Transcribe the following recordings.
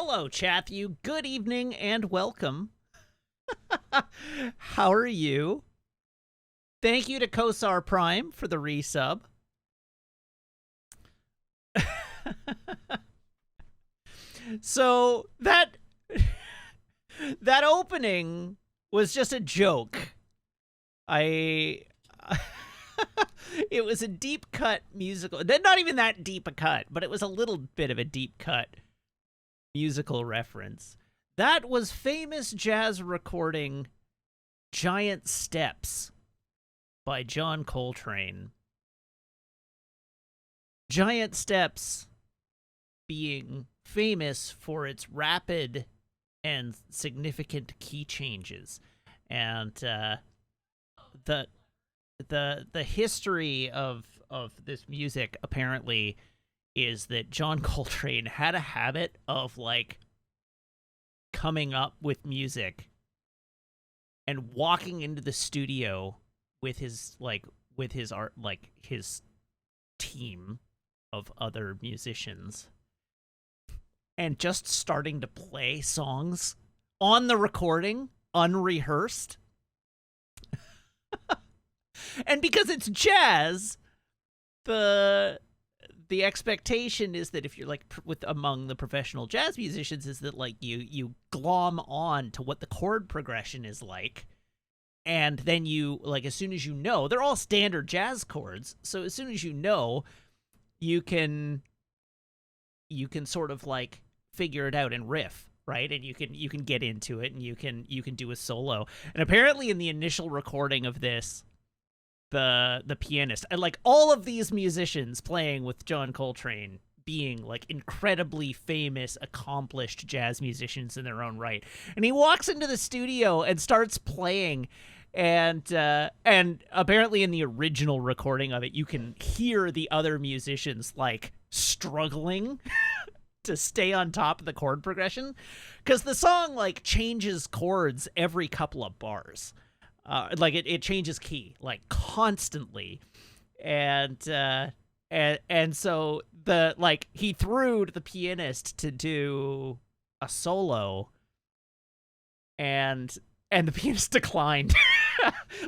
Hello, Chathew. Good evening and welcome. How are you? Thank you to Kosar Prime for the resub. So that opening was just a joke. It was a deep cut musical. Not even that deep a cut, but it was a little bit of a deep cut musical reference. That was famous jazz recording Giant Steps by John Coltrane. Giant Steps being famous for its rapid and significant key changes. And the history of this music apparently is that John Coltrane had a habit of like coming up with music and walking into the studio with his team of other musicians and just starting to play songs on the recording unrehearsed. And because it's jazz, the expectation is that if you're like among the professional jazz musicians is that like you glom on to what the chord progression is like, and then you like as soon as you know they're all standard jazz chords, so as soon as you know, you can sort of like figure it out and riff, right? And you can get into it and you can do a solo. And apparently in the initial recording of this, the pianist and like all of these musicians playing with John Coltrane being like incredibly famous, accomplished jazz musicians in their own right. And he walks into the studio and starts playing, and apparently in the original recording of it, you can hear the other musicians like struggling to stay on top of the chord progression, because the song like changes chords every couple of bars. Like it changes key like constantly, and so he threw to the pianist to do a solo, and the pianist declined,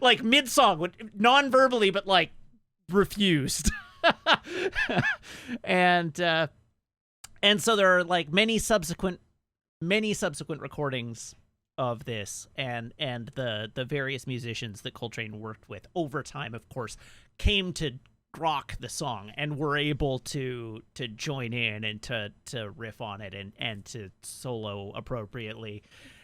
like mid song, non-verbally, but like refused, and so there are like many subsequent recordings of this, and the various musicians that Coltrane worked with over time, of course, came to grok the song and were able to join in and to riff on it and to solo appropriately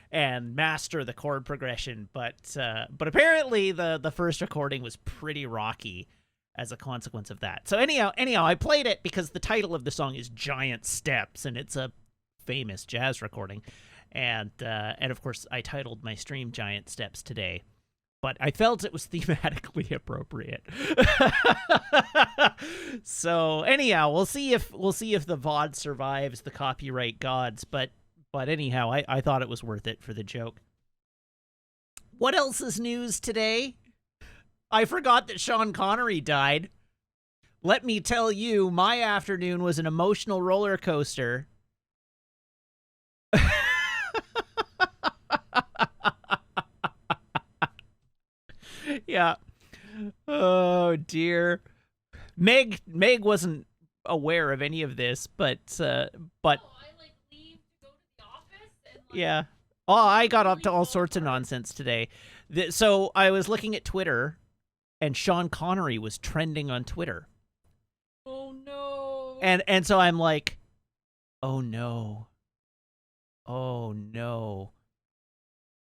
and master the chord progression. But apparently the first recording was pretty rocky as a consequence of that. So anyhow, I played it because the title of the song is Giant Steps, and it's a famous jazz recording. And of course, I titled my stream Giant Steps today, but I felt it was thematically appropriate. So anyhow, we'll see if the VOD survives the copyright gods. But anyhow, I thought it was worth it for the joke. What else is news today? I forgot that Sean Connery died. Let me tell you, my afternoon was an emotional roller coaster. Yeah. Oh dear. Meg wasn't aware of any of this, but I like leave to go to the office and like, yeah. Oh, I got up to all sorts of nonsense today. So I was looking at Twitter, and Sean Connery was trending on Twitter. oh no. And so I'm like, oh no. Oh no.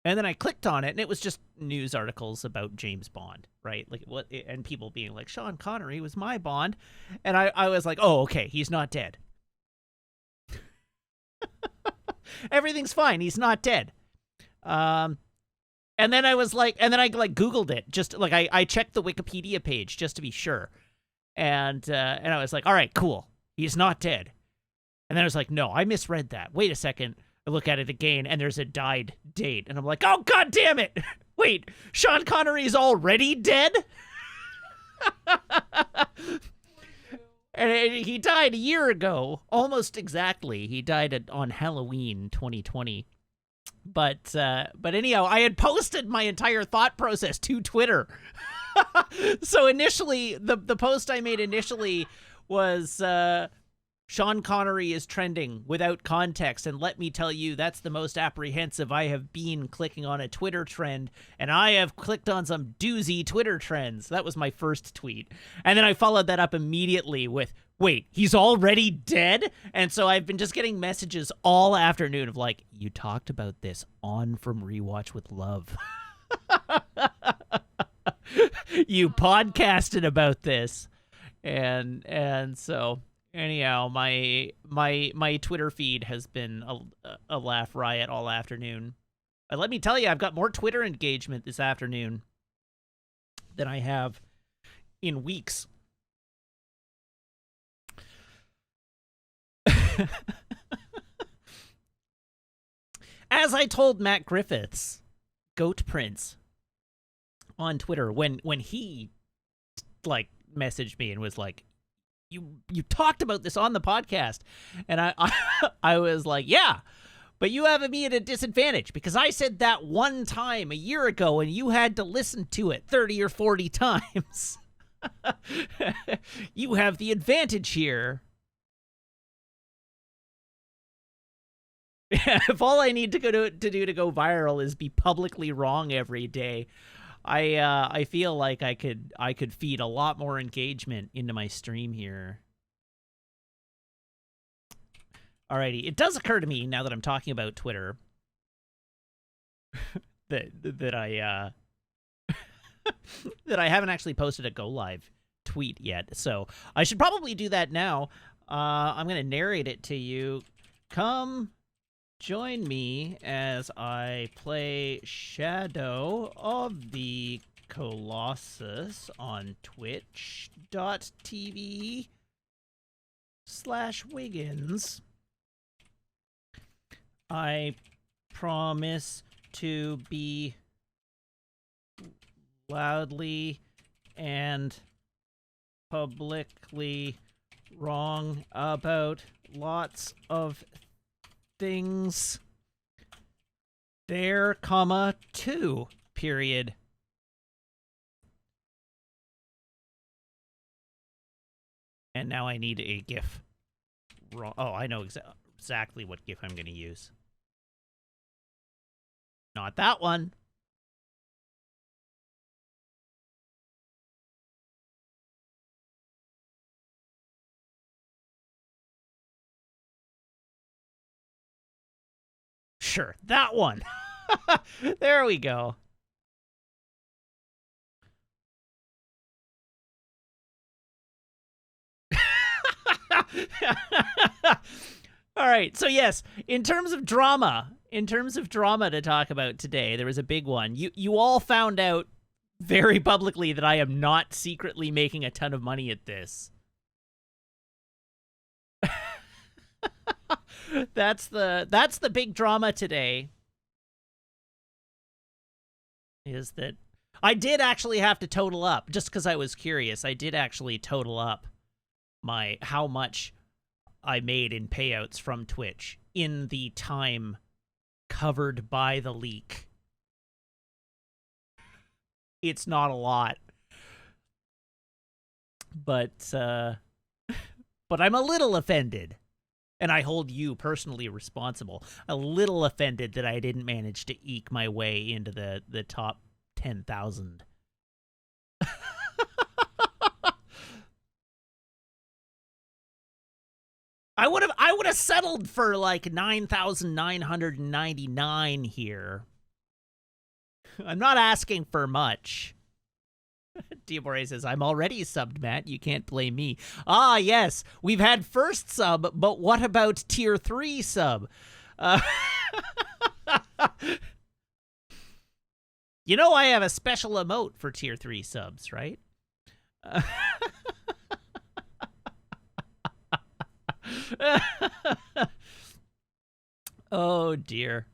And then I clicked on it, and it was just news articles about James Bond, right? Like what, and people being like, Sean Connery was my Bond. And I was like, oh, okay, he's not dead. Everything's fine. He's not dead. And then I was like, and then I like Googled it, just like I checked the Wikipedia page just to be sure. And I was like, all right, cool. He's not dead. And then I was like, no, I misread that. Wait a second. I look at it again, and there's a died date. And I'm like, oh, God damn it. Wait, Sean Connery is already dead? And he died a year ago, almost exactly. He died on Halloween 2020. But anyhow, I had posted my entire thought process to Twitter. So initially, the post I made initially was Sean Connery is trending without context, and let me tell you, that's the most apprehensive I have been clicking on a Twitter trend, and I have clicked on some doozy Twitter trends. That was my first tweet. And then I followed that up immediately with, wait, he's already dead? And so I've been just getting messages all afternoon of like, you talked about this on From Rewatch with Love. You podcasted about this. And so anyhow, my Twitter feed has been a laugh riot all afternoon. But let me tell you, I've got more Twitter engagement this afternoon than I have in weeks. As I told Matt Griffiths, Goat Prince, on Twitter, when he like messaged me and was like, you talked about this on the podcast, and I was like, yeah, but you have me at a disadvantage because I said that one time a year ago and you had to listen to it 30 or 40 times. You have the advantage here. If all I need to do to go viral is be publicly wrong every day, I feel like I could feed a lot more engagement into my stream here. Alrighty, it does occur to me now that I'm talking about Twitter that I that I haven't actually posted a Go Live tweet yet, so I should probably do that now. I'm gonna narrate it to you. Come join me as I play Shadow of the Colossus on twitch.tv/Wiggins. I promise to be loudly and publicly wrong about lots of things. There, comma, 2, period. And now I need a GIF. Oh, I know exactly what GIF I'm going to use. Not that one. Sure, that one. There we go. All right, so yes, in terms of drama to talk about today, there was a big one. You all found out very publicly that I am not secretly making a ton of money at this. That's the big drama today. Is that I did actually have to total up, just because I was curious. I did actually total up how much I made in payouts from Twitch in the time covered by the leak. It's not a lot. But I'm a little offended. And I hold you personally responsible. A little offended that I didn't manage to eke my way into the top 10,000. I would have settled for like 9,999 here. I'm not asking for much. Diabore says, I'm already subbed, Matt. You can't blame me. Ah, yes. We've had first sub, but what about tier 3 sub? You know I have a special emote for tier 3 subs, right? Oh, dear.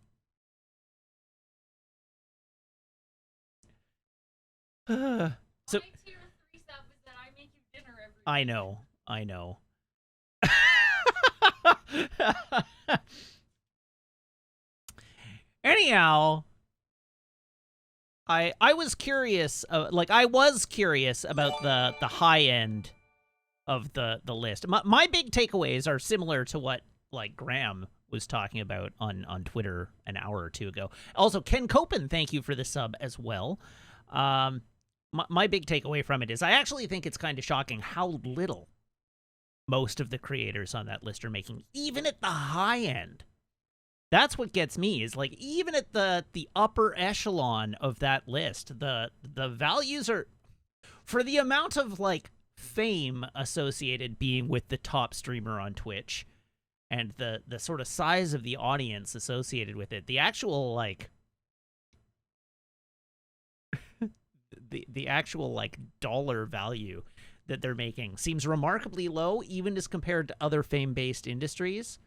So My tier 3 sub is that I make you dinner every I day. know. I know. Anyhow, I was curious, I was curious about the high end of the list. My big takeaways are similar to what like Graham was talking about on Twitter an hour or two ago. Also, Ken Copen, thank you for the sub as well. My big takeaway from it is I actually think it's kind of shocking how little most of the creators on that list are making, even at the high end. That's what gets me, is like even at the upper echelon of that list, the values are, for the amount of like fame associated being with the top streamer on Twitch and the sort of size of the audience associated with it, the actual like the actual like dollar value that they're making seems remarkably low, even as compared to other fame-based industries.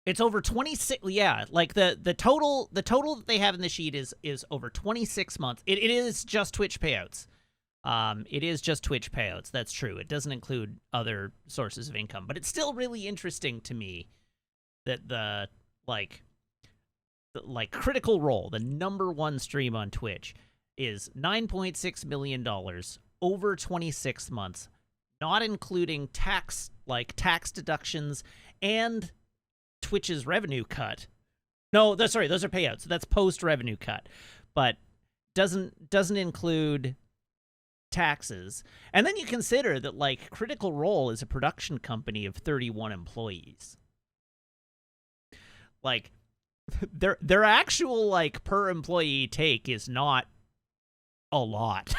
It's over 26. Yeah, like the total that they have in the sheet is over 26 months. It is just Twitch payouts. It is just Twitch payouts. That's true. It doesn't include other sources of income, but it's still really interesting to me that the Critical Role, the #1 stream on Twitch, is $9.6 million over 26 months, not including tax deductions and Twitch's revenue cut. No, those are payouts. So that's post revenue cut, but doesn't include taxes. And then you consider that like Critical Role is a production company of 31 employees. Like their actual like per employee take is not a lot.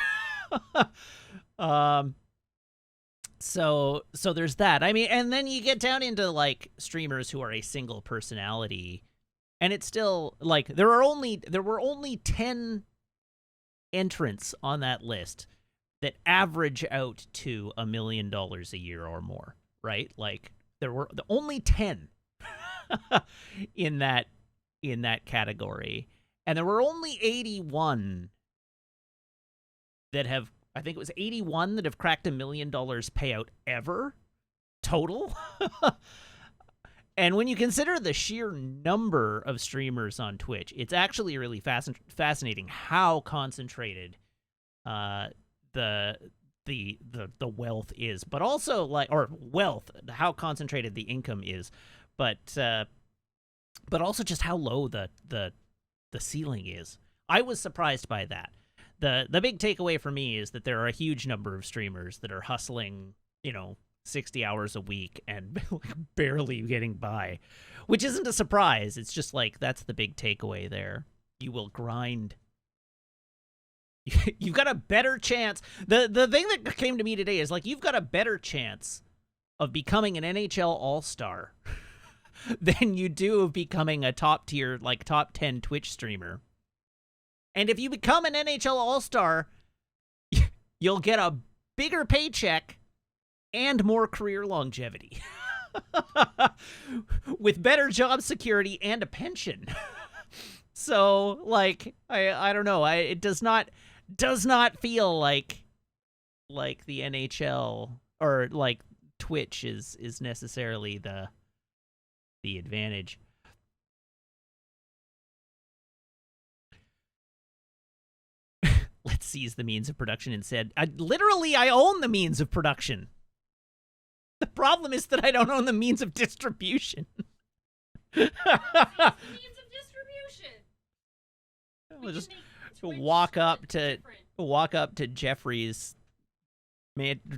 So there's that. I mean, and then you get down into like streamers who are a single personality, and it's still like there were only 10 entrants on that list that average out to $1 million a year or more, right? Like there were only 10 in that category, and there were only 81 that have, I think it was 81 that have cracked $1 million payout ever total. And when you consider the sheer number of streamers on Twitch, it's actually really fascinating how concentrated the wealth is, but also how concentrated the income is, but also just how low the ceiling is. I was surprised by that. The big takeaway for me is that there are a huge number of streamers that are hustling, 60 hours a week and barely getting by, which isn't a surprise. It's just like, that's the big takeaway there. You will grind. You've got a better chance. The thing that came to me today is like, you've got a better chance of becoming an NHL All-Star than you do of becoming a top tier, like top 10 Twitch streamer. And if you become an NHL All-Star, you'll get a bigger paycheck and more career longevity. With better job security and a pension. So, like, I don't know. It does not feel like the NHL or like Twitch is necessarily the advantage. Let's seize the means of production instead. I own the means of production. The problem is that I don't own the means of distribution. Means of distribution. We'll just walk up to Jeffrey's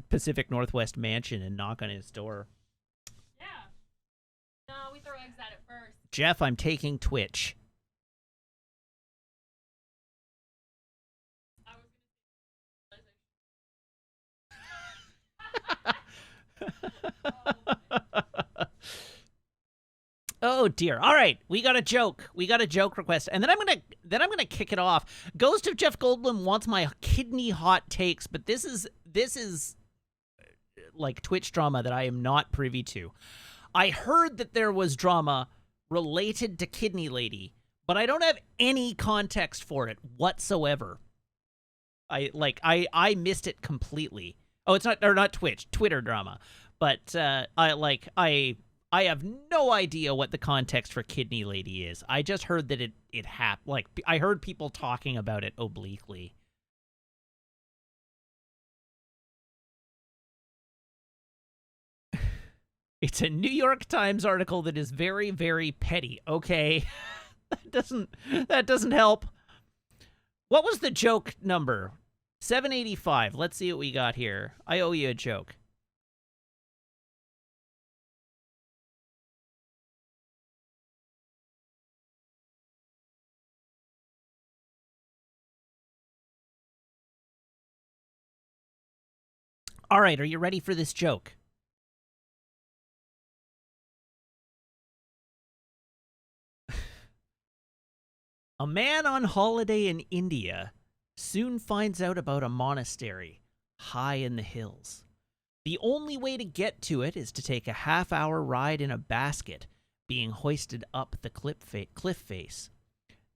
Pacific Northwest mansion and knock on his door. Yeah. No, we throw eggs at it first. Jeff, I'm taking Twitch. Oh dear. All right, we got a joke. We got a joke request, and then I'm gonna kick it off. Ghost of Jeff Goldblum wants my kidney hot takes, but this is like Twitch drama that I am not privy to. I heard that there was drama related to Kidney Lady, but I don't have any context for it whatsoever. I missed it completely. Oh, it's not, or not Twitch, Twitter drama. But I have no idea what the context for Kidney Lady is. I just heard that it happened. Like, I heard people talking about it obliquely. It's a New York Times article that is very, very petty. Okay, that doesn't help. What was the joke number? 785. Let's see what we got here. I owe you a joke. All right, are you ready for this joke? A man on holiday in India soon finds out about a monastery high in the hills. The only way to get to it is to take a half-hour ride in a basket being hoisted up the cliff face.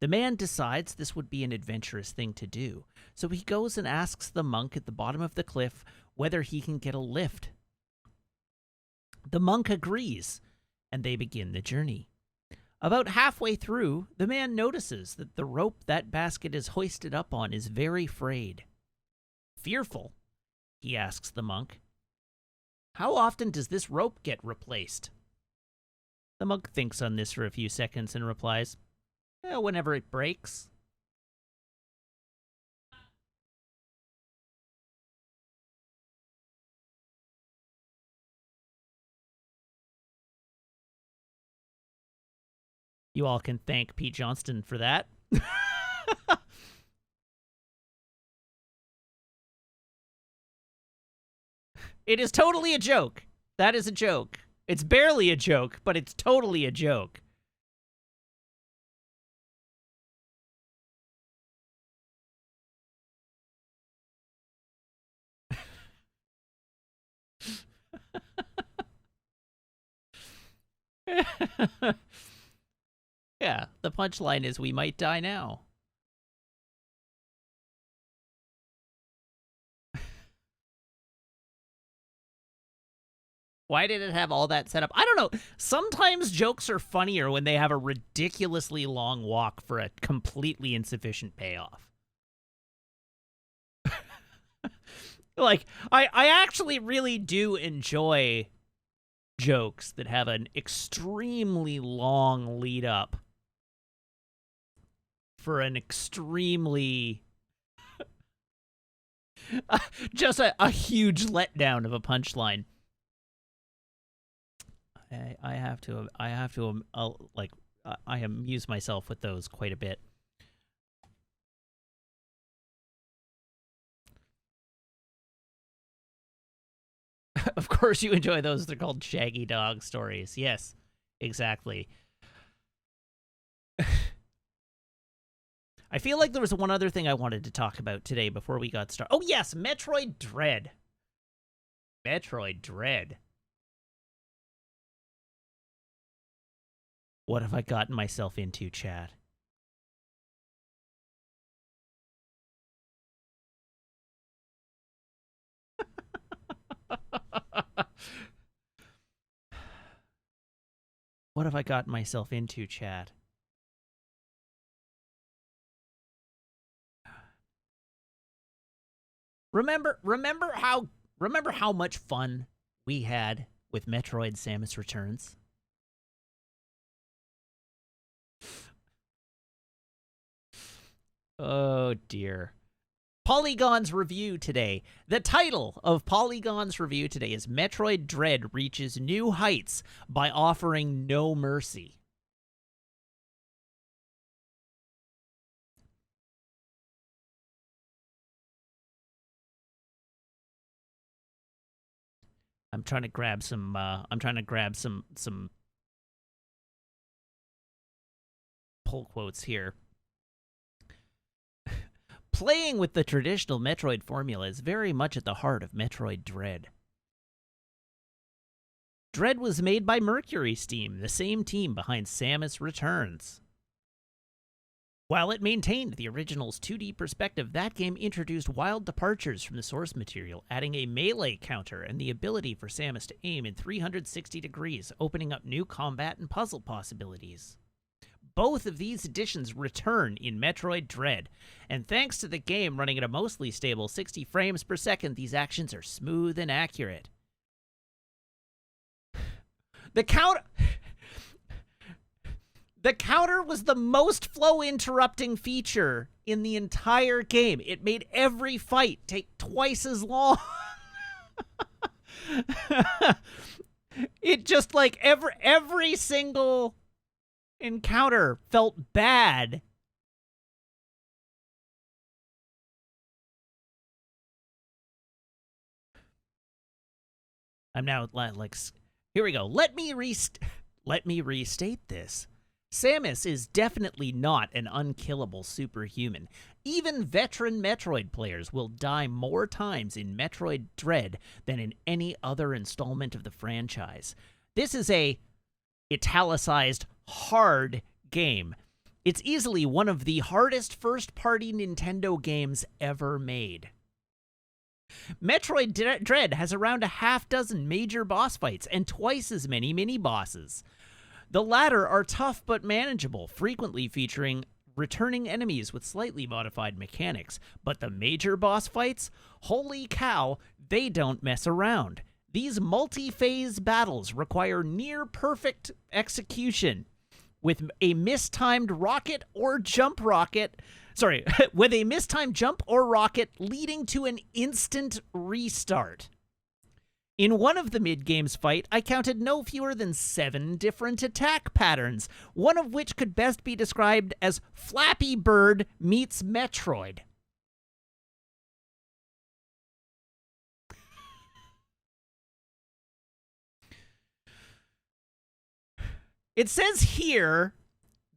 The man decides this would be an adventurous thing to do, so he goes and asks the monk at the bottom of the cliff whether he can get a lift. The monk agrees, and they begin the journey. About halfway through, the man notices that the rope that basket is hoisted up on is very frayed. Fearful, he asks the monk, "How often does this rope get replaced?" The monk thinks on this for a few seconds and replies, "Whenever it breaks." You all can thank Pete Johnston for that. It is totally a joke. That is a joke. It's barely a joke, but it's totally a joke. Yeah, the punchline is we might die now. Why did it have all that set up? I don't know. Sometimes jokes are funnier when they have a ridiculously long walk for a completely insufficient payoff. Like, I actually really do enjoy jokes that have an extremely long lead up for an extremely just a huge letdown of a punchline. I have to I amuse myself with those quite a bit. Of course you enjoy those. They're called Shaggy Dog stories. Yes, exactly. I feel like there was one other thing I wanted to talk about today before we got started. Oh, yes, Metroid Dread. Metroid Dread. What have I gotten myself into, chat? What have I gotten myself into, chat? Remember how much fun we had with Metroid Samus Returns? Oh dear. Polygon's review today. The title of Polygon's review today is Metroid Dread reaches new heights by offering no mercy. I'm trying to grab some pull quotes here. Playing with the traditional Metroid formula is very much at the heart of Metroid Dread. Dread was made by Mercury Steam, the same team behind Samus Returns. While it maintained the original's 2D perspective, that game introduced wild departures from the source material, adding a melee counter and the ability for Samus to aim in 360 degrees, opening up new combat and puzzle possibilities. Both of these additions return in Metroid Dread, and thanks to the game running at a mostly stable 60 frames per second, these actions are smooth and accurate. The counter was the most flow-interrupting feature in the entire game. It made every fight take twice as long. It just, like, every single encounter felt bad. I'm now, like, here we go. Let me restate this. Samus is definitely not an unkillable superhuman. Even veteran Metroid players will die more times in Metroid Dread than in any other installment of the franchise. This is a italicized hard game. It's easily one of the hardest first-party Nintendo games ever made. Metroid Dread has around a half-dozen major boss fights and twice as many mini-bosses. The latter are tough but manageable, frequently featuring returning enemies with slightly modified mechanics. But the major boss fights? Holy cow, they don't mess around. These multi-phase battles require near-perfect execution, with a mistimed rocket or jump rocket... Sorry, with a mistimed jump or rocket leading to an instant restart. In one of the mid-games fight, I counted no fewer than 7 different attack patterns, one of which could best be described as Flappy Bird meets Metroid. It says here,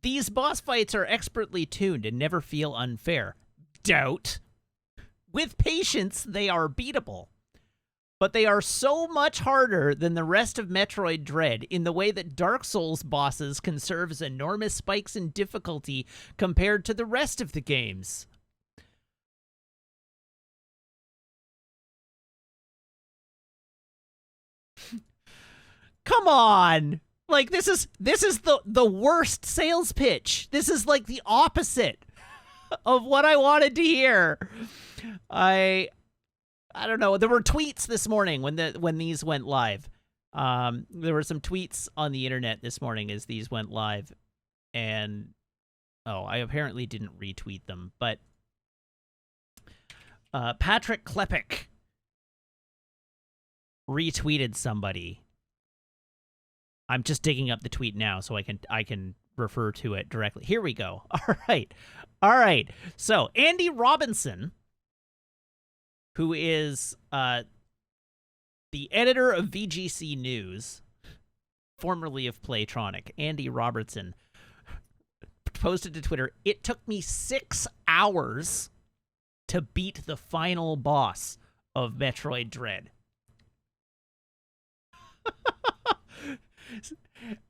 these boss fights are expertly tuned and never feel unfair. Doubt. With patience, they are beatable. But they are so much harder than the rest of Metroid Dread in the way that Dark Souls bosses can serve as enormous spikes in difficulty compared to the rest of the games. Come on! Like, this is the worst sales pitch. This is like the opposite of what I wanted to hear. I don't know. There were tweets this morning when these went live. There were some tweets on the internet this morning as these went live, and I apparently didn't retweet them. But Patrick Klepek retweeted somebody. I'm just digging up the tweet now so I can refer to it directly. Here we go. All right. So Andy Robinson, who is the editor of VGC News, formerly of Playtronic, Andy Robertson, posted to Twitter, "It took me 6 hours to beat the final boss of Metroid Dread."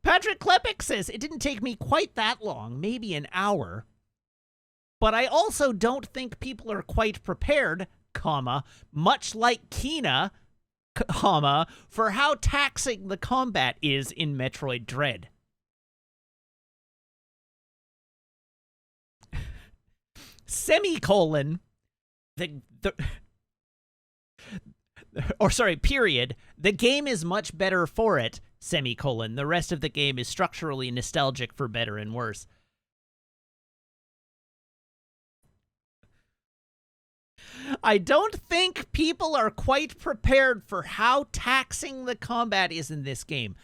Patrick Klepek says, "It didn't take me quite that long, maybe an hour. But I also don't think people are quite prepared, much like Kina, for how taxing the combat is in Metroid Dread." Semicolon, period. "The game is much better for it, semicolon. The rest of the game is structurally nostalgic for better and worse." I don't think people are quite prepared for how taxing the combat is in this game.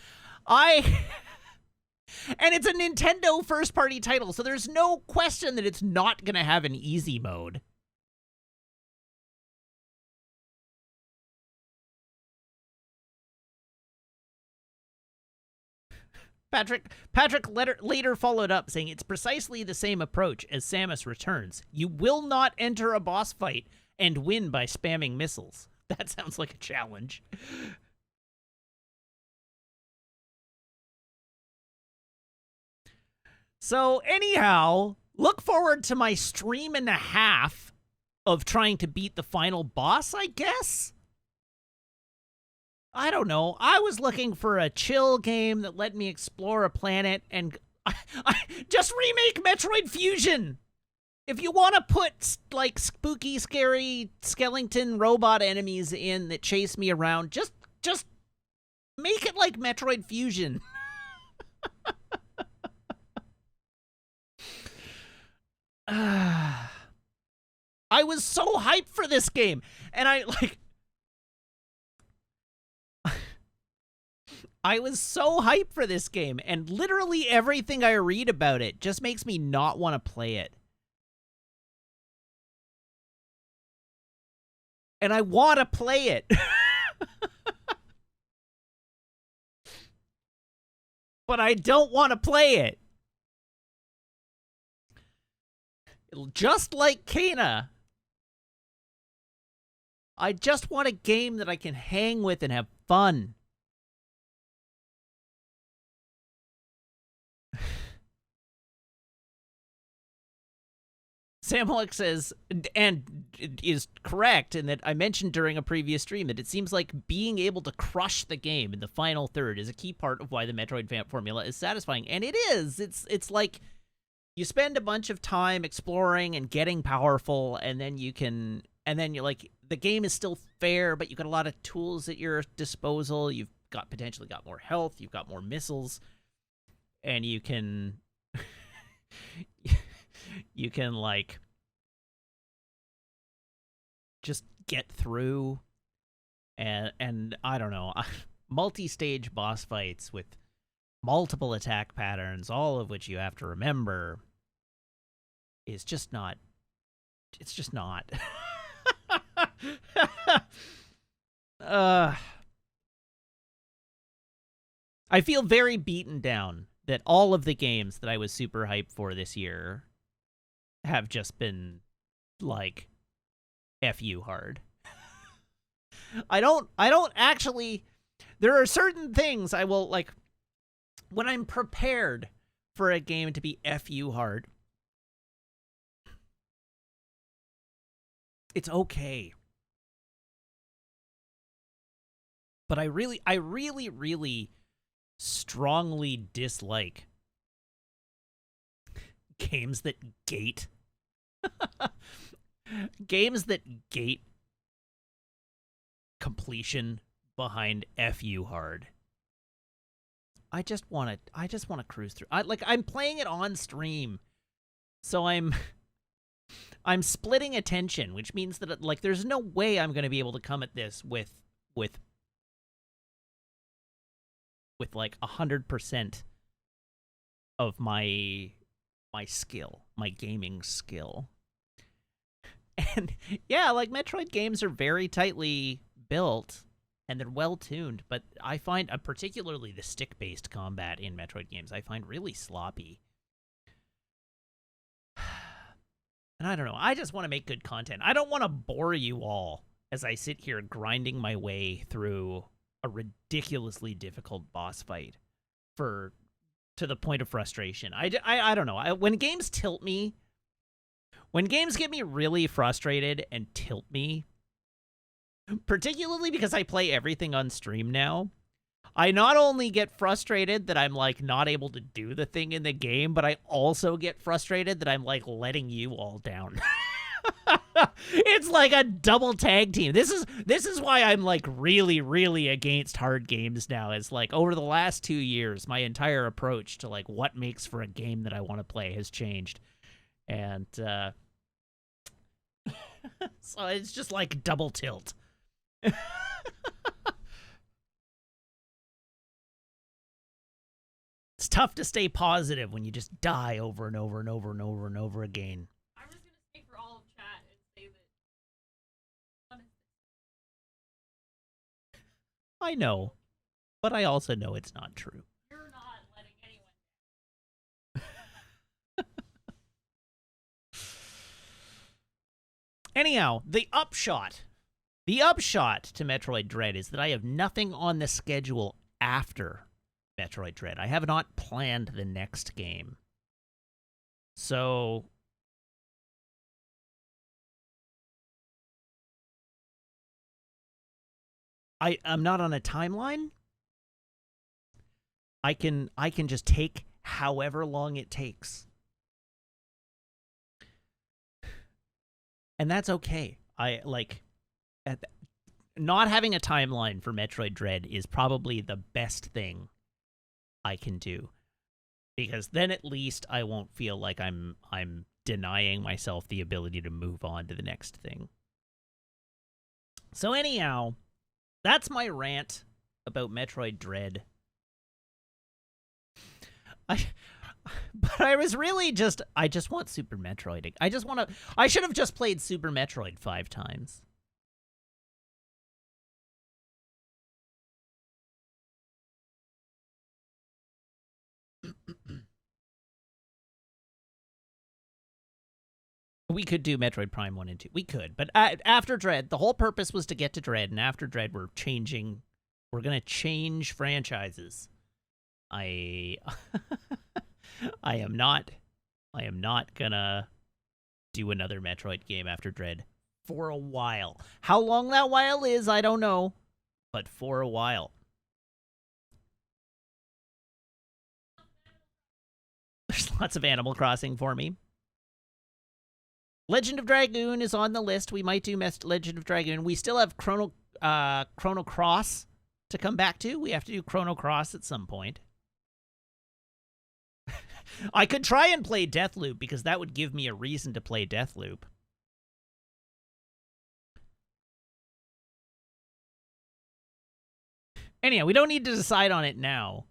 And it's a Nintendo first-party title, so there's no question that it's not going to have an easy mode. Patrick later followed up saying, "It's precisely the same approach as Samus Returns. You will not enter a boss fight and win by spamming missiles." That sounds like a challenge. So anyhow, look forward to my stream and a half of trying to beat the final boss, I guess? I don't know. I was looking for a chill game that let me explore a planet and just remake Metroid Fusion. If you want to put, like, spooky, scary skeleton robot enemies in that chase me around, just make it like Metroid Fusion. I was so hyped for this game, and I was so hyped for this game, and literally everything I read about it just makes me not want to play it. And I want to play it. But I don't want to play it. Just like Kana, I just want a game that I can hang with and have fun. Samholic says, and is correct in that I mentioned during a previous stream that it seems like being able to crush the game in the final third is a key part of why the Metroid formula is satisfying. And it is. It's like you spend a bunch of time exploring and getting powerful, and then you're like, the game is still fair, but you've got a lot of tools at your disposal. You've potentially got more health, you've got more missiles, and you can like just get through, and I don't know, multi-stage boss fights with multiple attack patterns, all of which you have to remember, is just not. It's just not. I feel very beaten down that all of the games that I was super hyped for this year have just been, like, F you hard. I don't actually... There are certain things I will, like... When I'm prepared for a game to be F you hard, it's okay. But I really strongly dislike games that gate. Games that gate completion behind F you hard. I just want to cruise through. I'm playing it on stream, so I'm splitting attention, which means that, like, there's no way I'm going to be able to come at this with like 100% of my skill, my gaming skill. And yeah, like, Metroid games are very tightly built and they're well tuned, but I find particularly the stick-based combat in Metroid games I find really sloppy. And I don't know, I just want to make good content. I don't want to bore you all as I sit here grinding my way through a ridiculously difficult boss fight to the point of frustration. I don't know. When games tilt me, when games get me really frustrated and tilt me, particularly because I play everything on stream now, I not only get frustrated that I'm, like, not able to do the thing in the game, but I also get frustrated that I'm, like, letting you all down. It's like a double tag team. This is why I'm, like, really against hard games now. It's like, over the last 2 years, my entire approach to, like, what makes for a game that I want to play has changed. And so it's just like double tilt. It's tough to stay positive when you just die over and over and over and over and over again. I'm just gonna speak for all of chat and say that. I know, but I also know it's not true. You're not letting anyone Anyhow, the upshot to Metroid Dread is that I have nothing on the schedule after Metroid Dread. I have not planned the next game. So I'm not on a timeline. I can just take however long it takes. And that's okay. Not having a timeline for Metroid Dread is probably the best thing I can do. Because then at least I won't feel like I'm denying myself the ability to move on to the next thing. So anyhow, that's my rant about Metroid Dread. But I was really I just want Super Metroid. I should have just played Super Metroid 5 times. We could do Metroid Prime 1 and 2. We could, but after Dread, the whole purpose was to get to Dread, and after Dread, we're going to change franchises. I am not gonna do another Metroid game after Dread for a while. How long that while is, I don't know, but for a while. There's lots of Animal Crossing for me. Legend of Dragoon is on the list. We might do Legend of Dragoon. We still have Chrono Cross to come back to. We have to do Chrono Cross at some point. I could try and play Deathloop, because that would give me a reason to play Deathloop. Anyhow, we don't need to decide on it now.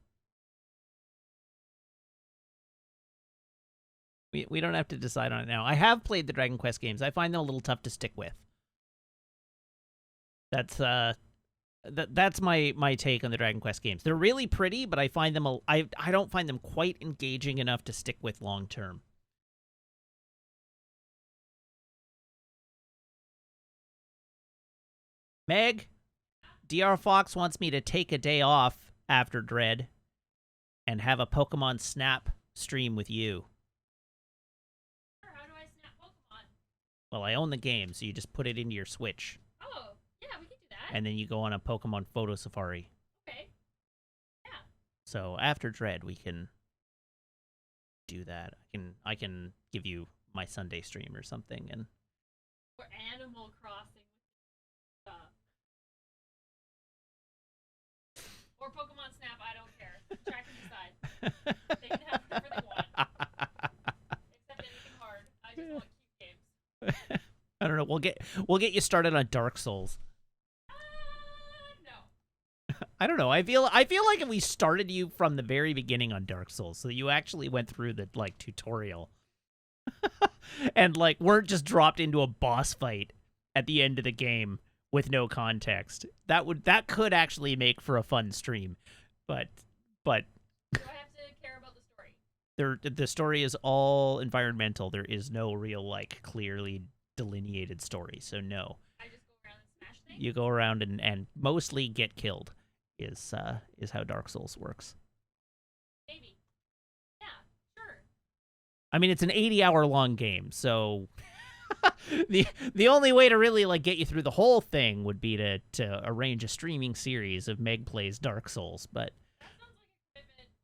We don't have to decide on it now. I have played the Dragon Quest games. I find them a little tough to stick with. That's my take on the Dragon Quest games. They're really pretty, but I find them I don't find them quite engaging enough to stick with long term. Meg, DR Fox wants me to take a day off after Dread and have a Pokemon Snap stream with you. How do I snap Pokemon? Well, I own the game, so you just put it into your Switch. Oh, yeah, we can do that. And then you go on a Pokemon photo safari. Okay. Yeah. So after Dread, we can do that. I can give you my Sunday stream or something, and Or Animal Crossing stuff. Or Pokemon Snap, I don't care. Chat can decide. They can have whatever they want. Except anything hard. I just want cute games. I don't know. We'll get you started on Dark Souls. No. I don't know. I feel like if we started you from the very beginning on Dark Souls, so you actually went through the tutorial, and weren't just dropped into a boss fight at the end of the game with no context. That could actually make for a fun stream, but Do I have to care about the story? the story is all environmental. There is no real clearly delineated story. So no. I just go around and smash things? You go around and mostly get killed is how Dark Souls works. Maybe. Yeah, sure. I mean, it's an 80-hour long game, so the only way to really get you through the whole thing would be to arrange a streaming series of Meg Plays Dark Souls, but That sounds like a commitment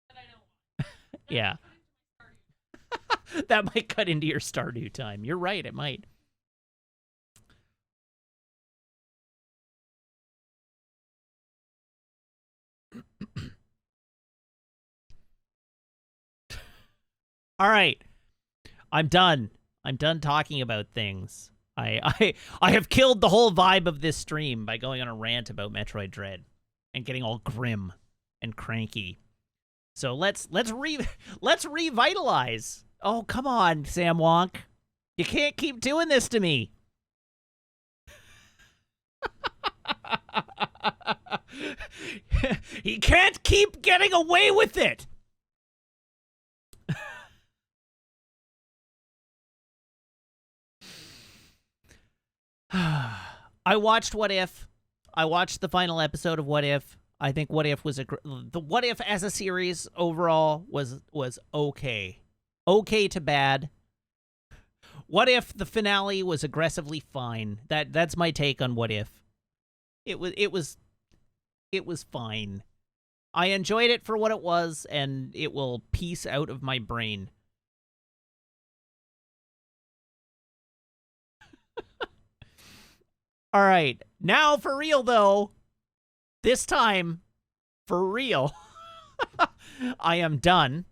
that I don't want. That yeah. might put into my Stardew. That might cut into your Stardew time. You're right, it might. All right. I'm done. I'm done talking about things. I have killed the whole vibe of this stream by going on a rant about Metroid Dread and getting all grim and cranky. So let's revitalize. Oh, come on, Sam Wonk. You can't keep doing this to me. He can't keep getting away with it. I watched What If. I watched the final episode of What If. I think What If was the What If as a series overall was okay. Okay to bad. What If the finale was aggressively fine. That's my take on What If. it was fine. I enjoyed it for what it was, and it will piece out of my brain. All right, now for real though. This time, for real. I am done.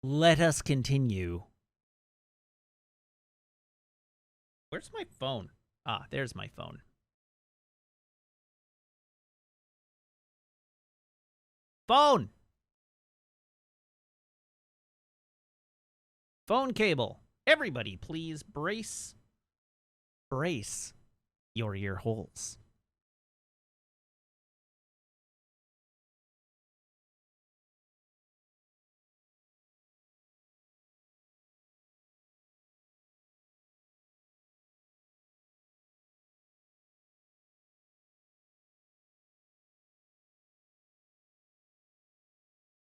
Let us continue. Where's my phone? Ah, there's my phone. Phone! Phone cable. Everybody, please brace your ear holes.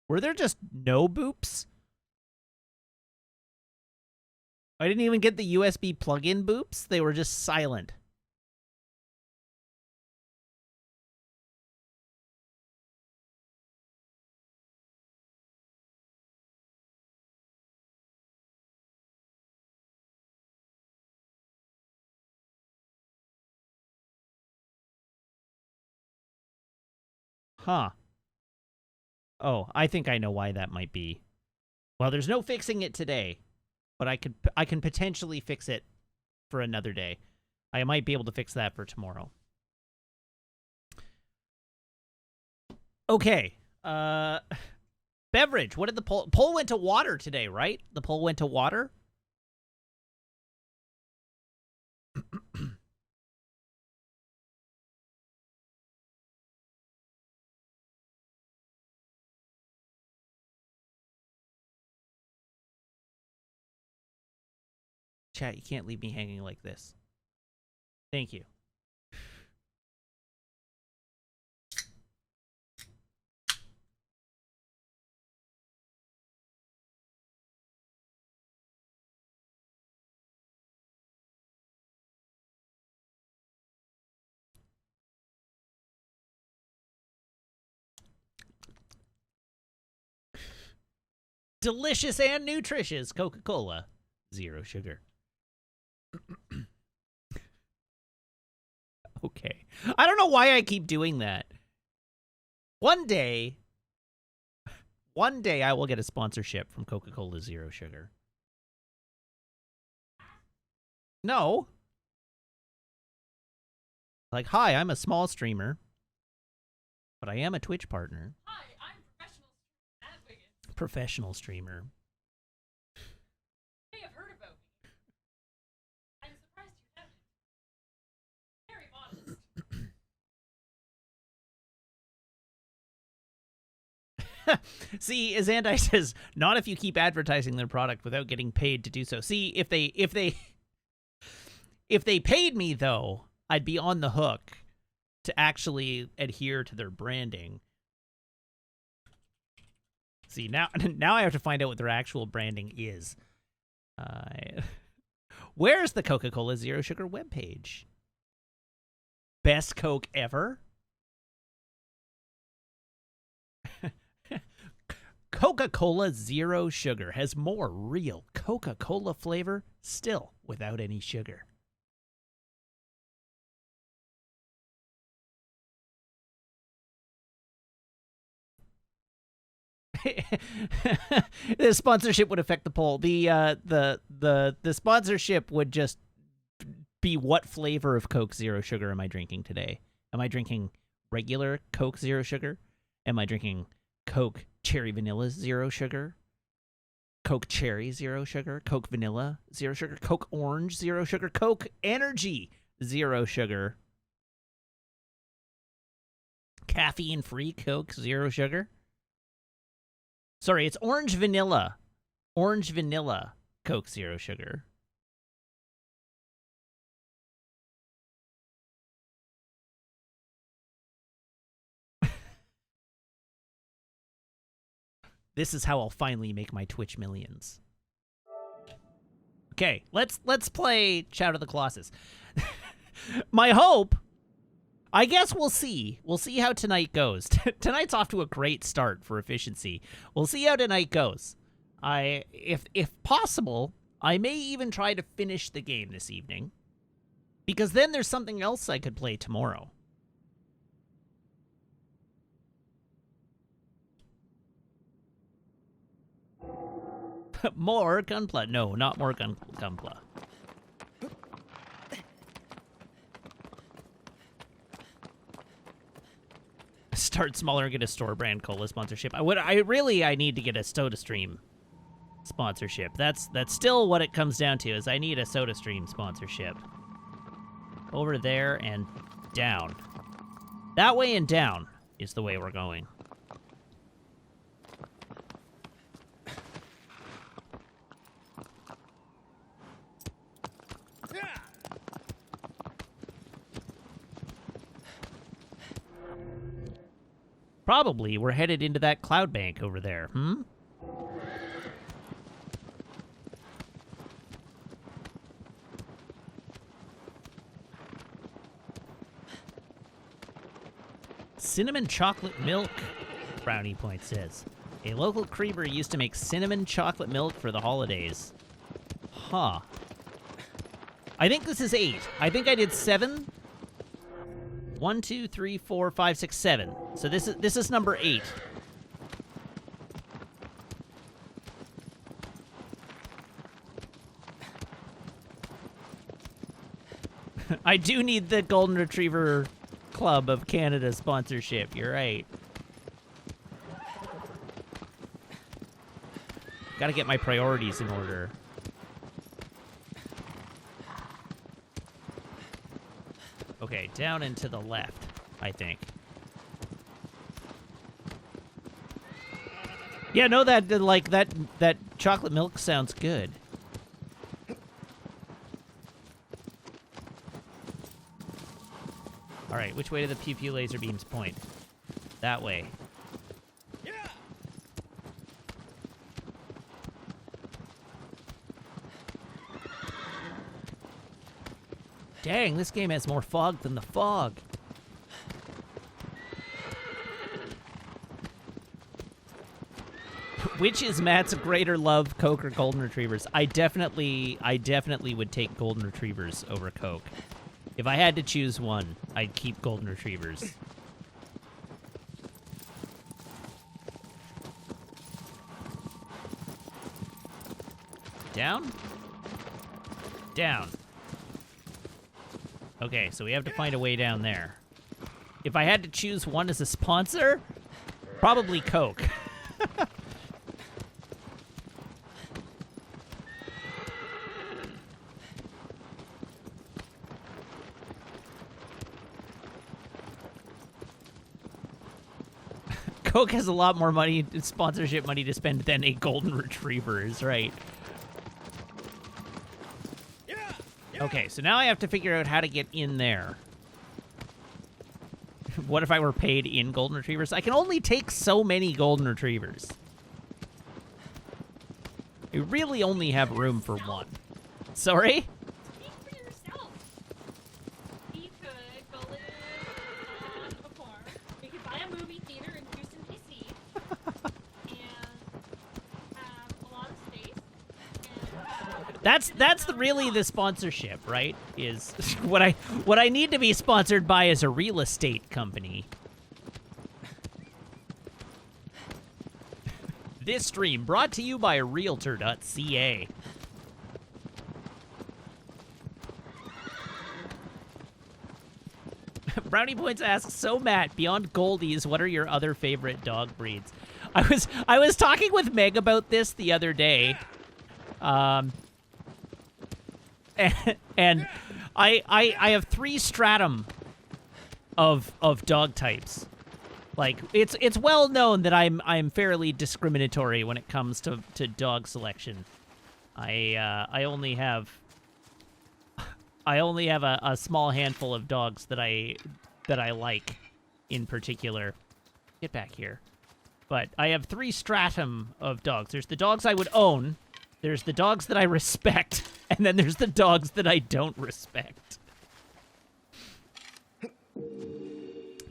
Were there just no boops? I didn't even get the USB plug-in boops. They were just silent. Huh. Oh, I think I know why that might be. Well, there's no fixing it today, but I can potentially fix it for another day. I might be able to fix that for tomorrow. Okay. Beverage. What did the poll? Poll went to water today, right? The poll went to water. Chat, you can't leave me hanging like this. Thank you. Delicious and nutritious Coca-Cola. 0 sugar. Okay. I don't know why I keep doing that. One day I will get a sponsorship from Coca-Cola 0 sugar. No. Like, hi, I'm a small streamer, but I am a Twitch partner. Hi, I'm professional. Professional streamer. May have heard about me. I'm surprised you haven't. Very modest. See, as Anti says, not if you keep advertising their product without getting paid to do so. See, if they paid me though, I'd be on the hook to actually adhere to their branding. See, now I have to find out what their actual branding is. Where's the Coca-Cola 0 sugar webpage? Best Coke ever? Coca-Cola 0 sugar has more real Coca-Cola flavor, still without any sugar. The sponsorship would affect the poll. The sponsorship would just be what flavor of Coke 0 sugar am I drinking today? Am I drinking regular Coke 0 sugar? Am I drinking Coke Cherry Vanilla 0 sugar? Coke Cherry 0 sugar? Coke Vanilla 0 sugar? Coke Orange 0 sugar? Coke Energy 0 sugar? Caffeine-free Coke 0 sugar? Sorry, it's Orange Vanilla. Orange Vanilla Coke 0 sugar. This is how I'll finally make my Twitch millions. Okay, let's play Shout of the Colossus. My hope I guess we'll see. We'll see how tonight goes. Tonight's off to a great start for efficiency. We'll see how tonight goes. If possible, I may even try to finish the game this evening, because then there's something else I could play tomorrow. More Gunpla. No, not more Gunpla. Start smaller and get a store brand cola sponsorship. I need to get a SodaStream sponsorship. That's still what it comes down to, is I need a SodaStream sponsorship. Over there and down. That way and down is the way we're going. Probably we're headed into that cloud bank over there, hmm? Cinnamon chocolate milk, Brownie Point says. A local creamer used to make cinnamon chocolate milk for the holidays. Huh. I think this is 8. I think I did 7. 1, 2, 3, 4, 5, 6, 7. So this is number 8. I do need the Golden Retriever Club of Canada sponsorship. You're right. Gotta get my priorities in order. Okay, down and to the left, I think. Yeah, no, that chocolate milk sounds good. All right, which way do the pew pew laser beams point? That way. Yeah. Dang, this game has more fog than the fog. Which is Matt's greater love, Coke or Golden Retrievers? I definitely would take Golden Retrievers over Coke. If I had to choose one, I'd keep Golden Retrievers. Down? Down. Okay, so we have to find a way down there. If I had to choose one as a sponsor, probably Coke. Coke has a lot more money, sponsorship money to spend than a Golden Retriever is, right? Okay, so now I have to figure out how to get in there. What if I were paid in Golden Retrievers? I can only take so many Golden Retrievers. I really only have room for one. Sorry? Speak for yourself. We could go live on a farm. We could buy a movie theater in Houston, D.C. and have a lot of space. That's really the sponsorship, right? Is what I need to be sponsored by is a real estate company. This stream brought to you by Realtor.ca. Brownie Points asks, so Matt, beyond Goldies, what are your other favorite dog breeds? I was talking with Meg about this the other day. And I have 3 stratum of dog types. Like, it's well known that I'm fairly discriminatory when it comes to dog selection. I only have a small handful of dogs that I like in particular. Get back here. But I have 3 stratum of dogs. There's the dogs I would own. There's the dogs that I respect, and then there's the dogs that I don't respect.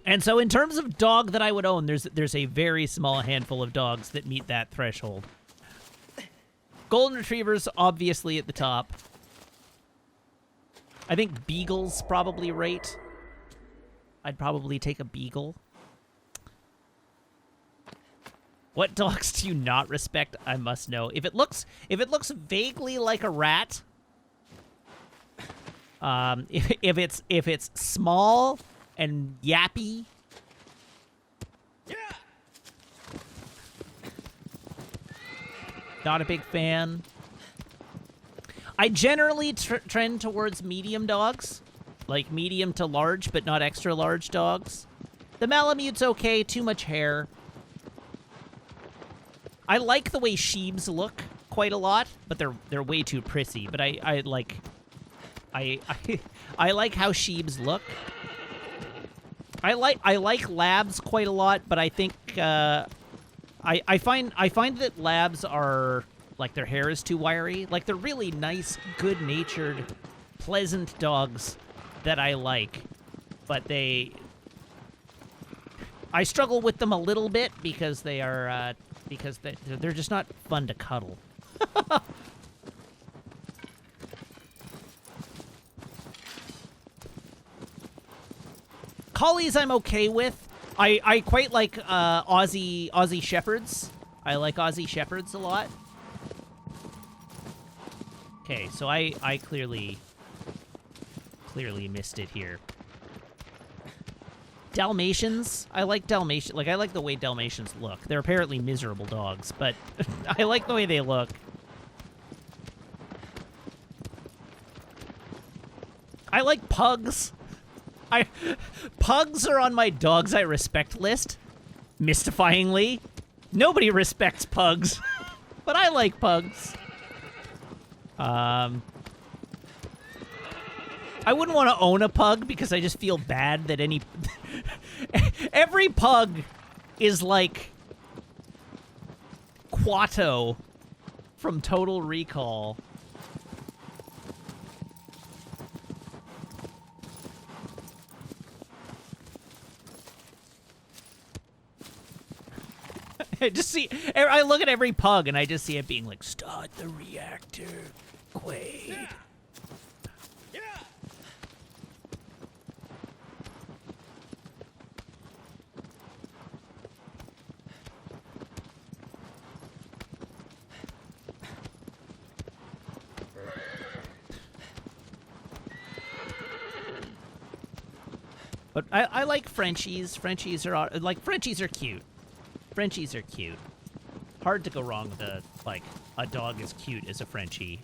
And so in terms of dog that I would own, there's a very small handful of dogs that meet that threshold. Golden Retrievers, obviously, at the top. I think Beagle's probably right. I'd probably take a Beagle. What dogs do you not respect? I must know. If it looks vaguely like a rat, if it's small and yappy, not a big fan. I generally trend towards medium dogs, like medium to large, but not extra large dogs. The Malamute's okay, too much hair. I like the way Sheebs look quite a lot, but they're way too prissy. But I like how Sheebs look. I like Labs quite a lot, but I think I find that Labs are like their hair is too wiry. Like they're really nice, good-natured, pleasant dogs that I like, but I struggle with them a little bit because they are because they're just not fun to cuddle. Collies I'm okay with. I quite like Aussie Shepherds. I like Aussie Shepherds a lot. Okay, so I clearly missed it here. Dalmatians. I like Dalmatians. Like, I like the way Dalmatians look. They're apparently miserable dogs, but I like the way they look. I like pugs. Pugs are on my dogs I respect list. Mystifyingly. Nobody respects pugs, but I like pugs. I wouldn't want to own a pug because I just feel bad that any... Every pug is like Quato from Total Recall. I look at every pug and I just see it being like, start the reactor, Quaid. But I like Frenchies. Frenchies are cute. Frenchies are cute. Hard to go wrong with a dog as cute as a Frenchie.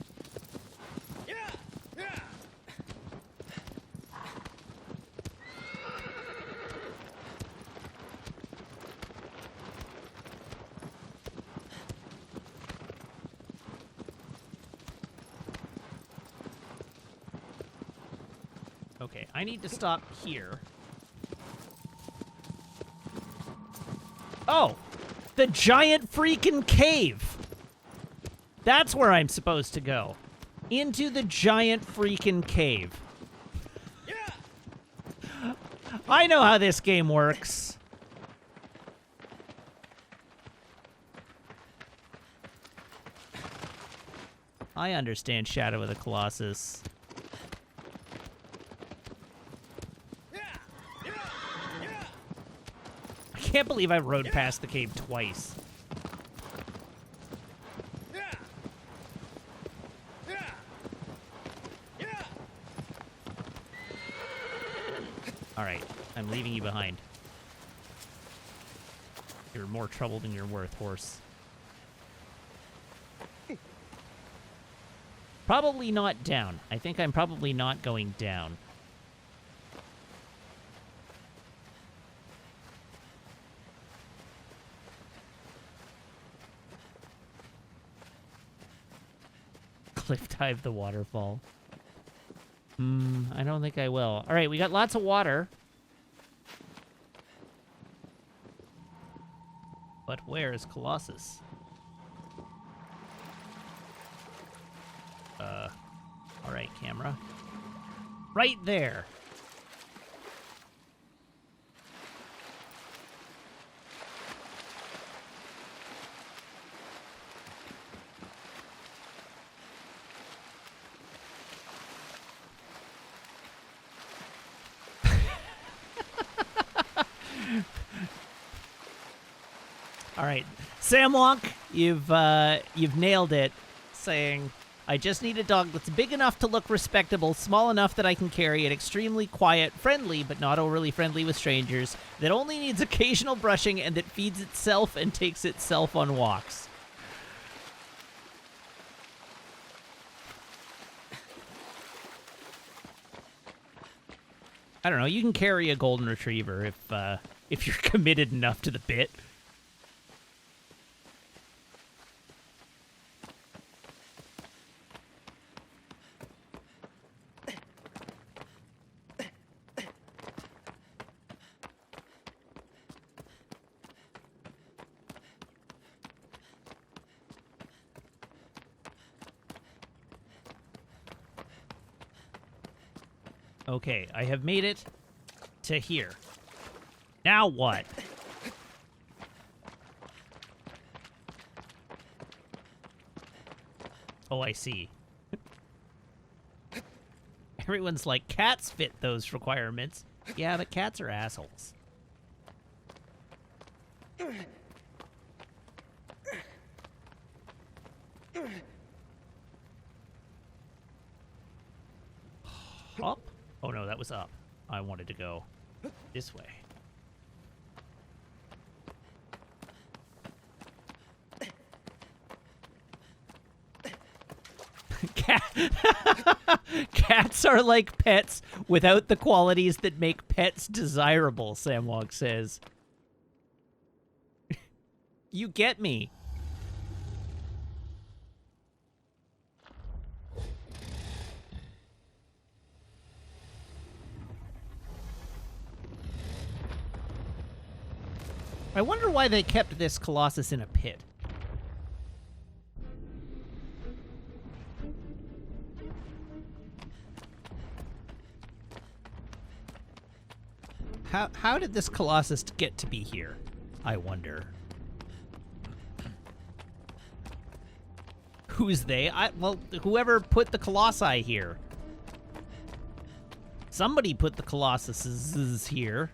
Okay, I need to stop here. Oh! The giant freaking cave! That's where I'm supposed to go. Into the giant freaking cave. I know how this game works. I understand Shadow of the Colossus. I can't believe I rode past the cave twice. Alright, I'm leaving you behind. You're more trouble than you're worth, horse. Probably not down. I think I'm probably not going down. Cliff dive the waterfall. I don't think I will. All right, we got lots of water. But where is Colossus? All right, camera. Right there. All right, Sam Wonk, you've nailed it. Saying, I just need a dog that's big enough to look respectable, small enough that I can carry it, extremely quiet, friendly, but not overly friendly with strangers, that only needs occasional brushing, and that feeds itself and takes itself on walks. I don't know. You can carry a golden retriever if you're committed enough to the bit. Okay, I have made it to here. Now what? Oh, I see. Everyone's like, cats fit those requirements. Yeah, but cats are assholes. Up? Oh no, that was up. I wanted to go this way. Cats are like pets without the qualities that make pets desirable, Samwog says. You get me. I wonder why they kept this Colossus in a pit. How did this Colossus get to be here? I wonder. Who's they? Well, whoever put the Colossi here. Somebody put the Colossuses here.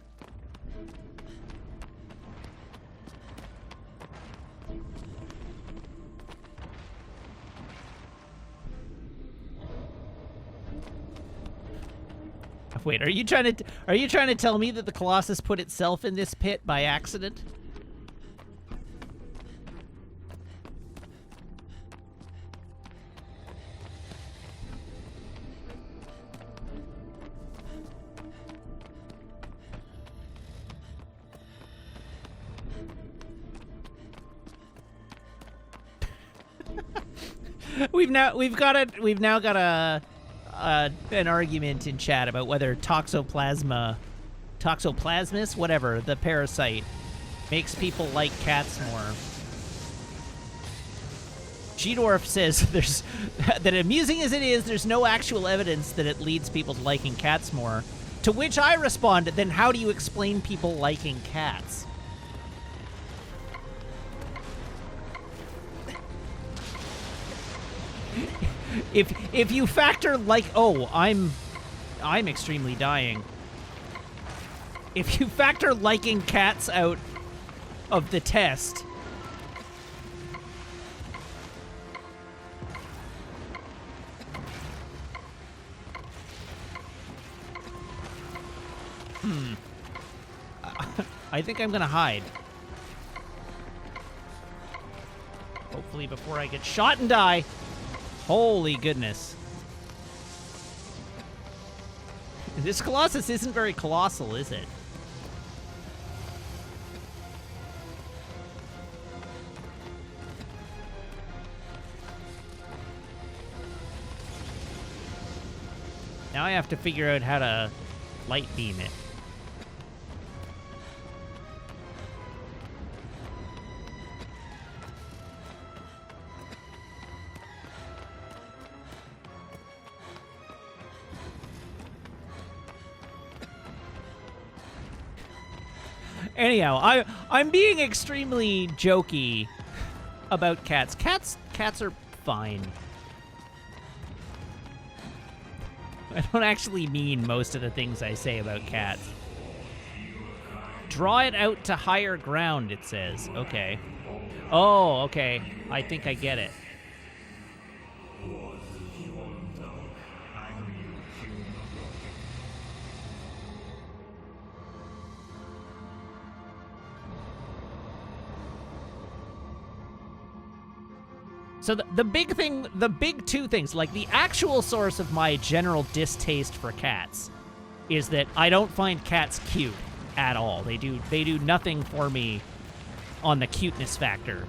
Wait, are you trying to tell me that the Colossus put itself in this pit by accident? We've now got an argument in chat about whether toxoplasmus, whatever, the parasite, makes people like cats more. G-Dwarf says that amusing as it is, there's no actual evidence that it leads people to liking cats more. To which I respond, then how do you explain people liking cats? If you factor like, oh, I'm extremely dying. If you factor liking cats out of the test, I think I'm gonna hide. Hopefully before I get shot and die. Holy goodness. This Colossus isn't very colossal, is it? Now I have to figure out how to light beam it. Anyhow, I'm being extremely jokey about cats. Cats are fine. I don't actually mean most of the things I say about cats. Draw it out to higher ground, it says. Okay. Oh, okay. I think I get it. So the big thing, the big two things, like the actual source of my general distaste for cats is that I don't find cats cute at all. They do nothing for me on the cuteness factor.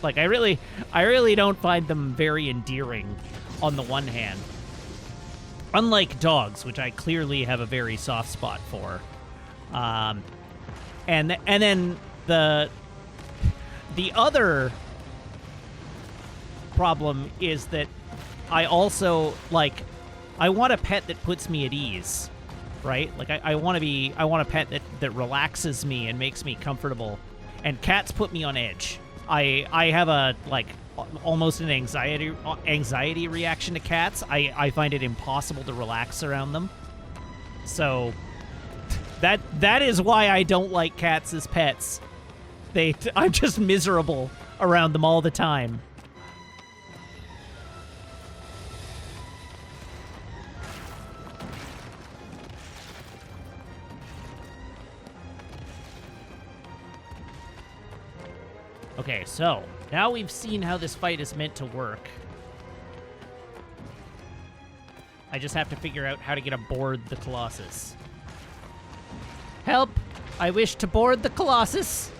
Like I really don't find them very endearing on the one hand. Unlike dogs, which I clearly have a very soft spot for. And then the other problem is that I also, like, I want a pet that puts me at ease, right? Like, I want a pet that relaxes me and makes me comfortable, and cats put me on edge. I have a, like, almost an anxiety reaction to cats. I find it impossible to relax around them. So, that is why I don't like cats as pets. I'm just miserable around them all the time. Okay, so now we've seen how this fight is meant to work. I just have to figure out how to get aboard the Colossus. Help! I wish to board the Colossus!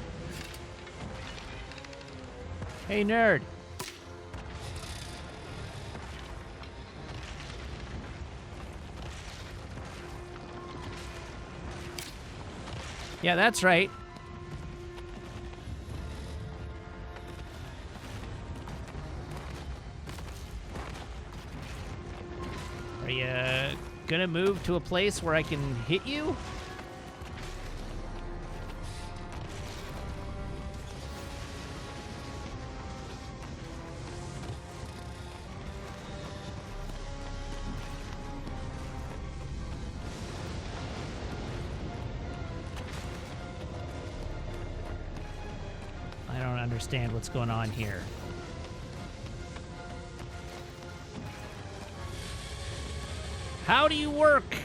Hey, nerd. Yeah, that's right. Are you gonna move to a place where I can hit you? I don't understand what's going on here. How do you work?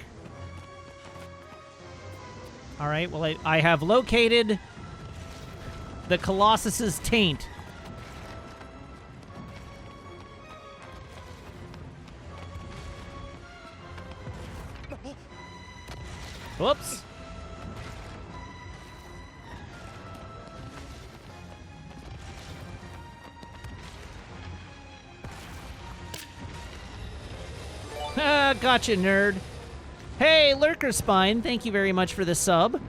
All right, well, I have located the Colossus's taint. Whoops. Ah, gotcha, nerd. Hey, Lurker Spine, thank you very much for the sub.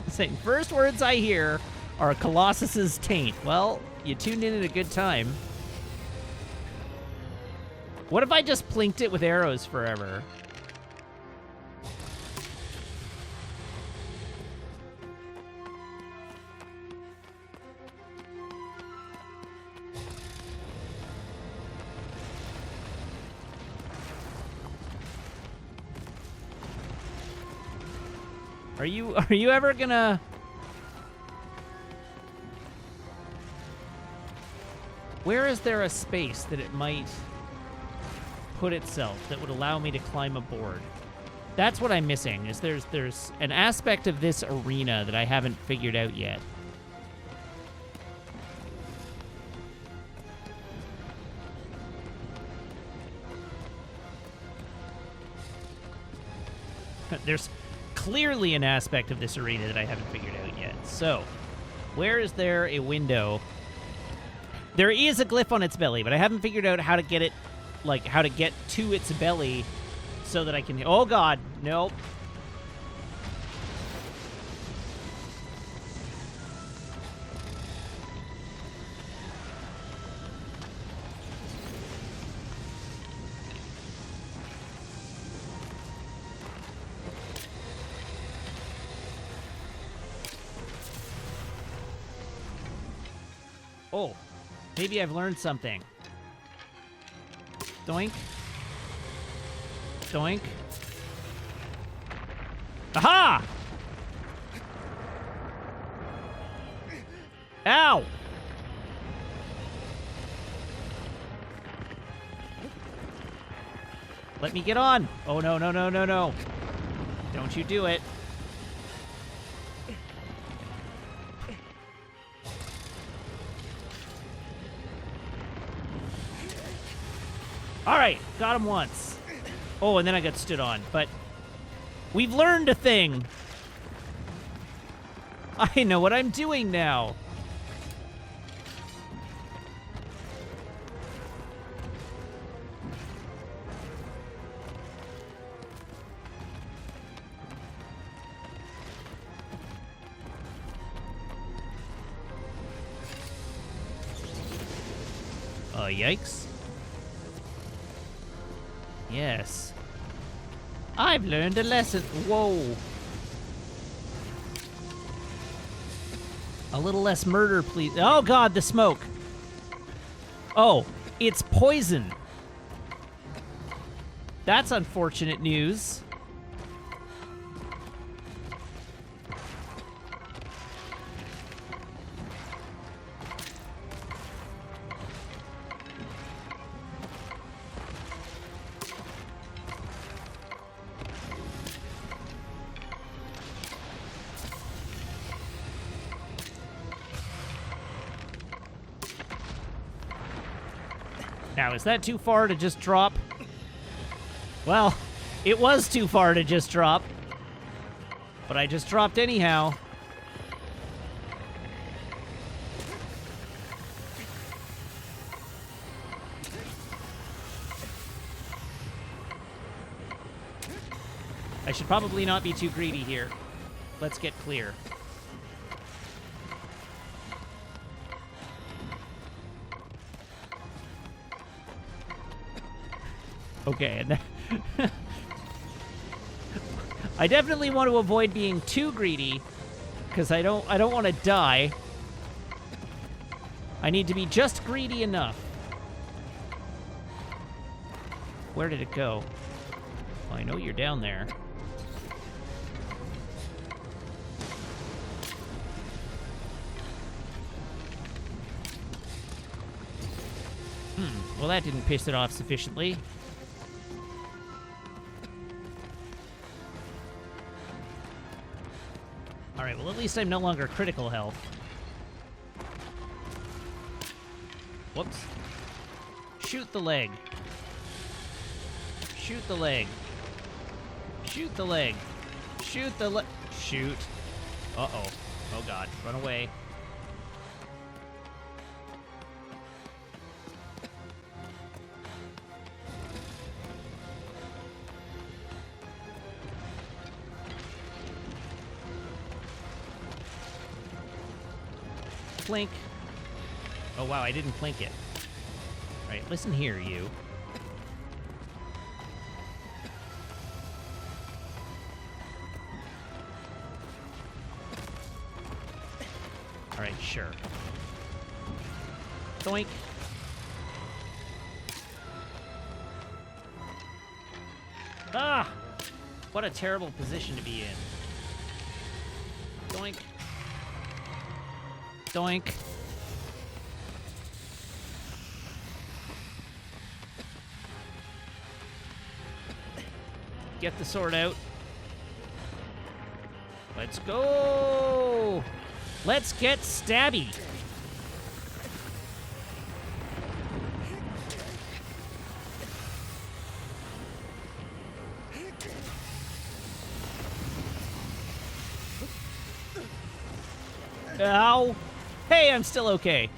Saying, first words I hear are Colossus's taint. Well, you tuned in at a good time. What if I just plinked it with arrows forever? Are you ever gonna... Where is there a space that it might put itself that would allow me to climb aboard? That's what I'm missing, is there's an aspect of this arena that I haven't figured out yet. There's clearly an aspect of this arena that I haven't figured out yet. So, where is there a window? There is a glyph on its belly, but I haven't figured out how to get it, like, how to get to its belly so that I can... Oh, God. Nope. Oh, maybe I've learned something. Doink. Doink. Aha! Ow! Let me get on. Oh, no, no, no, no, no. Don't you do it. All right, got him once. Oh, and then I got stood on, but we've learned a thing. I know what I'm doing now. Yikes. Yes. I've learned a lesson. Whoa. A little less murder, please. Oh, God, the smoke. Oh, it's poison. That's unfortunate news. Now, is that too far to just drop? Well, it was too far to just drop. But I just dropped anyhow. I should probably not be too greedy here. Let's get clear. Okay, and I definitely want to avoid being too greedy, because I don't want to die. I need to be just greedy enough. Where did it go? Well, I know you're down there. Well, that didn't piss it off sufficiently. Alright, well, at least I'm no longer critical health. Whoops. Shoot the leg. Shoot the leg. Shoot the leg. Shoot the leg. Shoot. Uh-oh. Oh, God. Run away. Plink. Oh, wow, I didn't plink it. All right, listen here, you. All right, sure. Doink. Ah! What a terrible position to be in. Doink. Doink. Get the sword out. Let's go! Let's get stabby! Ow! Hey, I'm still okay.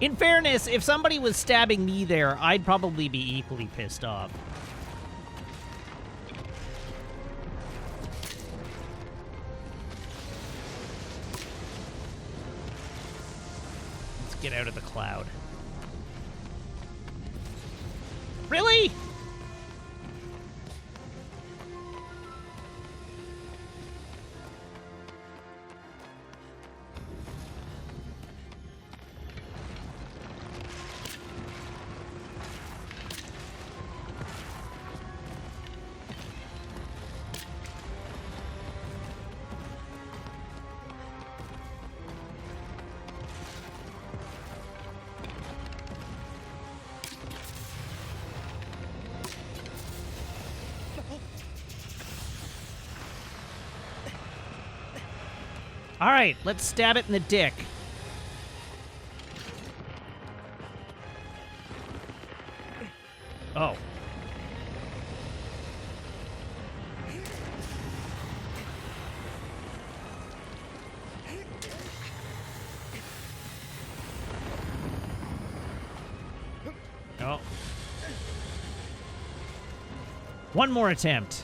In fairness, if somebody was stabbing me there, I'd probably be equally pissed off. Let's get out of the cloud. Really? All right, let's stab it in the dick. Oh. Oh. One more attempt.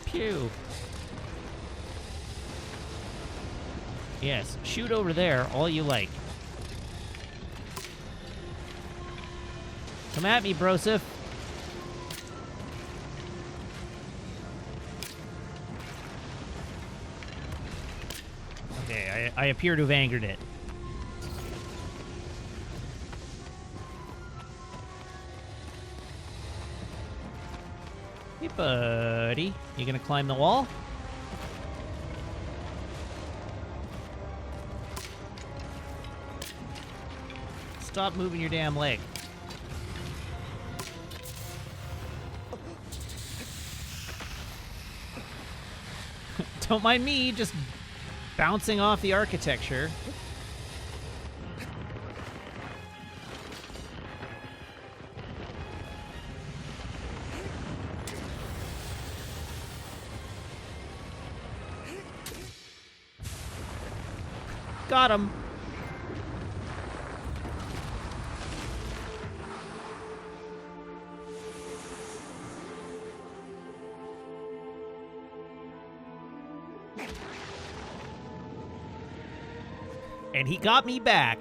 Pew. Yes, shoot over there all you like. Come at me, Broseph. Okay, I appear to have angered it. Hey, buddy. You gonna climb the wall? Stop moving your damn leg. Don't mind me, just bouncing off the architecture. Got him. And he got me back.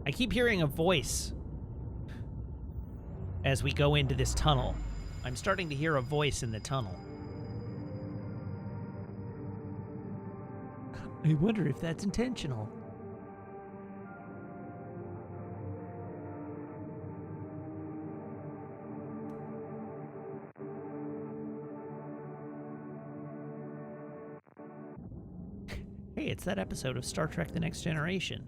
I keep hearing a voice as we go into this tunnel. I'm starting to hear a voice in the tunnel. I wonder if that's intentional. Hey, it's that episode of Star Trek: The Next Generation.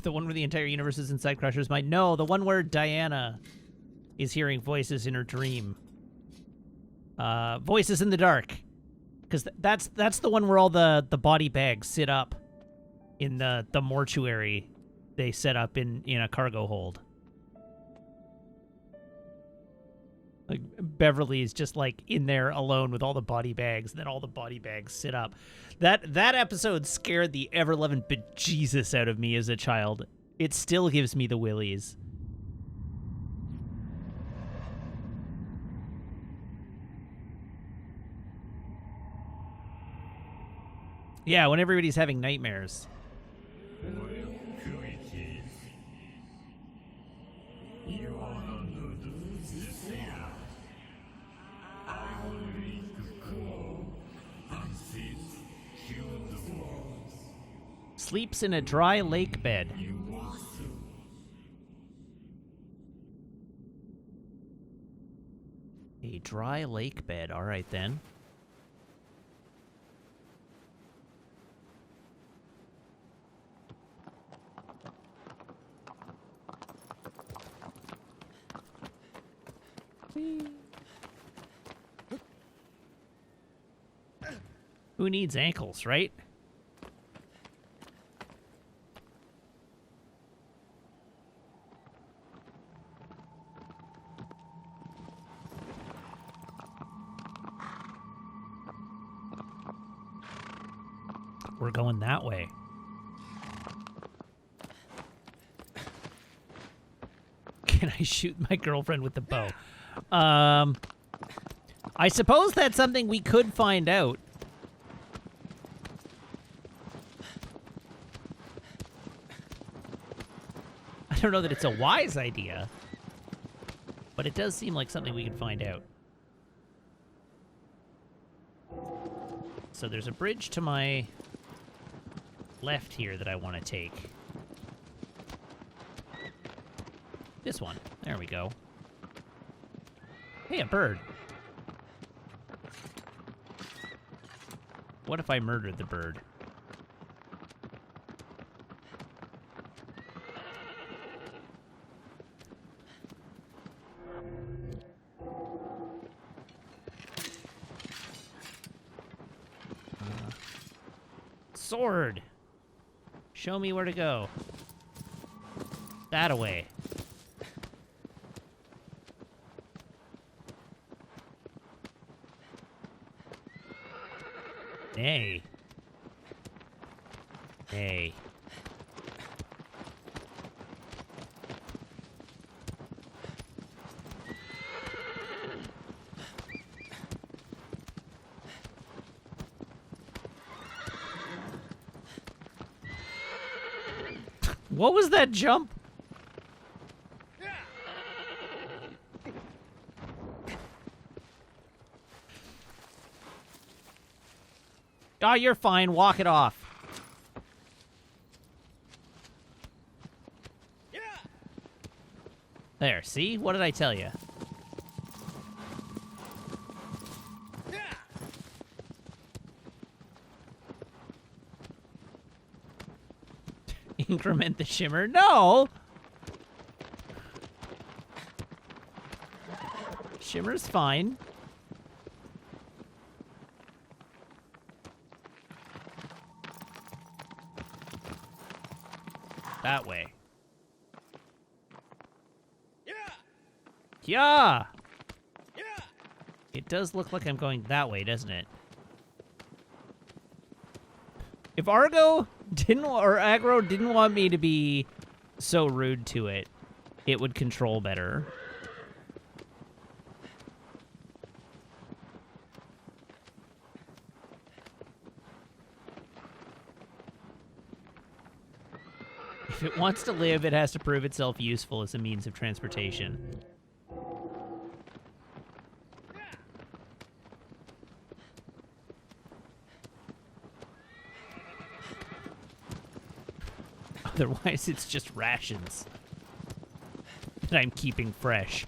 The one where the entire universe is inside Crusher's mind. No, the one where Diana is hearing voices in her dream. Voices in the dark. Because that's the one where all the body bags sit up in the mortuary they set up in a cargo hold. Like, Beverly is just, like, in there alone with all the body bags, and then all the body bags sit up. That episode scared the ever-loving bejesus out of me as a child. It still gives me the willies. Yeah, when everybody's having nightmares. Sleeps in a dry lake bed. A dry lake bed. All right, then. Who needs ankles, right? We're going that way. Can I shoot my girlfriend with the bow? I suppose that's something we could find out. I don't know that it's a wise idea, but it does seem like something we can find out. So there's a bridge to my left here that I want to take. This one. There we go. Hey, a bird. What if I murdered the bird? Sword! Show me where to go. That away. Nay. Nay. What was that jump? Oh, you're fine. Walk it off. There, see? What did I tell you? Increment the shimmer. No! Shimmer's fine. That way. Yeah! It does look like I'm going that way, doesn't it? If Argo didn't, or Aggro didn't want me to be so rude to it, it would control better. If it wants to live, it has to prove itself useful as a means of transportation. Otherwise, it's just rations that I'm keeping fresh.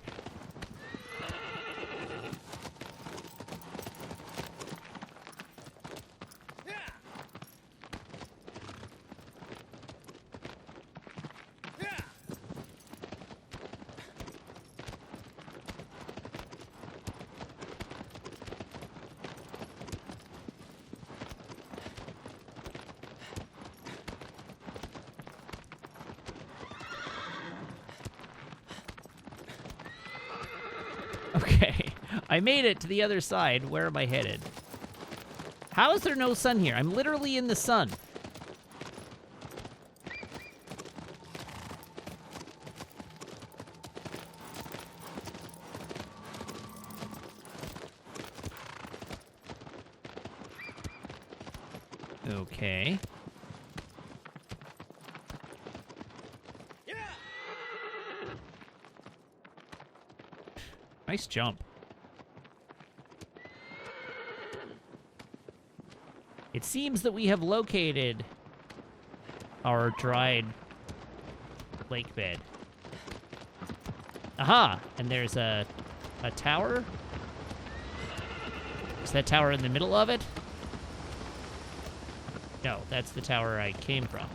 Okay, I made it to the other side. Where am I headed? How is there no sun here? I'm literally in the sun. Okay. Nice jump. It seems that we have located our dried lake bed. Aha! And there's a tower? Is that tower in the middle of it? No, that's the tower I came from.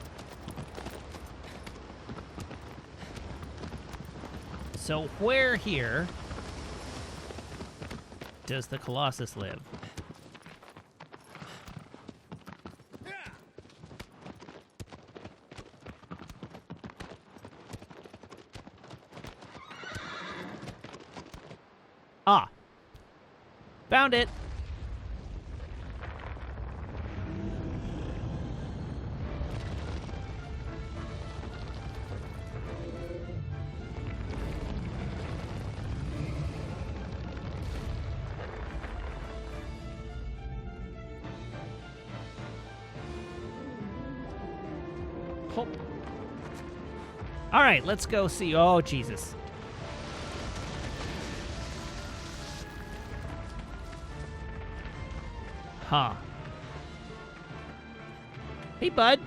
So where here does the Colossus live? Ah. Found it. Hop. All right, let's go see. Oh, Jesus. Huh. Hey, bud.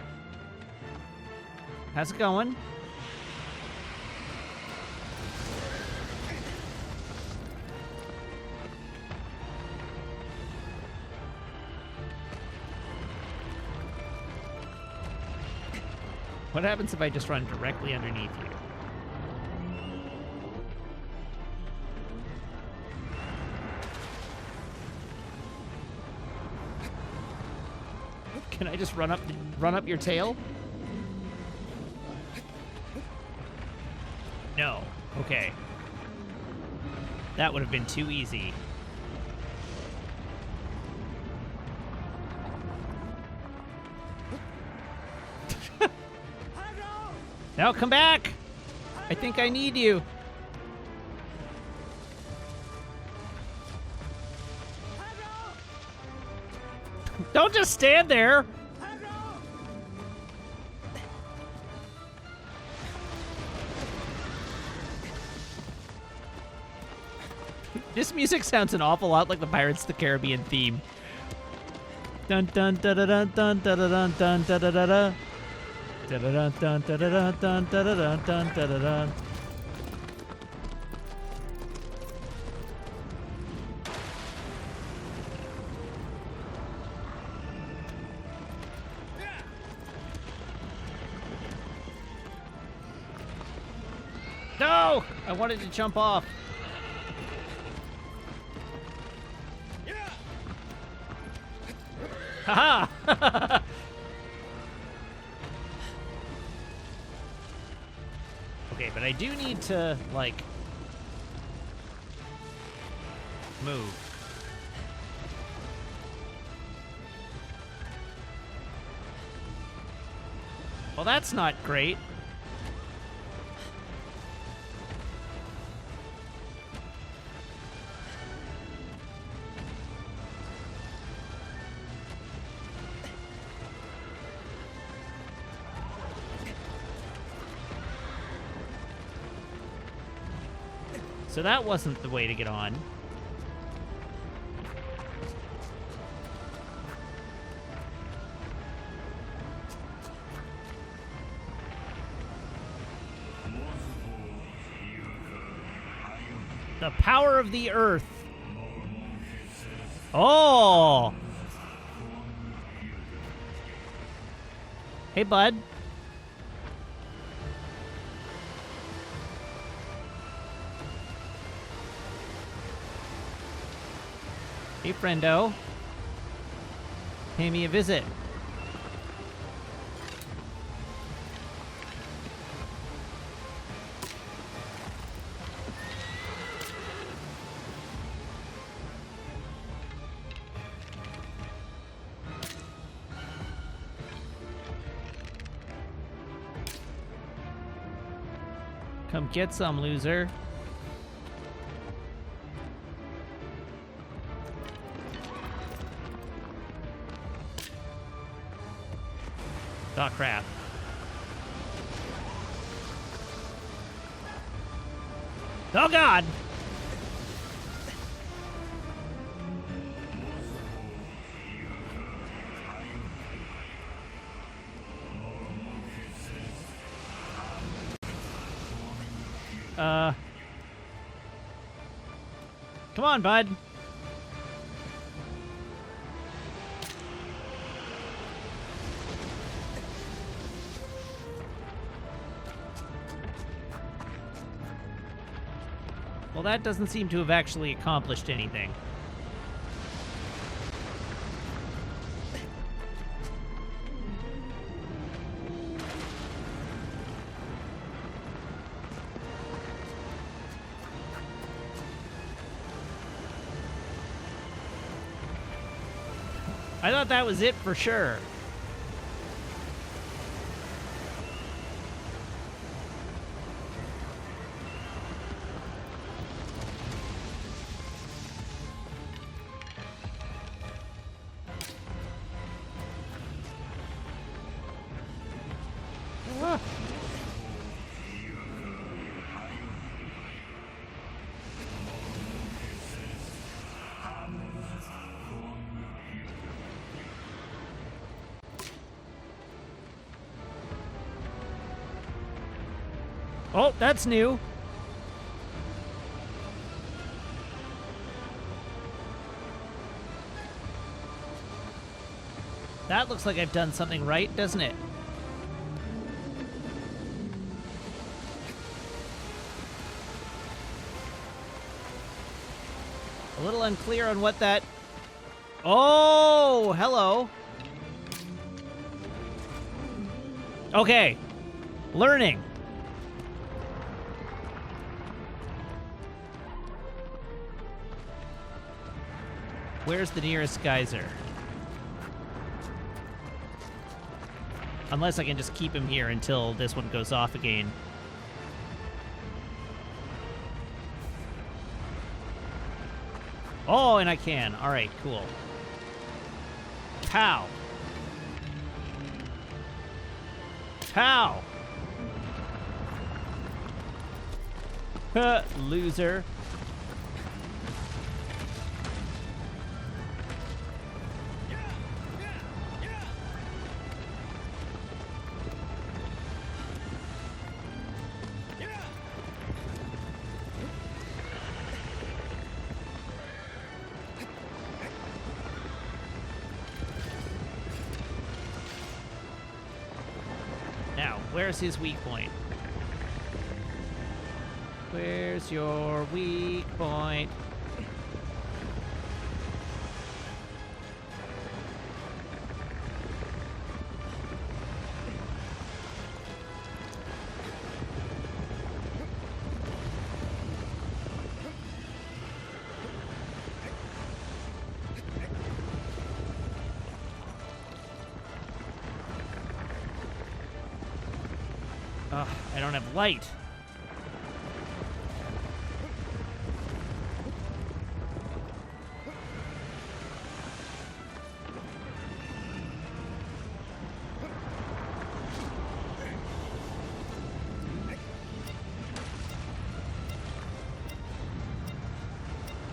How's it going? What happens if I just run directly underneath you? Can I just run up your tail? No. Okay. That would have been too easy. Now come back! I think I need you. Don't just stand there! This music sounds an awful lot like the Pirates of the Caribbean theme. Dun dun dun dun dun dun dun dun dun dun dun dun. Dun dun dun dun dun dun dun dun dun dun dun. No! I wanted to jump off. Haha! Okay, but I do need to, like, move. Well, that's not great. So that wasn't the way to get on. The power of the earth. Oh! Hey, bud. Hey, friendo. Pay me a visit. Come get some, loser. Oh, crap. Oh, God! Come on, bud. Well, that doesn't seem to have actually accomplished anything. I thought that was it for sure. Oh, that's new. That looks like I've done something right, doesn't it? A little unclear on what that... Oh, hello. Okay. Learning. Where's the nearest geyser? Unless I can just keep him here until this one goes off again. Oh, and I can. All right, cool. Pow. Pow. Loser. Now, where's his weak point? Where's your weak point? Ugh, I don't have light.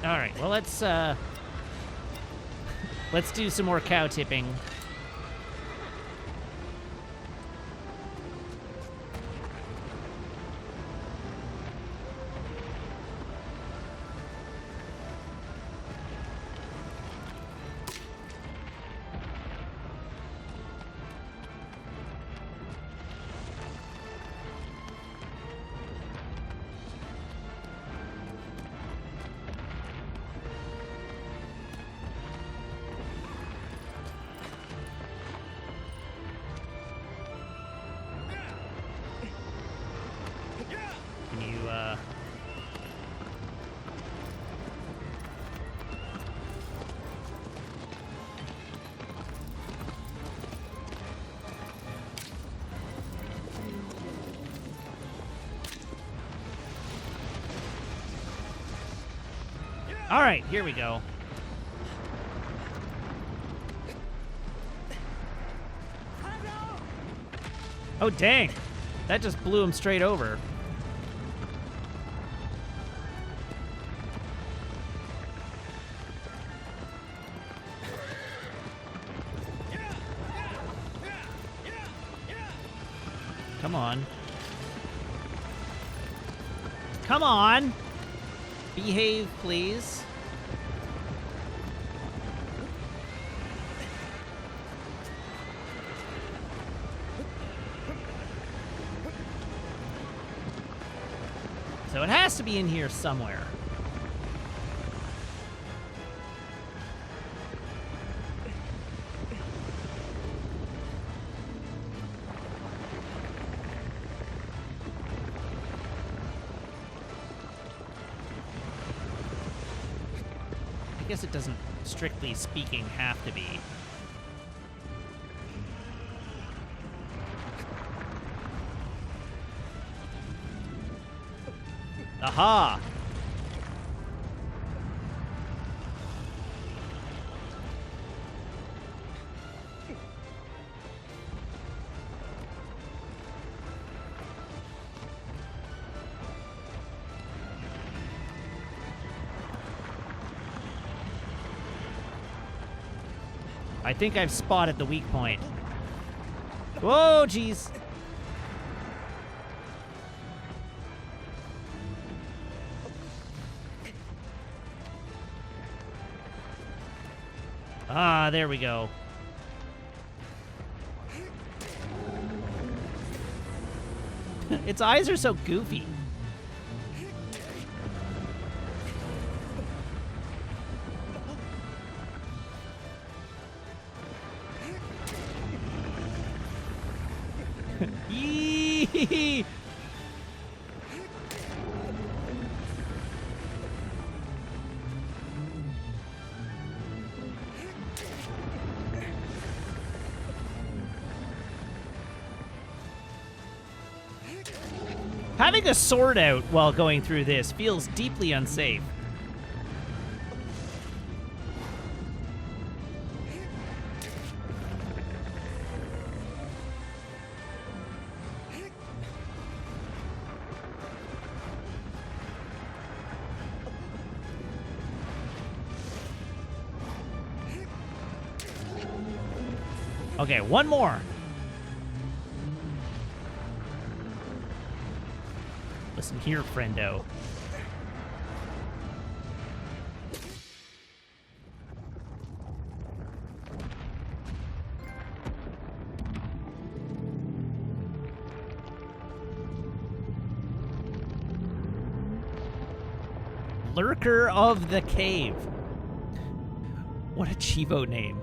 All right, well, let's do some more cow tipping. Can you, All right, here we go. Oh, dang. That just blew him straight over. Come on. Come on! Behave, please. So it has to be in here somewhere. I guess it doesn't, strictly speaking, have to be. Aha! I think I've spotted the weak point. Whoa, jeez. Ah, there we go. Its eyes are so goofy. Yee! Having a sword out while going through this feels deeply unsafe. Okay, one more. Listen here, friendo. Lurker of the Cave. What a Chivo name.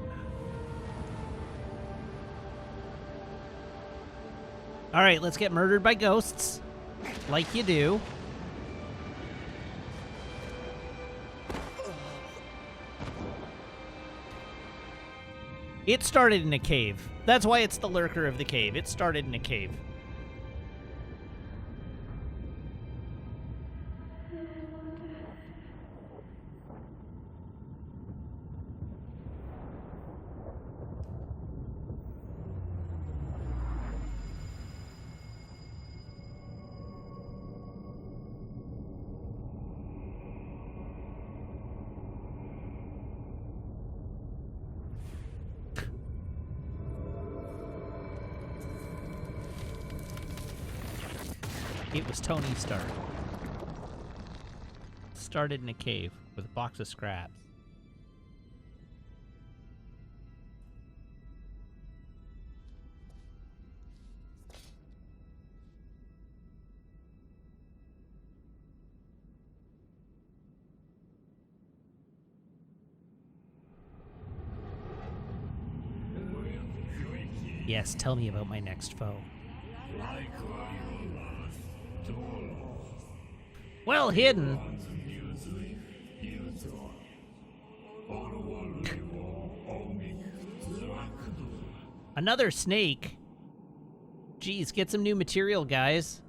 All right, let's get murdered by ghosts. Like you do. It started in a cave. That's why it's the Lurker of the Cave. It started in a cave. It was Tony Stark. Started in a cave with a box of scraps. Yes, tell me about my next foe. Well hidden. Another snake. Jeez, get some new material, guys.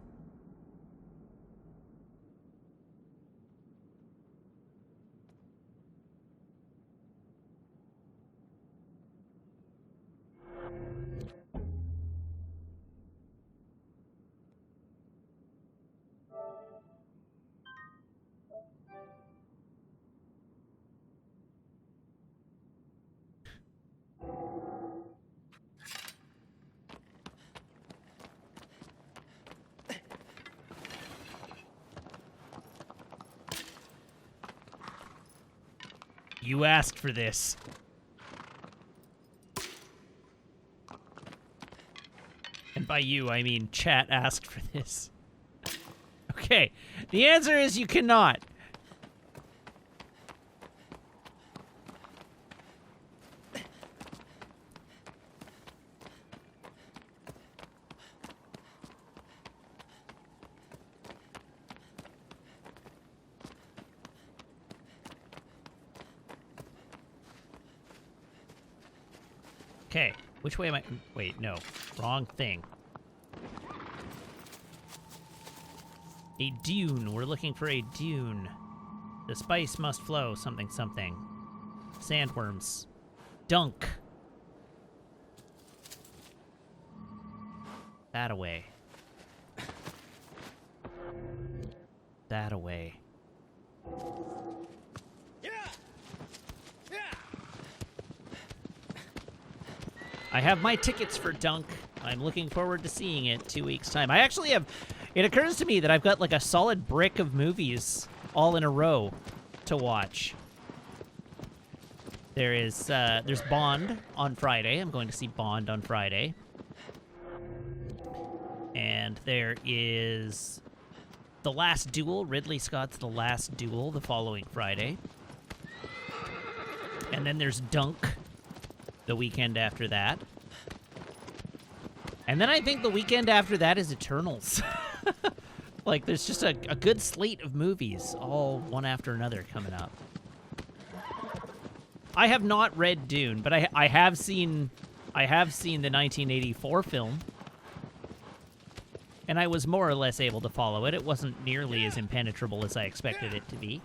You asked for this. And by you, I mean chat asked for this. Okay, the answer is you cannot. Okay, which way am I? Wait, no. Wrong thing. A dune. We're looking for a dune. The spice must flow. Something, something. Sandworms. Dunk. That away. That away. I have my tickets for Dunk. I'm looking forward to seeing it 2 weeks' time. I actually have... It occurs to me that I've got like a solid brick of movies all in a row to watch. There's Bond on Friday. I'm going to see Bond on Friday. And there is The Last Duel, Ridley Scott's The Last Duel, the following Friday. And then there's Dunk the weekend after that. And then I think the weekend after that is Eternals. Like, there's just a good slate of movies, all one after another, coming up. I have not read Dune, but I have seen the 1984 film. And I was more or less able to follow it. It wasn't nearly as impenetrable as I expected it to be.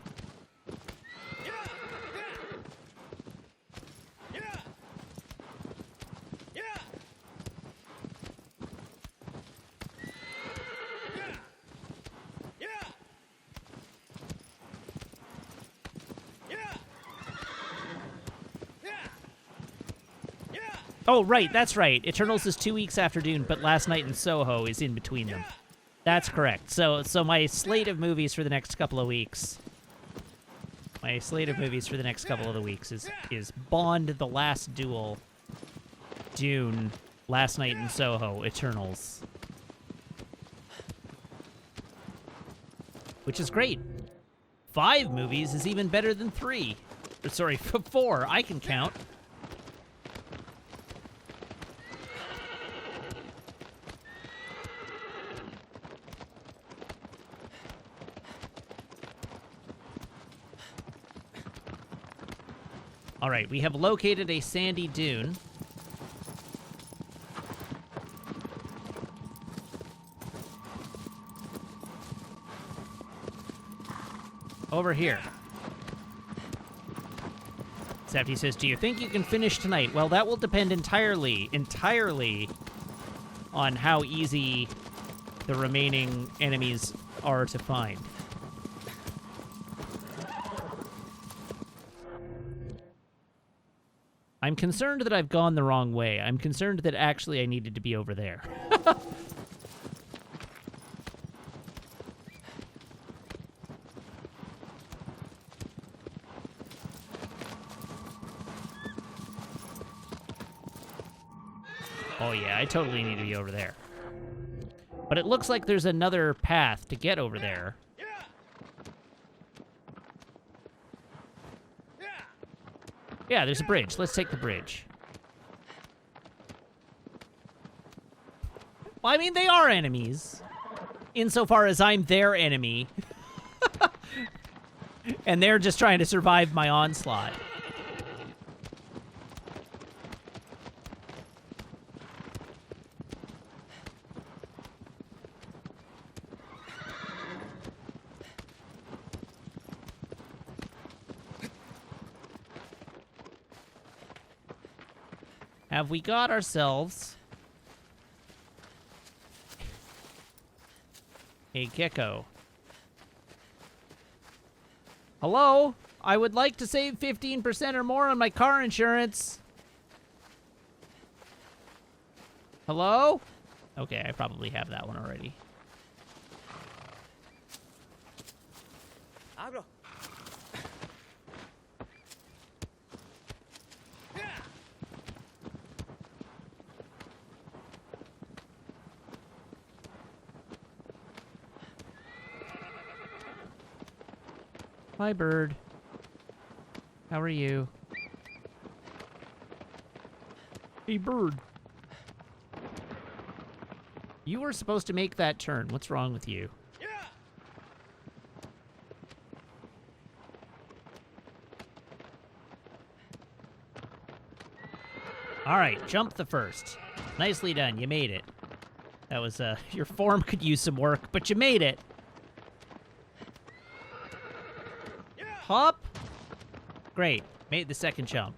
Oh, right, that's right. Eternals is 2 weeks after Dune, but Last Night in Soho is in between them. That's correct. So my slate of movies for the next couple of weeks... is Bond, The Last Duel, Dune, Last Night in Soho, Eternals. Which is great. 5 movies is even better than 3. Or, sorry, 4. I can count. All right, we have located a sandy dune. Over here. Safety says, do you think you can finish tonight? Well, that will depend entirely on how easy the remaining enemies are to find. I'm concerned that I've gone the wrong way. I'm concerned that actually I needed to be over there. Oh yeah, I totally need to be over there. But it looks like there's another path to get over there. Yeah, there's a bridge. Let's take the bridge. Well, I mean, they are enemies. Insofar as I'm their enemy. And they're just trying to survive my onslaught. Have we got ourselves a gecko? Hello? I would like to save 15% or more on my car insurance. Hello? Okay, I probably have that one already. Abro. Hi, bird. How are you? Hey, bird. You were supposed to make that turn. What's wrong with you? All right, jump the first. Nicely done. You made it. That was, your form could use some work, but you made it. Hop. Great. Made the second jump.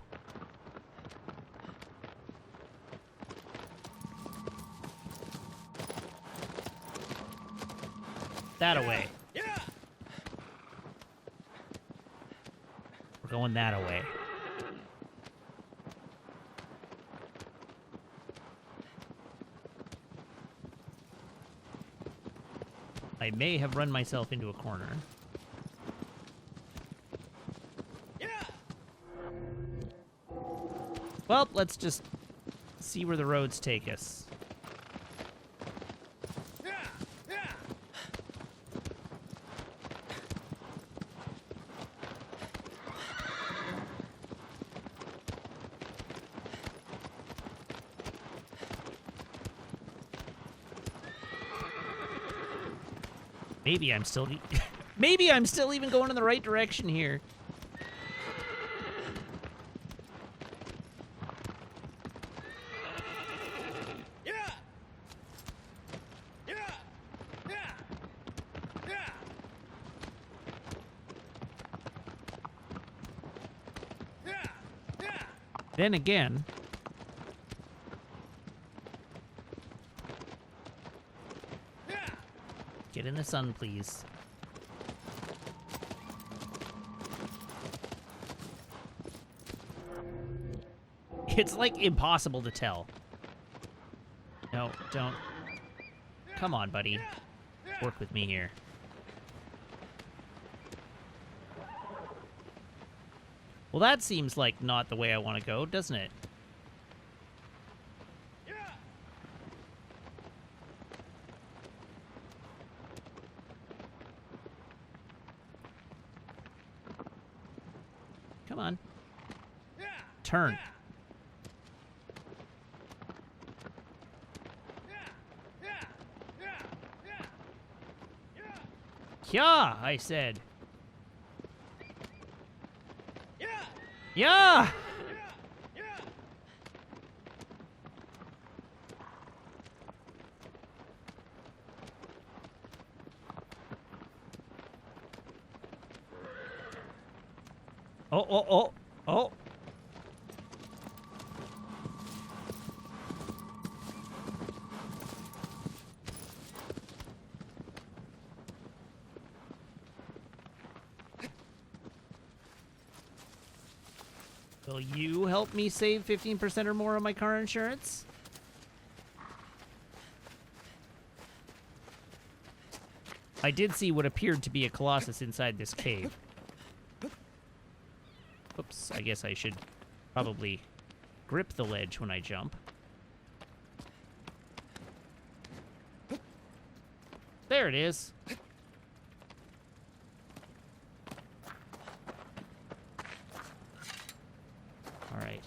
That away. We're going that away. I may have run myself into a corner. Well, let's just see where the roads take us. Maybe I'm still... Maybe I'm still even going in the right direction here. Then again... Get in the sun, please. It's, like, impossible to tell. No, don't. Come on, buddy. Work with me here. Well, that seems like not the way I want to go, doesn't it? Come on. Turn. Yeah, I said. Yeah! Oh, oh, oh, oh. Will you help me save 15% or more on my car insurance? I did see what appeared to be a Colossus inside this cave. Oops, I guess I should probably grip the ledge when I jump. There it is. All right.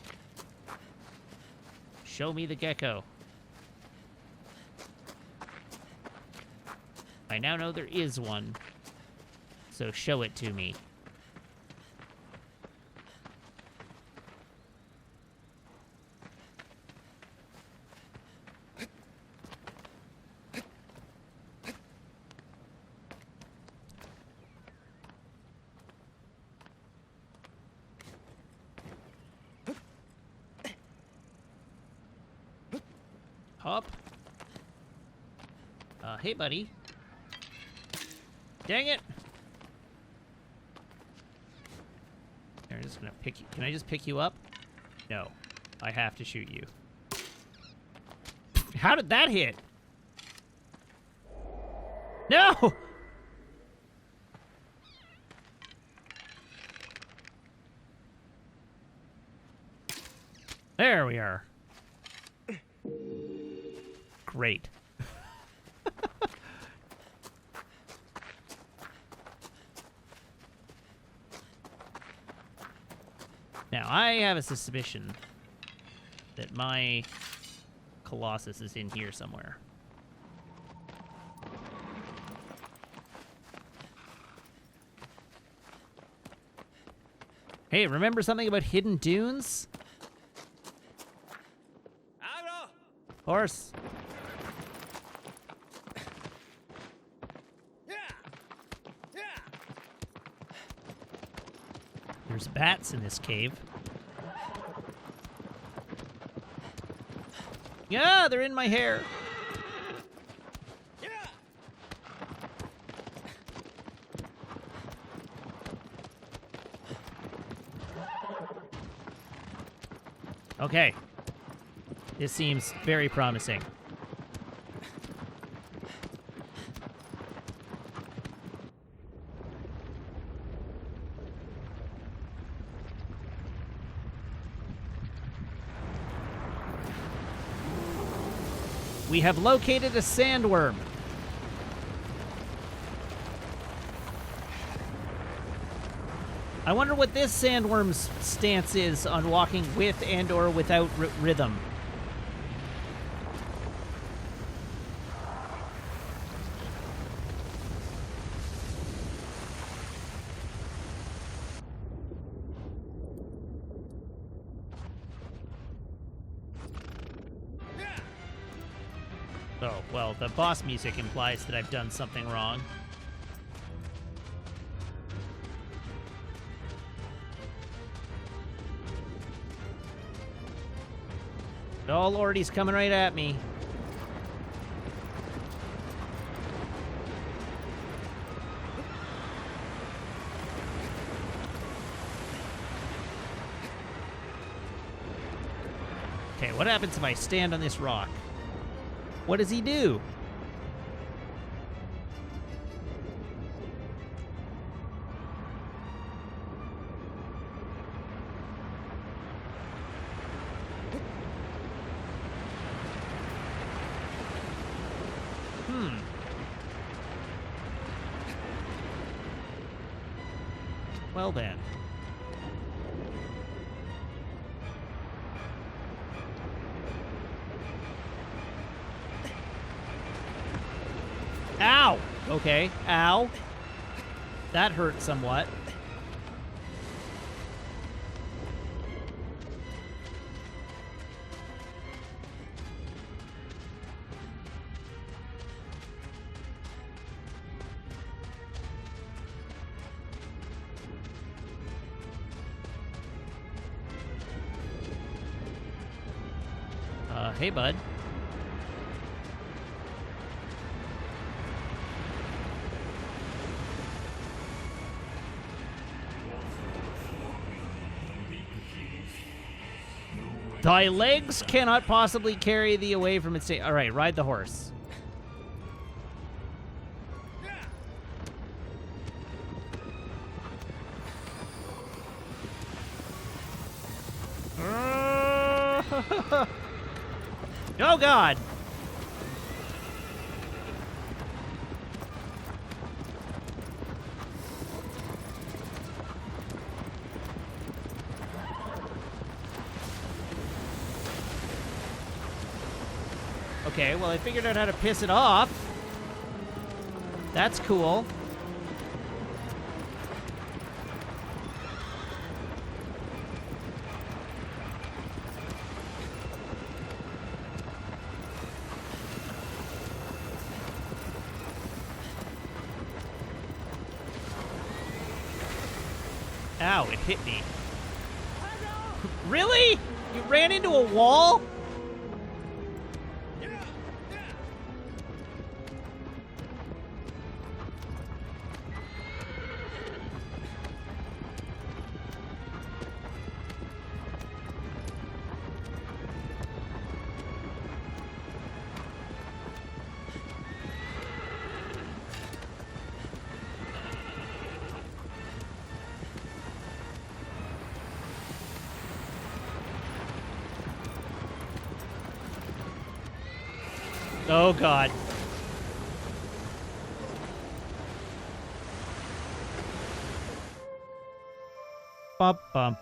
Show me the gecko. I now know there is one, so show it to me. Hop. Hey, buddy. Dang it! I'm just gonna pick you. Can I just pick you up? No. I have to shoot you. How did that hit? No! There we are. Great. Now, I have a suspicion that my Colossus is in here somewhere. Hey, remember something about hidden dunes? Horse. There's bats in this cave. Yeah, they're in my hair. Okay. This seems very promising. We have located a sandworm. I wonder what this sandworm's stance is on walking with and or without rhythm. Oh, well, the boss music implies that I've done something wrong. Oh, Lord, he's coming right at me. Okay, what happens if I stand on this rock? What does he do? Well then. Ow! Okay, ow. That hurt somewhat. Hey, bud. Thy legs cannot possibly carry thee away from its... All right, ride the horse. Oh, God. Okay, well, I figured out how to piss it off. That's cool. Ow, it hit me. Really? You ran into a wall? Oh, God. Ba-bum-ba-dum.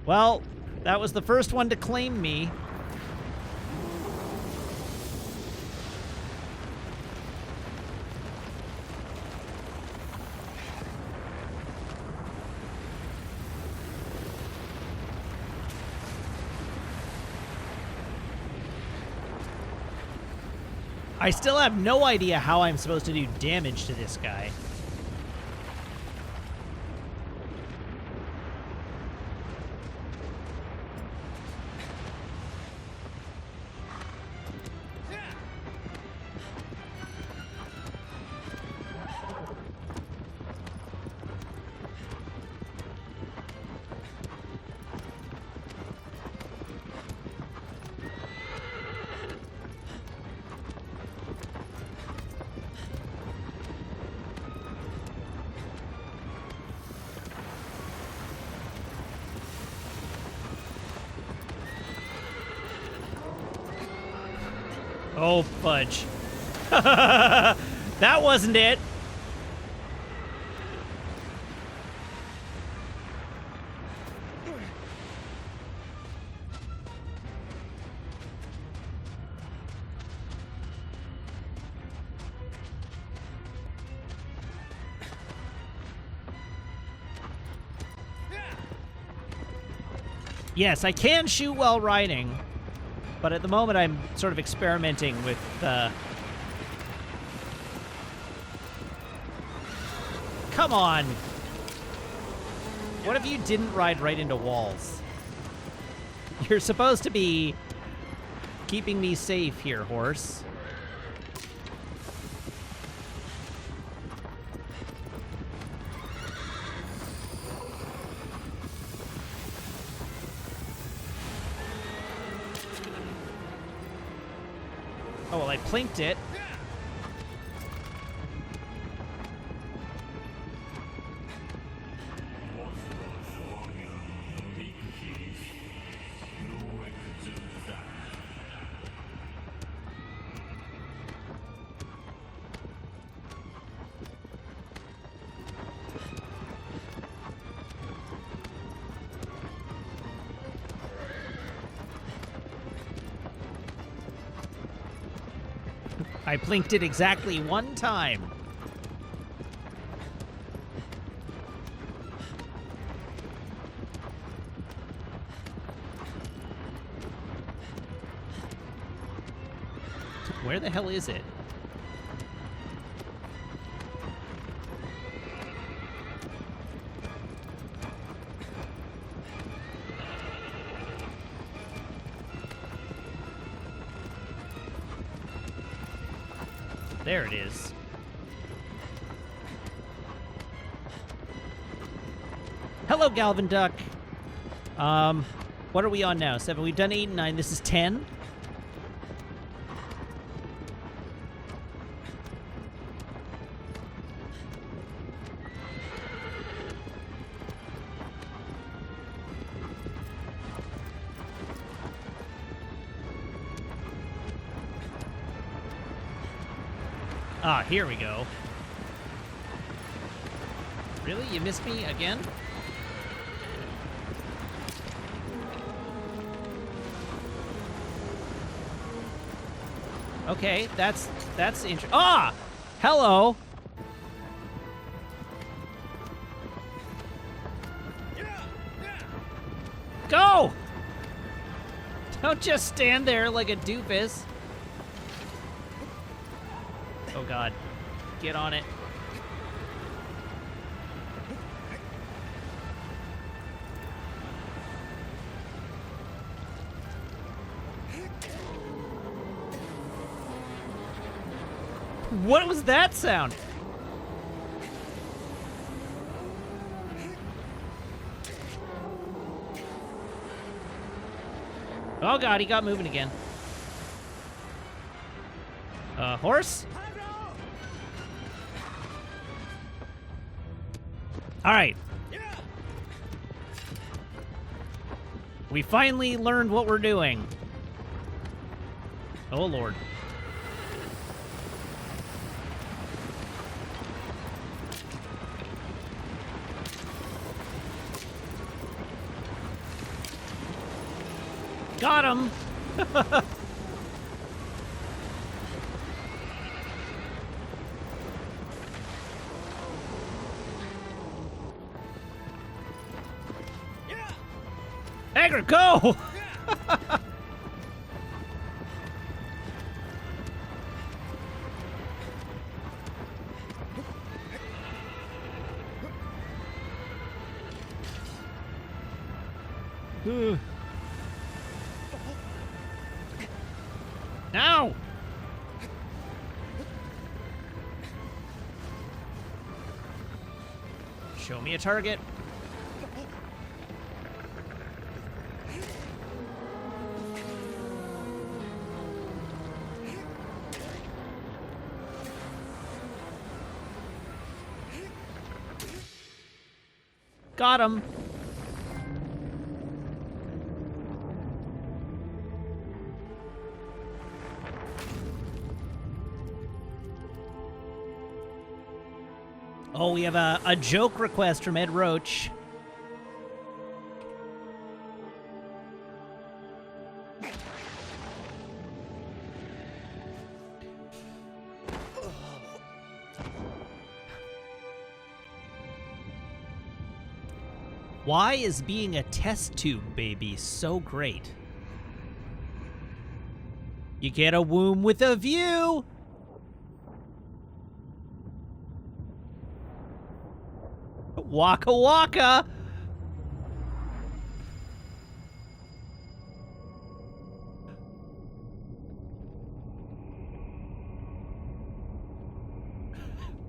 Well, that was the first one to claim me. I still have no idea how I'm supposed to do damage to this guy. Oh, fudge. That wasn't it. Yes, I can shoot while riding, but at the moment I'm sort of experimenting with Come on! What if you didn't ride right into walls? You're supposed to be keeping me safe here, horse. Oh, well, I plinked it. I blinked it exactly one time. Where the hell is it? There it is. Hello, Galvin Duck. What are we on now? 7. We've done 8 and 9. This is 10. Ah, here we go. Really? You missed me again? Okay, that's interesting. Ah! Hello! Go! Don't just stand there like a doofus. Oh god. Get on it. What was that sound? Oh god, he got moving again. Horse? Alright. We finally learned what we're doing. Oh lord. Got him! Agri, go! Now! Show me a target. Got him. Oh, we have a joke request from Ed Roach. Why is being a test tube baby so great? You get a womb with a view! Waka waka!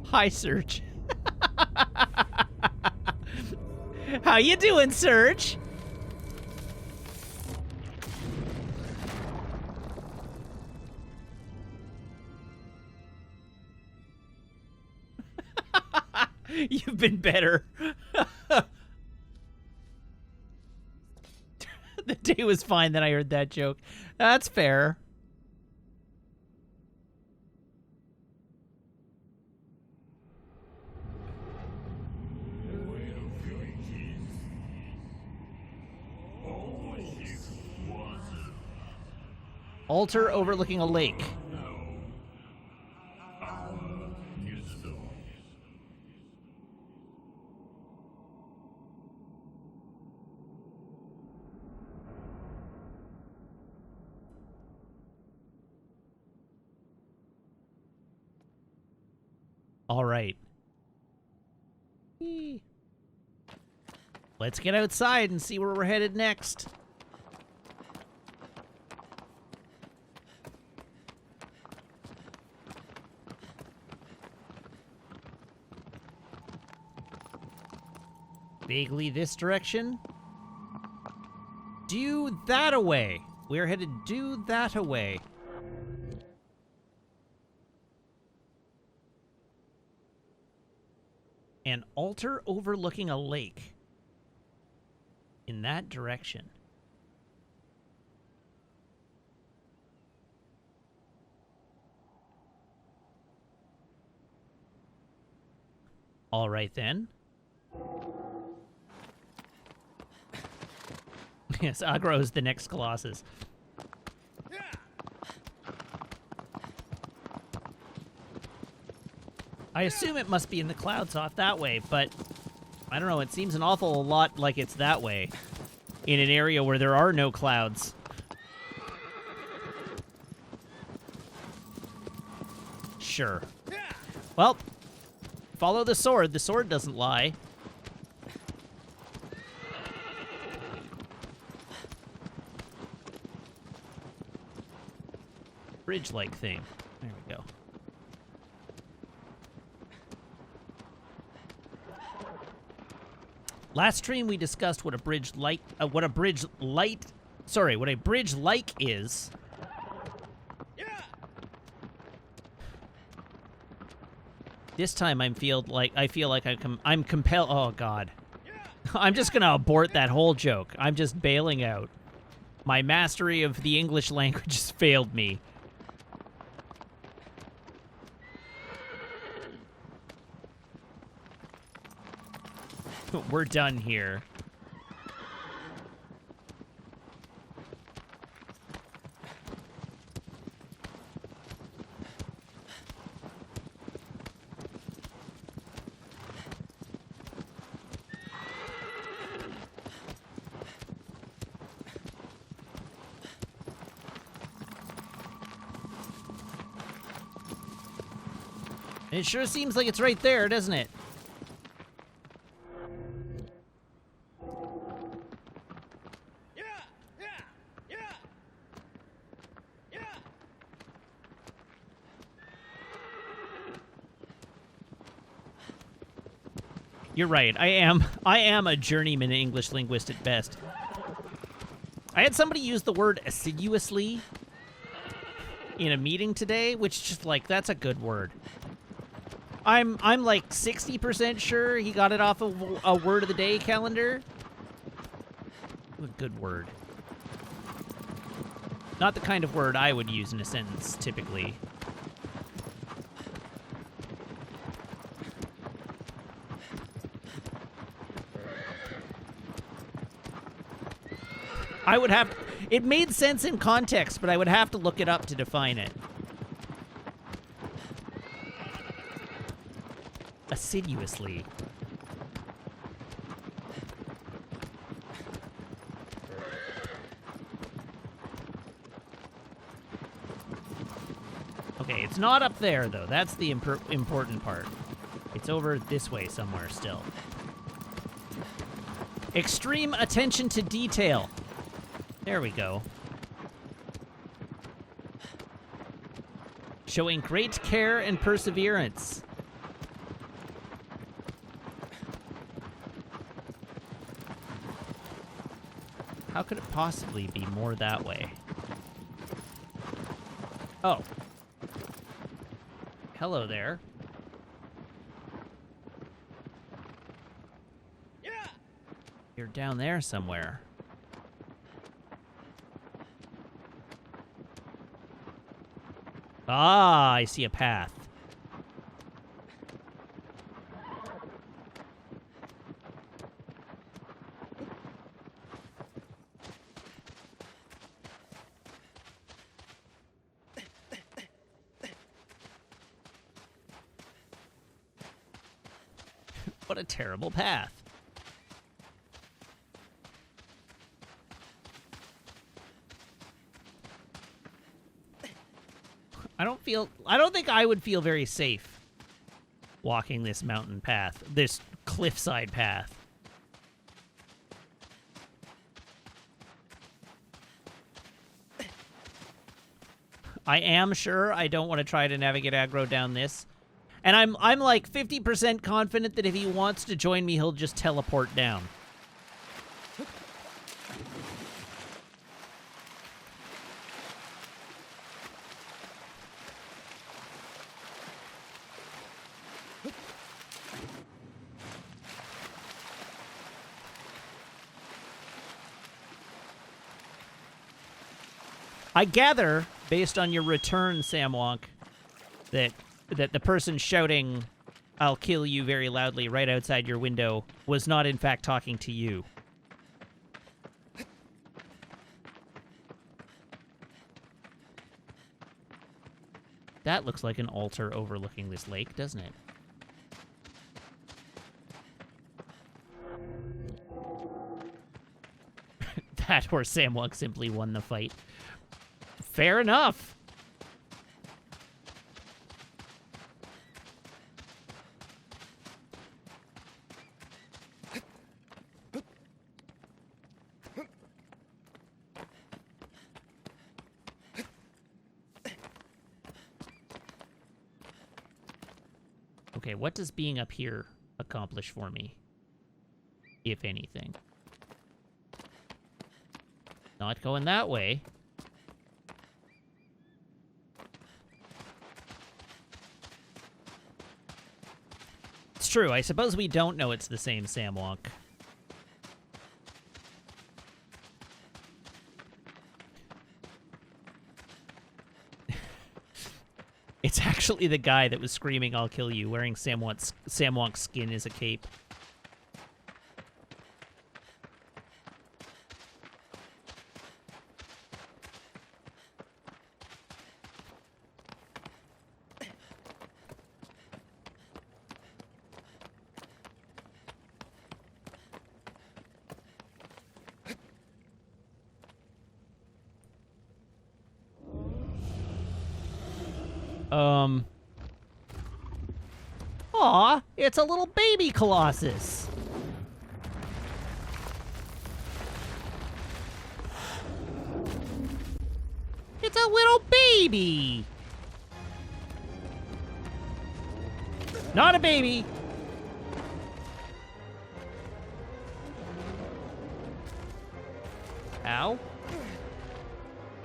Hi, Serge. How you doing, Serge? You've been better. The day was fine, then I heard that joke. That's fair. Altar overlooking a lake. All right. Let's get outside and see where we're headed next. Vaguely this direction. Due that away. We're headed due that away. An altar overlooking a lake. In that direction. All right then. Yes, Agro is the next Colossus. I assume it must be in the clouds off that way, but I don't know, it seems an awful lot like it's that way. In an area where there are no clouds. Sure. Well, follow the sword. The sword doesn't lie. Bridge-like thing. There we go. Last stream we discussed what a bridge like is. This time I feel like I'm compelled. Oh god. I'm just gonna abort that whole joke. I'm just bailing out. My mastery of the English language has failed me. We're done here. It sure seems like it's right there, doesn't it? You're right. I am a journeyman English linguist at best. I had somebody use the word assiduously in a meeting today, which just like that's a good word. I'm like 60% sure he got it off of a word of the day calendar. A good word. Not the kind of word I would use in a sentence typically. I would have... It made sense in context, but I would have to look it up to define it. Assiduously. Okay, it's not up there, though. That's the important part. It's over this way somewhere still. Extreme attention to detail. There we go. Showing great care and perseverance. How could it possibly be more that way? Oh. Hello there. Yeah. You're down there somewhere. Ah, I see a path. What a terrible path. I don't think I would feel very safe walking this mountain path, this cliffside path. I am sure I don't want to try to navigate aggro down this. And I'm like 50% confident that if he wants to join me, he'll just teleport down. I gather, based on your return, Samwonk, that the person shouting, "I'll kill you" very loudly right outside your window was not in fact talking to you. That looks like an altar overlooking this lake, doesn't it? That or Samwonk simply won the fight. Fair enough. Okay, what does being up here accomplish for me? If anything. Not going that way. It's true. I suppose we don't know it's the same Samwonk. It's actually the guy that was screaming, "I'll kill you," wearing Samwonk's skin as a cape. Aw, it's a little baby Colossus. It's a little baby. Not a baby. Ow.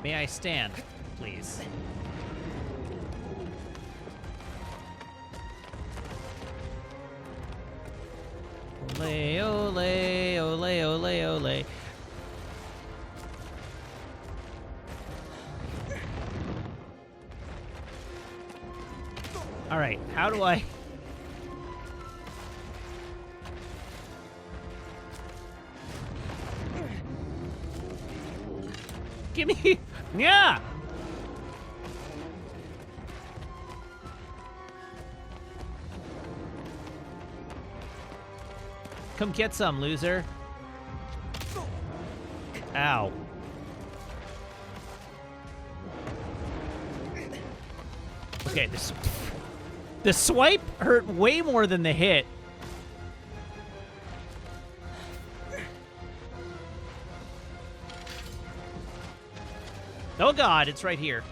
May I stand, please? Ole, ole, ole, ole, ole. All right, how do I... Gimme. Yeah. Come get some, loser. Ow. Okay, the swipe hurt way more than the hit. Oh god, it's right here.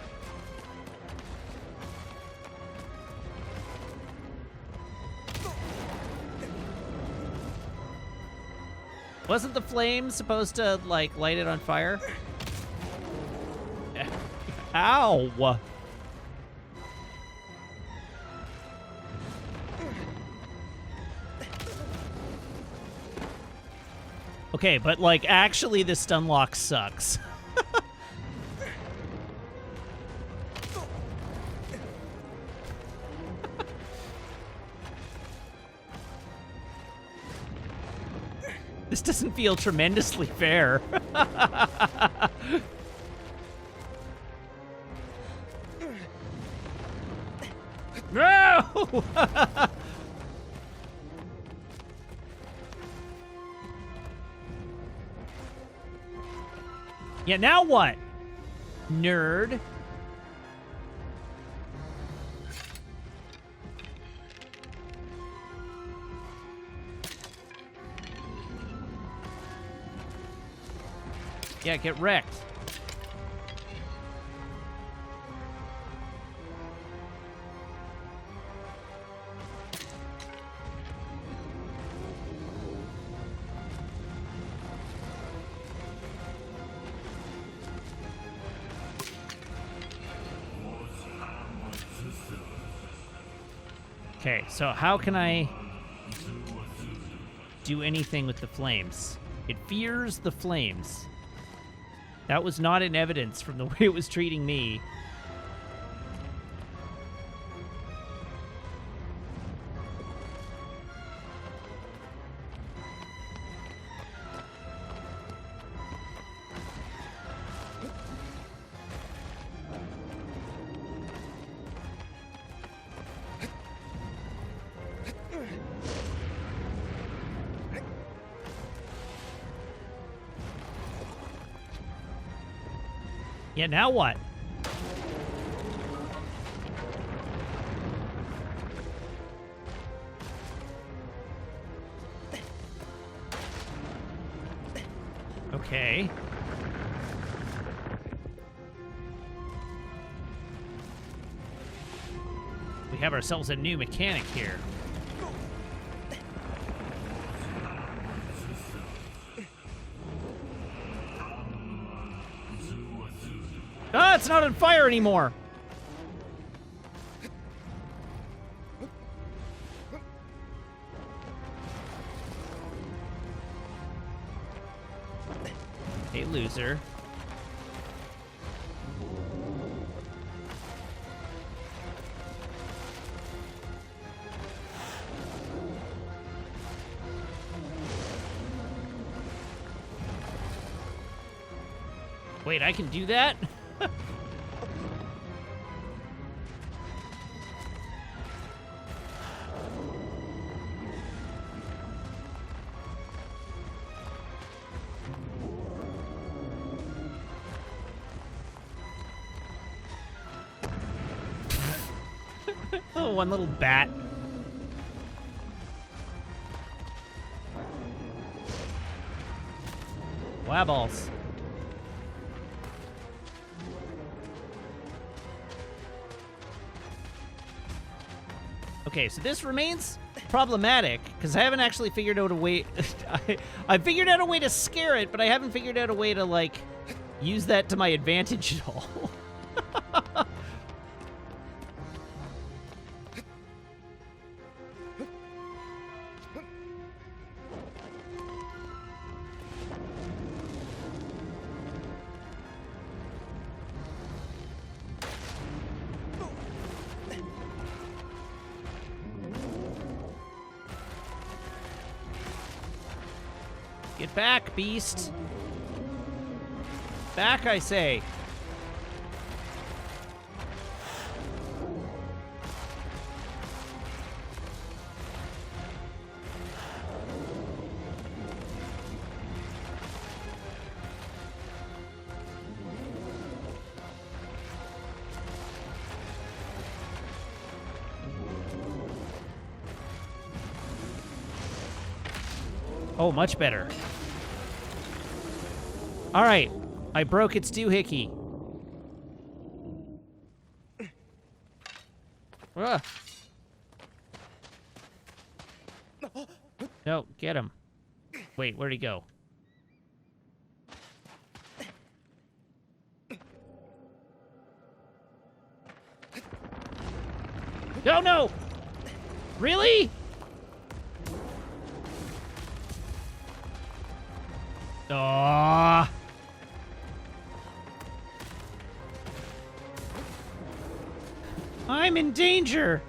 Wasn't the flame supposed to, like, light it on fire? Ow! Okay, but, like, actually the stun lock sucks. This doesn't feel tremendously fair. No! Yeah, now what? Nerd. Yeah, get wrecked. Okay, so how can I do anything with the flames? It fears the flames. That was not in evidence from the way it was treating me. Yeah, now what? Okay. We have ourselves a new mechanic here. Ah, it's not on fire anymore. Hey, loser. Wait, I can do that? Oh, one little bat. Wabballs. Okay, so this remains problematic, because I haven't actually figured out a way... I figured out a way to scare it, but I haven't figured out a way to, like, use that to my advantage at all. Get back, beast. Back, I say. Oh, much better. All right. I broke its doohickey. Ugh. No, get him. Wait, where'd he go? No, no! Really? Aww. I'm in danger.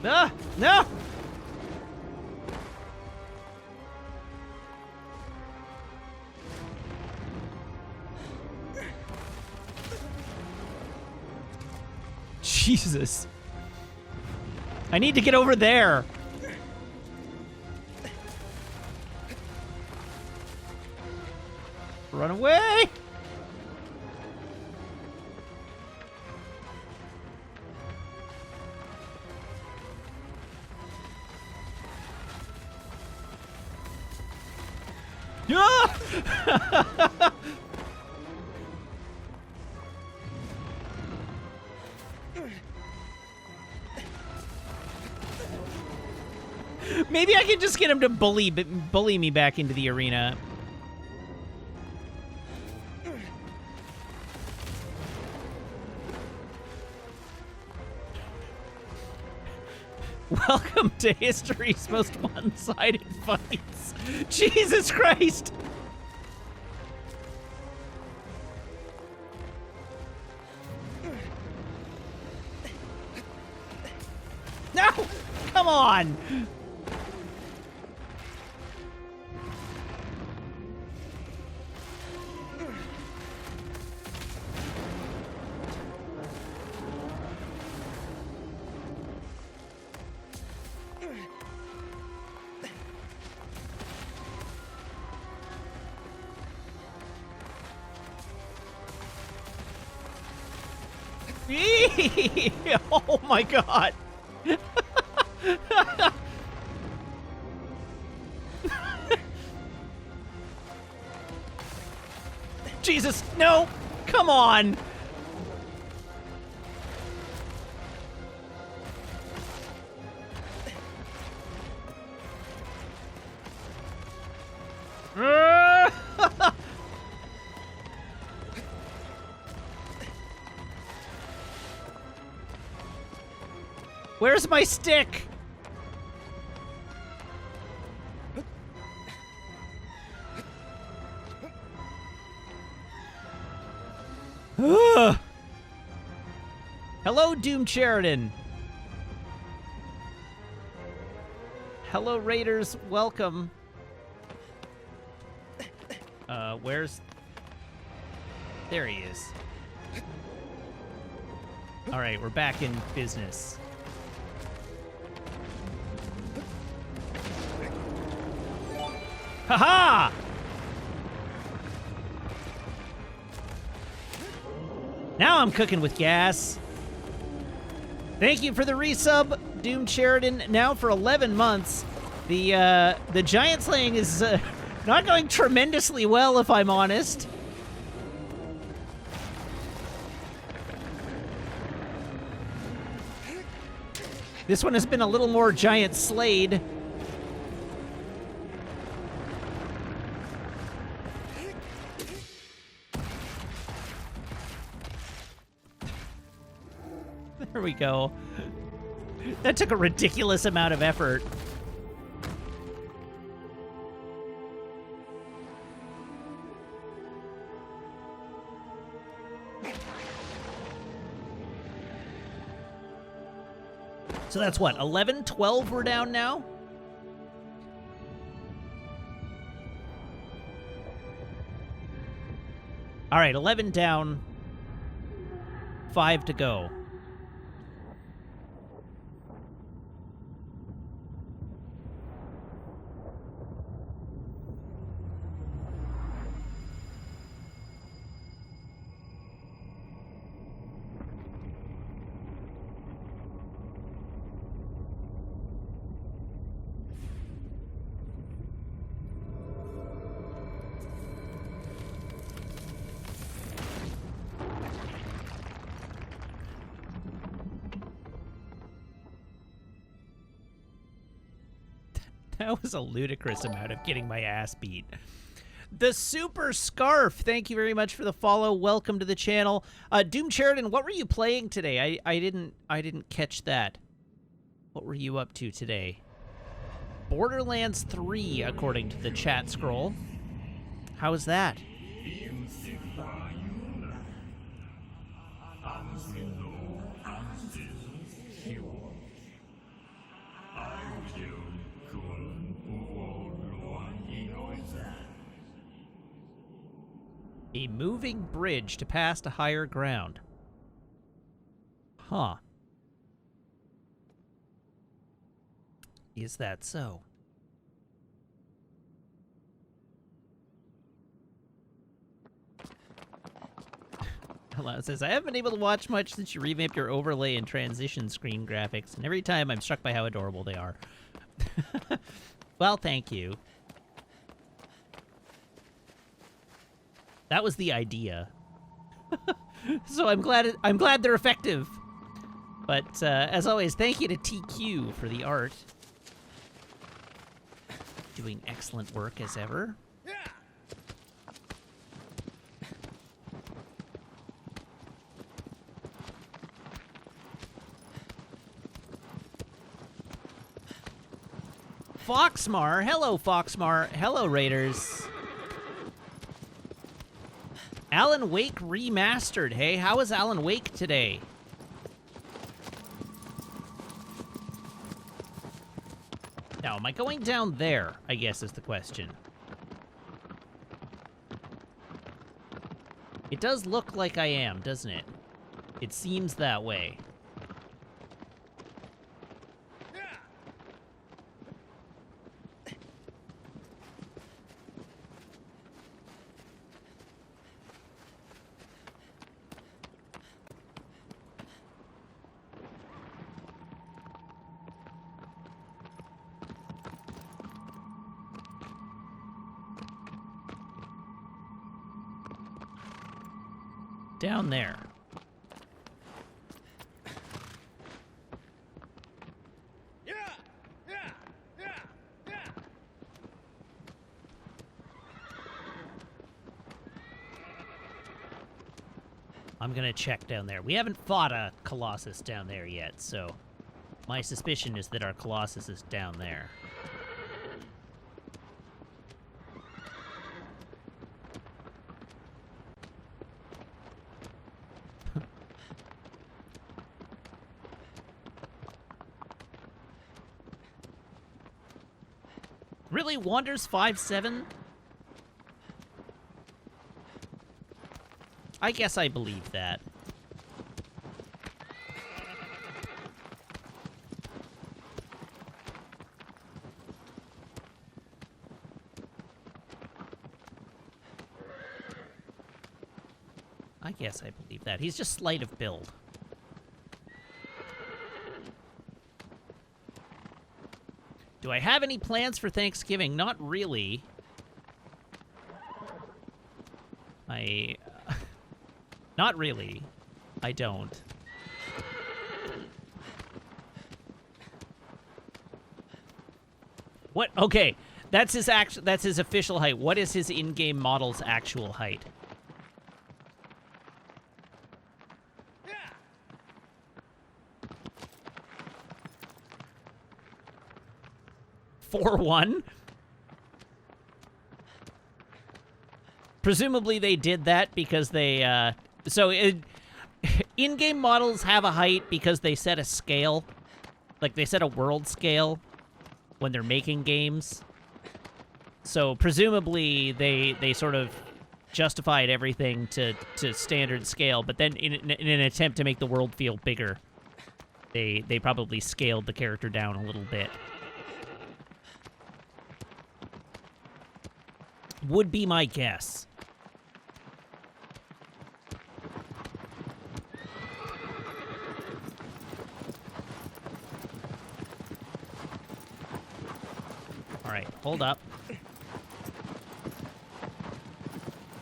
No! No! Jesus. I need to get over there. Run away! Ah! Maybe I can just get him to bully me back into the arena. Welcome to history's most one-sided fights. Jesus Christ! No! Come on! Oh my god. Jesus, no. Come on. Where's my stick? Ugh. Hello, Doom Sheridan. Hello, Raiders. Welcome. Where's... There he is. All right, we're back in business. Ha-ha! Now I'm cooking with gas. Thank you for the resub, Doom Sheridan. Now for 11 months. The giant slaying is not going tremendously well, if I'm honest. This one has been a little more giant slayed. There we go. That took a ridiculous amount of effort. So that's what, 11, 12 we're down now? All right, 11 down, 5 to go. That was a ludicrous amount of getting my ass beat. The Super Scarf, thank you very much for the follow. Welcome to the channel. Doom Sheridan, what were you playing today? I didn't catch that. What were you up to today? Borderlands 3, according to the chat scroll. How is that? A moving bridge to pass to higher ground. Huh. Is that so? Hello, it says, I haven't been able to watch much since you revamped your overlay and transition screen graphics, and every time I'm struck by how adorable they are. Well, thank you. That was the idea. So I'm glad they're effective. But as always, thank you to TQ for the art. Doing excellent work as ever. Foxmar, hello Foxmar, hello Raiders. Alan Wake Remastered. Hey, how is Alan Wake today? Now, am I going down there, I guess is the question. It does look like I am, doesn't it? It seems that way. Down there. I'm gonna check down there. We haven't fought a Colossus down there yet, so my suspicion is that our Colossus is down there. Really? Wanders 5-7? I guess I believe that. I guess I believe that. He's just slight of build. Do I have any plans for Thanksgiving? Not really. Not really. I don't. What? Okay, that's his official height. What is his in-game model's actual height? 4-1. Presumably they did that because they, in-game models have a height because they set a scale. Like, they set a world scale when they're making games. So, presumably, they sort of justified everything to standard scale, but then in an attempt to make the world feel bigger, they probably scaled the character down a little bit. Would be my guess. Alright, hold up.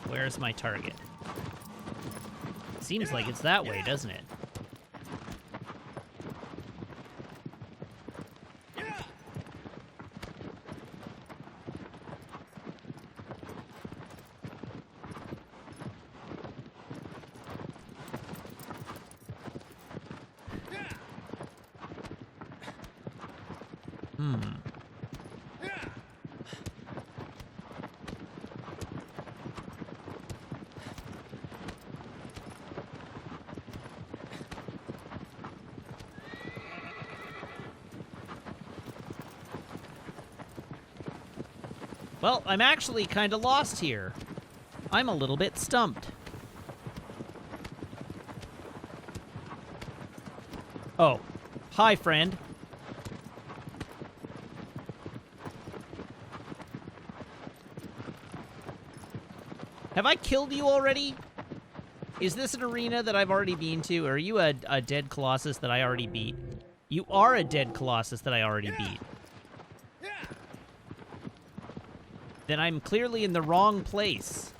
Where's my target? Seems like it's that way, doesn't it? Well, I'm actually kind of lost here. I'm a little bit stumped. Oh. Hi, friend. Have I killed you already? Is this an arena that I've already been to? Or are you a dead Colossus that I already beat? You are a dead Colossus that I already beat. Then I'm clearly in the wrong place.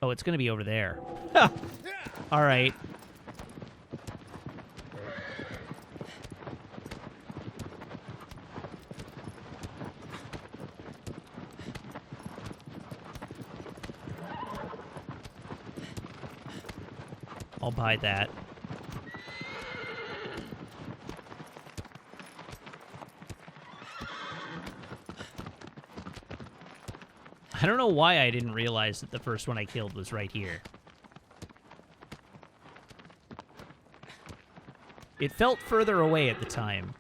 Oh, it's gonna be over there. All right. I'll buy that. I don't know why I didn't realize that the first one I killed was right here. It felt further away at the time.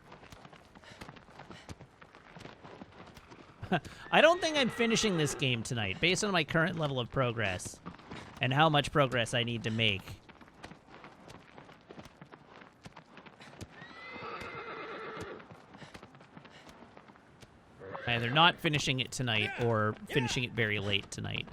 I don't think I'm finishing this game tonight, based on my current level of progress, and how much progress I need to make. Either not finishing it tonight or finishing it very late tonight.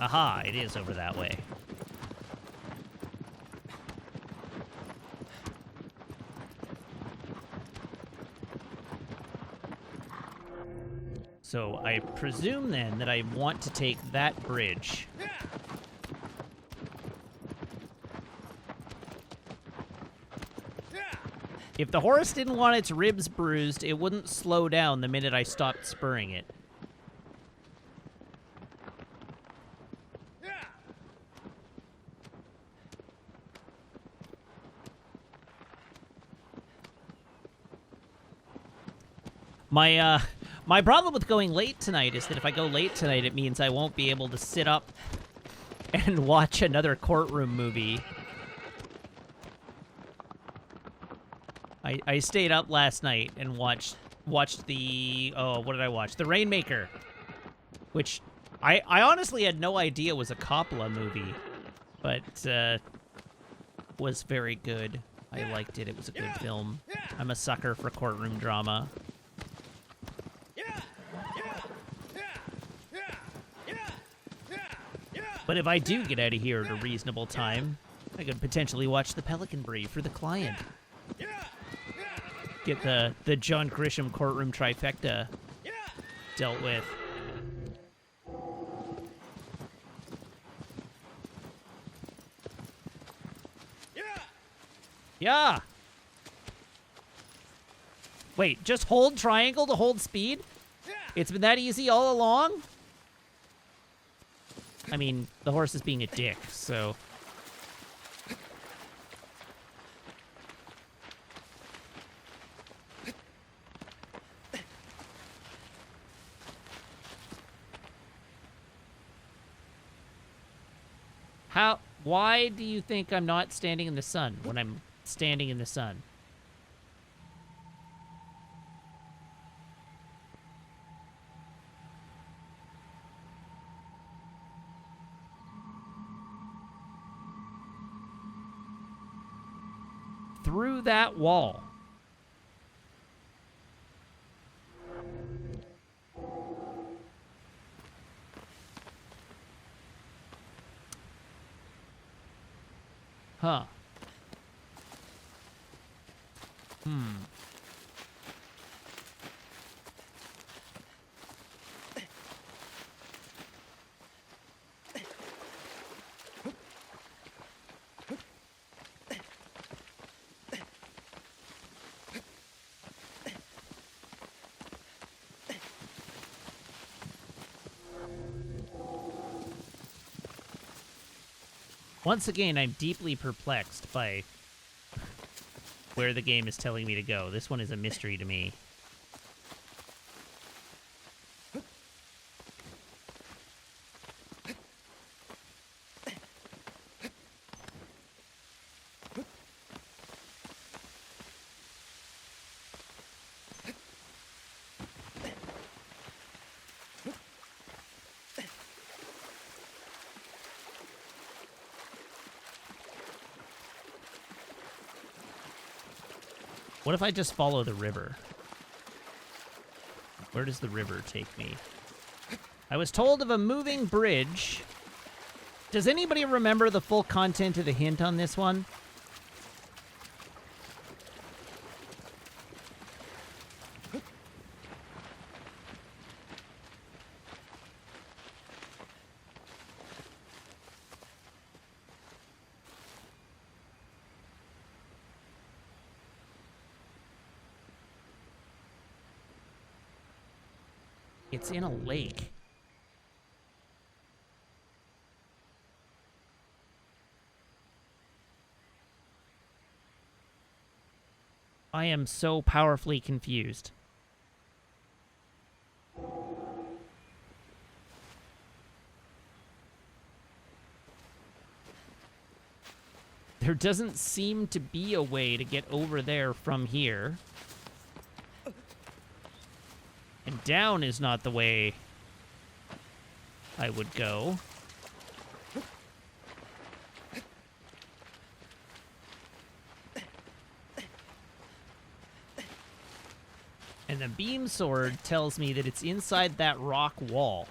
Aha, it is over that way. So I presume then that I want to take that bridge. If the horse didn't want its ribs bruised, it wouldn't slow down the minute I stopped spurring it. My problem with going late tonight is that if I go late tonight, it means I won't be able to sit up and watch another courtroom movie. I stayed up last night and watched the... Oh, what did I watch? The Rainmaker. Which I honestly had no idea was a Coppola movie. But, was very good. I liked it. It was a good film. I'm a sucker for courtroom drama. But if I do get out of here at a reasonable time, I could potentially watch The Pelican Brief for the client. Get the John Grisham courtroom trifecta dealt with. Yeah. Wait, just hold triangle to hold speed? It's been that easy all along? I mean, the horse is being a dick, so... Why do you think I'm not standing in the sun when I'm standing in the sun? Through that wall. Huh. Once again, I'm deeply perplexed by where the game is telling me to go. This one is a mystery to me. What if I just follow the river? Where does the river take me? I was told of a moving bridge. Does anybody remember the full content of the hint on this one? It's in a lake. I am so powerfully confused. There doesn't seem to be a way to get over there from here. And down is not the way I would go. And the beam sword tells me that it's inside that rock wall.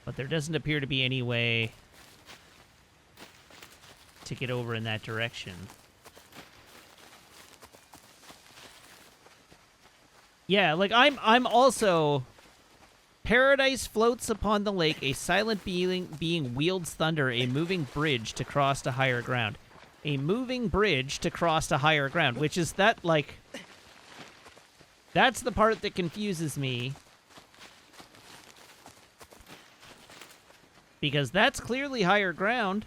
But there doesn't appear to be any way to get over in that direction. Yeah, like I'm also... Paradise floats upon the lake, a silent being wields thunder, a moving bridge to cross to higher ground. A moving bridge to cross to higher ground, which is that, like... That's the part that confuses me. Because that's clearly higher ground.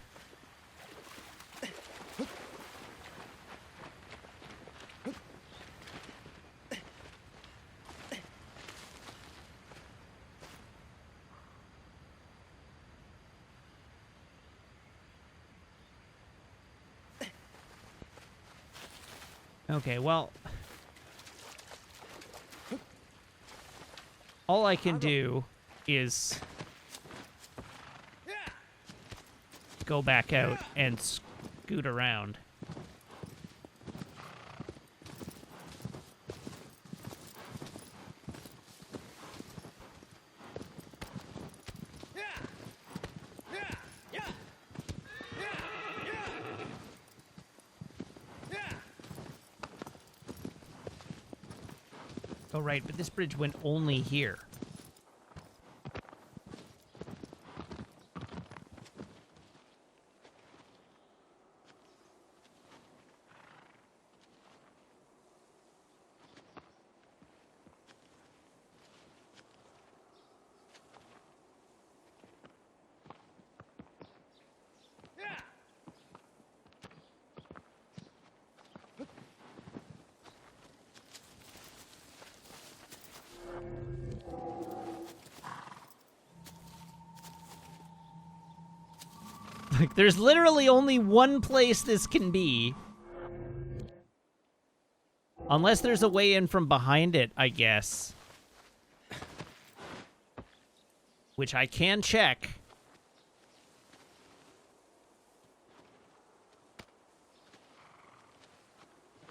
Okay, well... all I can do is... go back out and scoot around. Oh, right, but this bridge went only here. Like, there's literally only one place this can be. Unless there's a way in from behind it, I guess. Which I can check.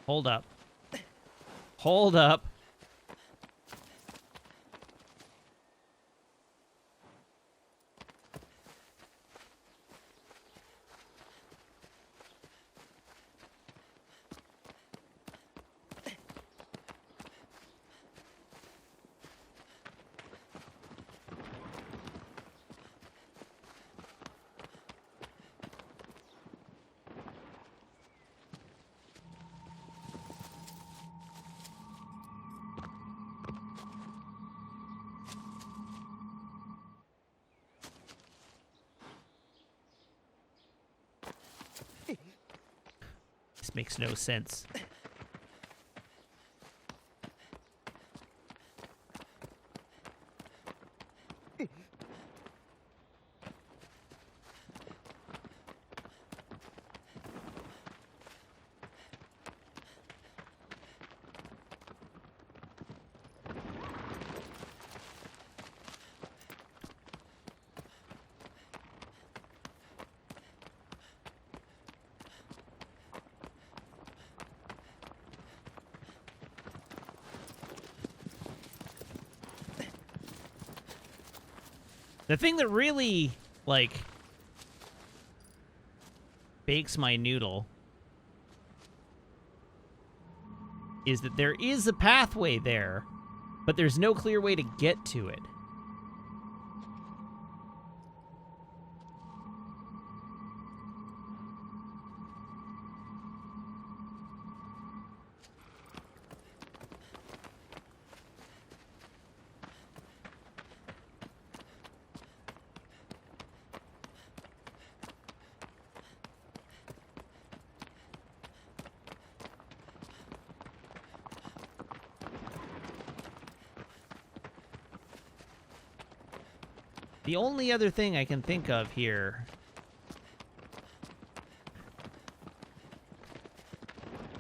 Hold up. Hold up. This makes no sense. The thing that really, like, bakes my noodle is that there is a pathway there, but there's no clear way to get to it. The only other thing I can think of here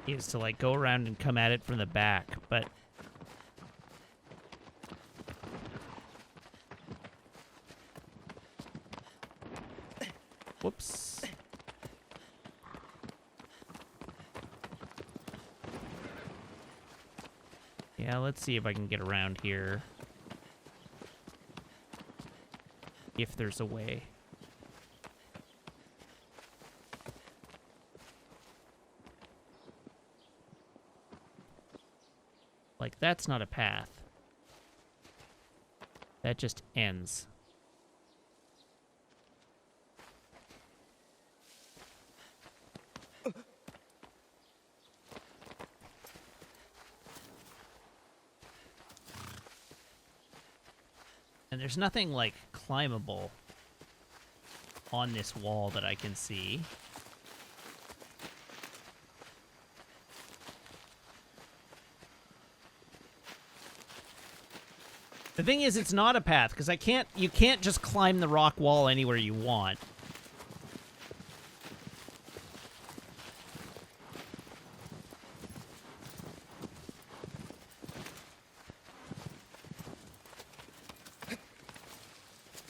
is to, like, go around and come at it from the back, but... Whoops. Yeah, let's see if I can get around here. If there's a way. Like, that's not a path. That just ends. And there's nothing, like, climbable on this wall that I can see. The thing is, it's not a path, because you can't just climb the rock wall anywhere you want.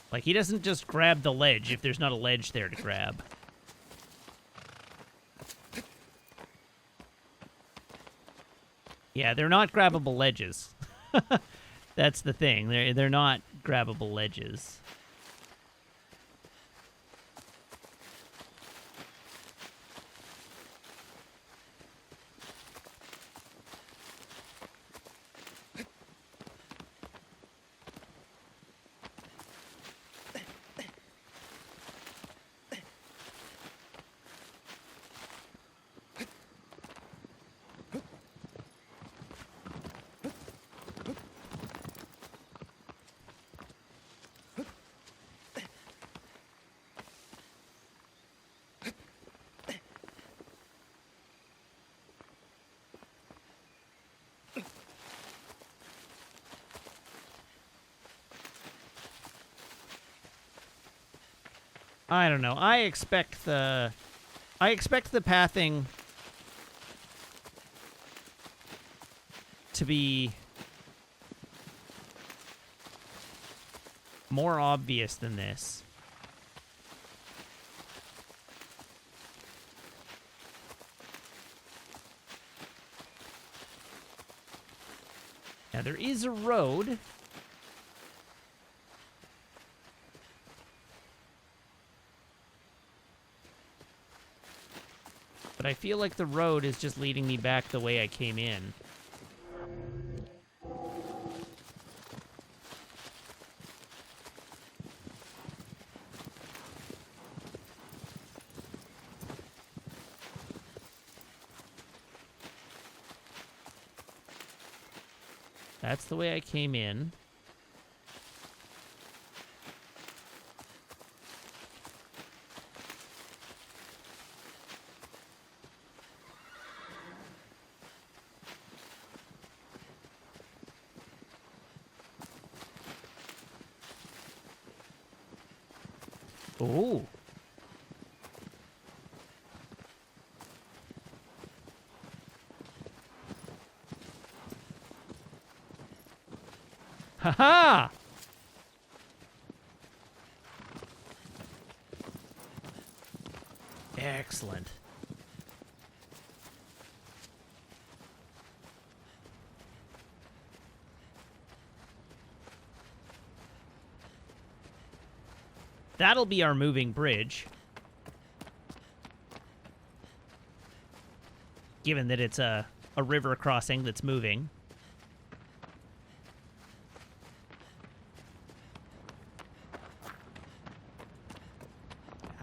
Like, he doesn't just grab the ledge if there's not a ledge there to grab. Yeah, they're not grabbable ledges. That's the thing. They're not grabbable ledges. I don't know. I expect the pathing to be more obvious than this. Now, there is a road. But I feel like the road is just leading me back the way I came in. That's the way I came in. Ooh. Ha-ha! Excellent. That'll be our moving bridge. Given that it's a river crossing that's moving.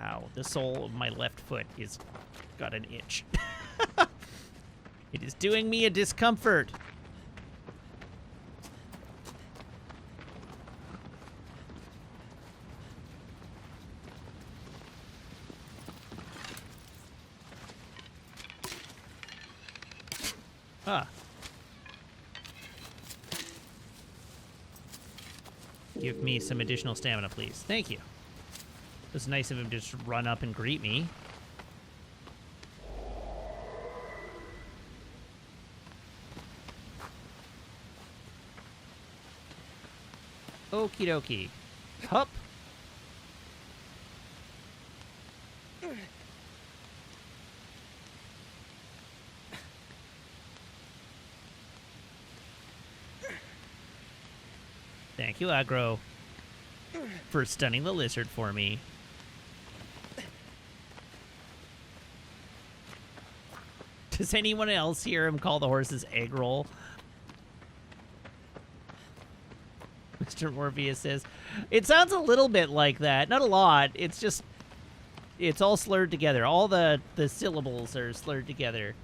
Ow, the sole of my left foot is got an itch. It is doing me a discomfort. Ah. Give me some additional stamina, please. Thank you. It was nice of him to just run up and greet me. Okie dokie. Hup. Thank you, Aggro, for stunning the lizard for me. Does anyone else hear him call the horses egg roll? Mr. Morpheus says, it sounds a little bit like that. Not a lot. It's just, it's all slurred together. All the syllables are slurred together.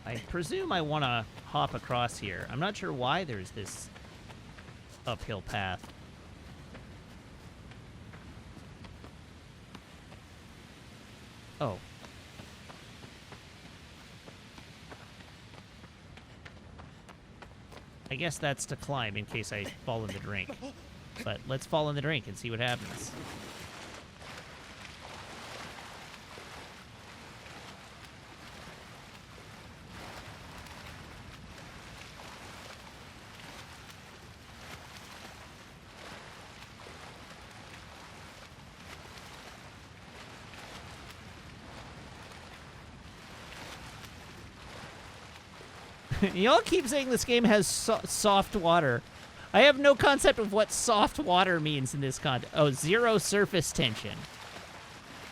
I presume I want to hop across here. I'm not sure why there's this uphill path. Oh. I guess that's to climb in case I fall in the drink. But let's fall in the drink and see what happens. Y'all keep saying this game has soft water. I have no concept of what soft water means in this context. Oh, 0 surface tension.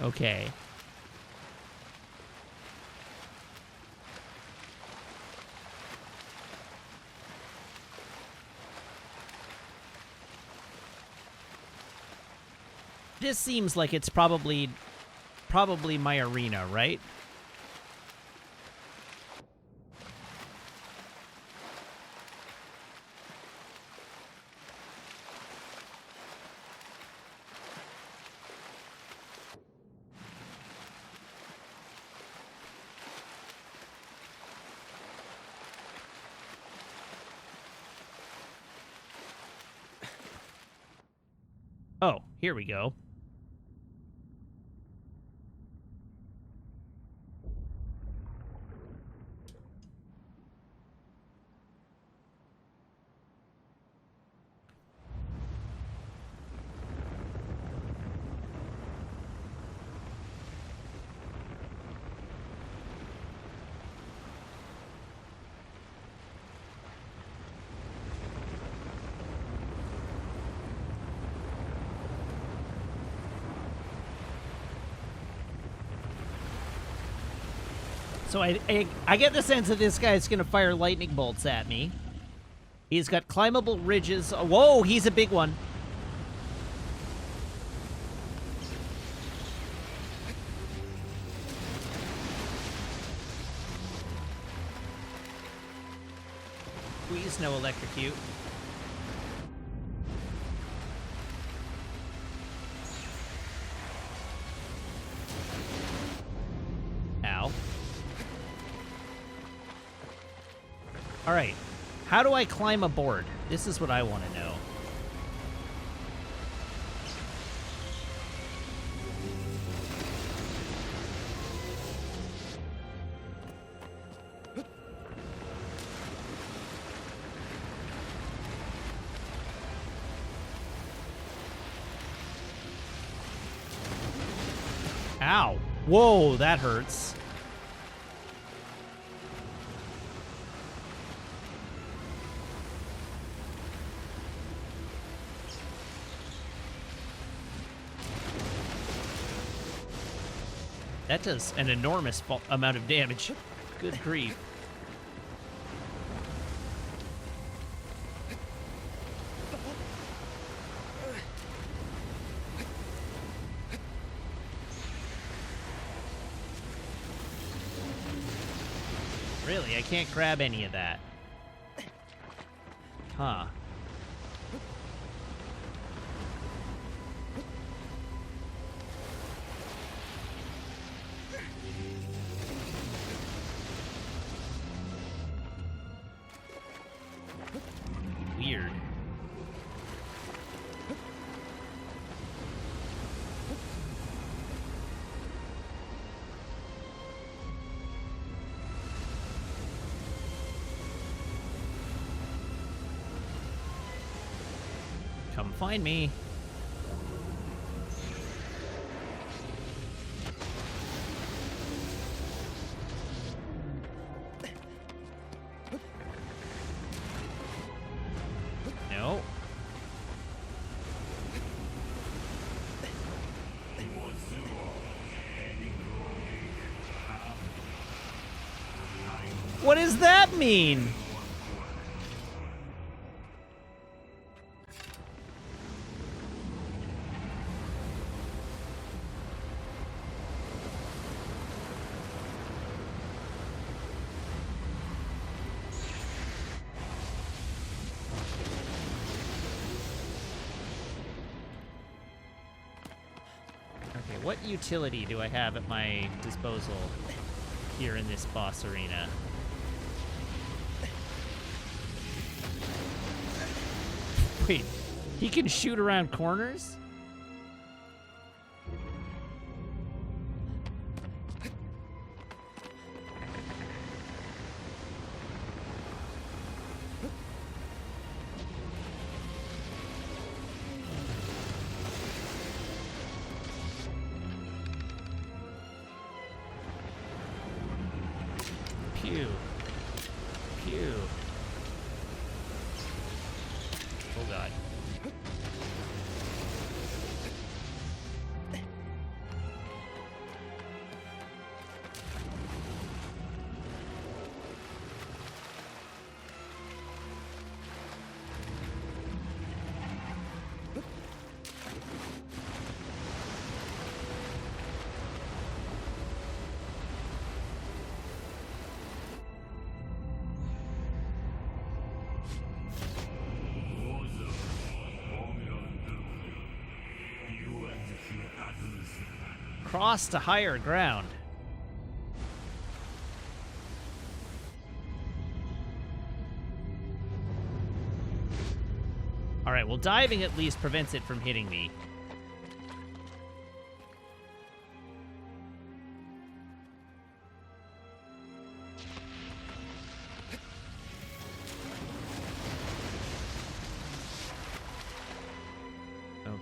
Okay. This seems like it's probably my arena, right? Here we go. So I get the sense that this guy's going to fire lightning bolts at me. He's got climbable ridges. Whoa, he's a big one. Please no electrocute. Ow. All right, how do I climb aboard? This is what I want to know. Ow. Whoa, that hurts. That does an enormous amount of damage. Good grief. Really, I can't grab any of that. Huh. Weird. Come find me. No. What does that mean? Okay, what utility do I have at my disposal here in this boss arena? Wait, he can shoot around corners? Pew. Pew. Oh god. Cross to higher ground. All right, well, diving at least prevents it from hitting me.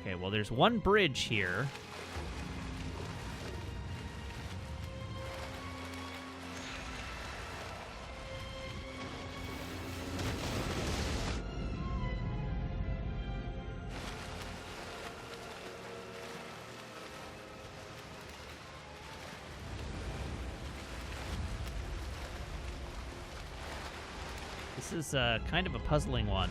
Okay, well, there's one bridge here. This is kind of a puzzling one.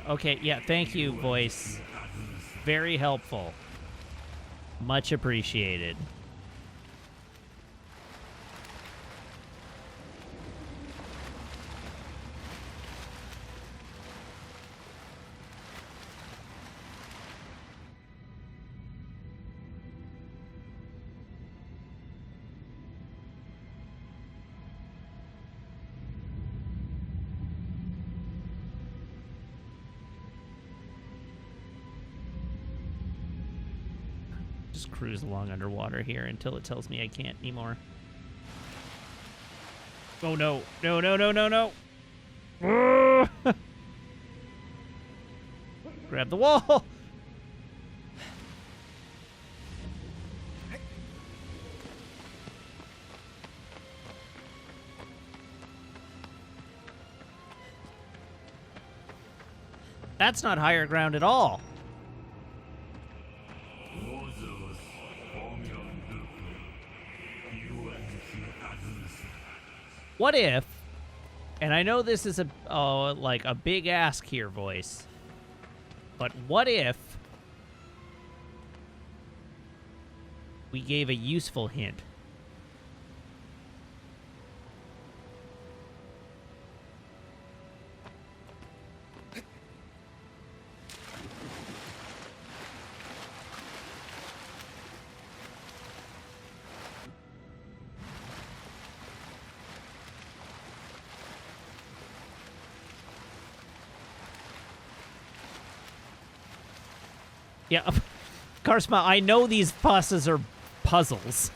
Okay, yeah, thank you, voice. Very helpful. Much appreciated. Just cruise along underwater here until it tells me I can't anymore. Oh no. No, no, no, no, no. Grab the wall. That's not higher ground at all. What if, and I know this is like a big ask here, voice, but what if we gave a useful hint? Yeah, Karsma, I know these puzzles are puzzles.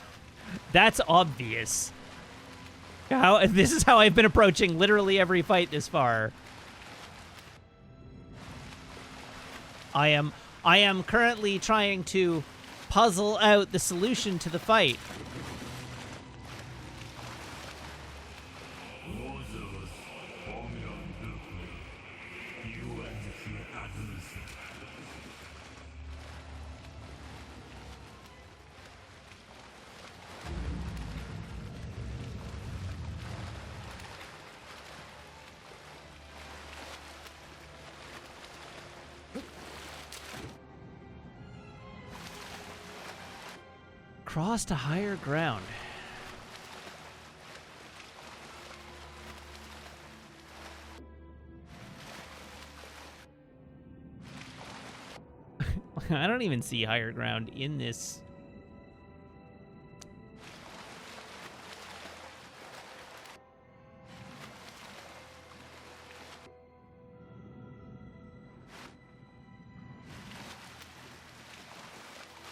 That's obvious. This is how I've been approaching literally every fight this far. I am currently trying to puzzle out the solution to the fight. Cross to higher ground. I don't even see higher ground in this.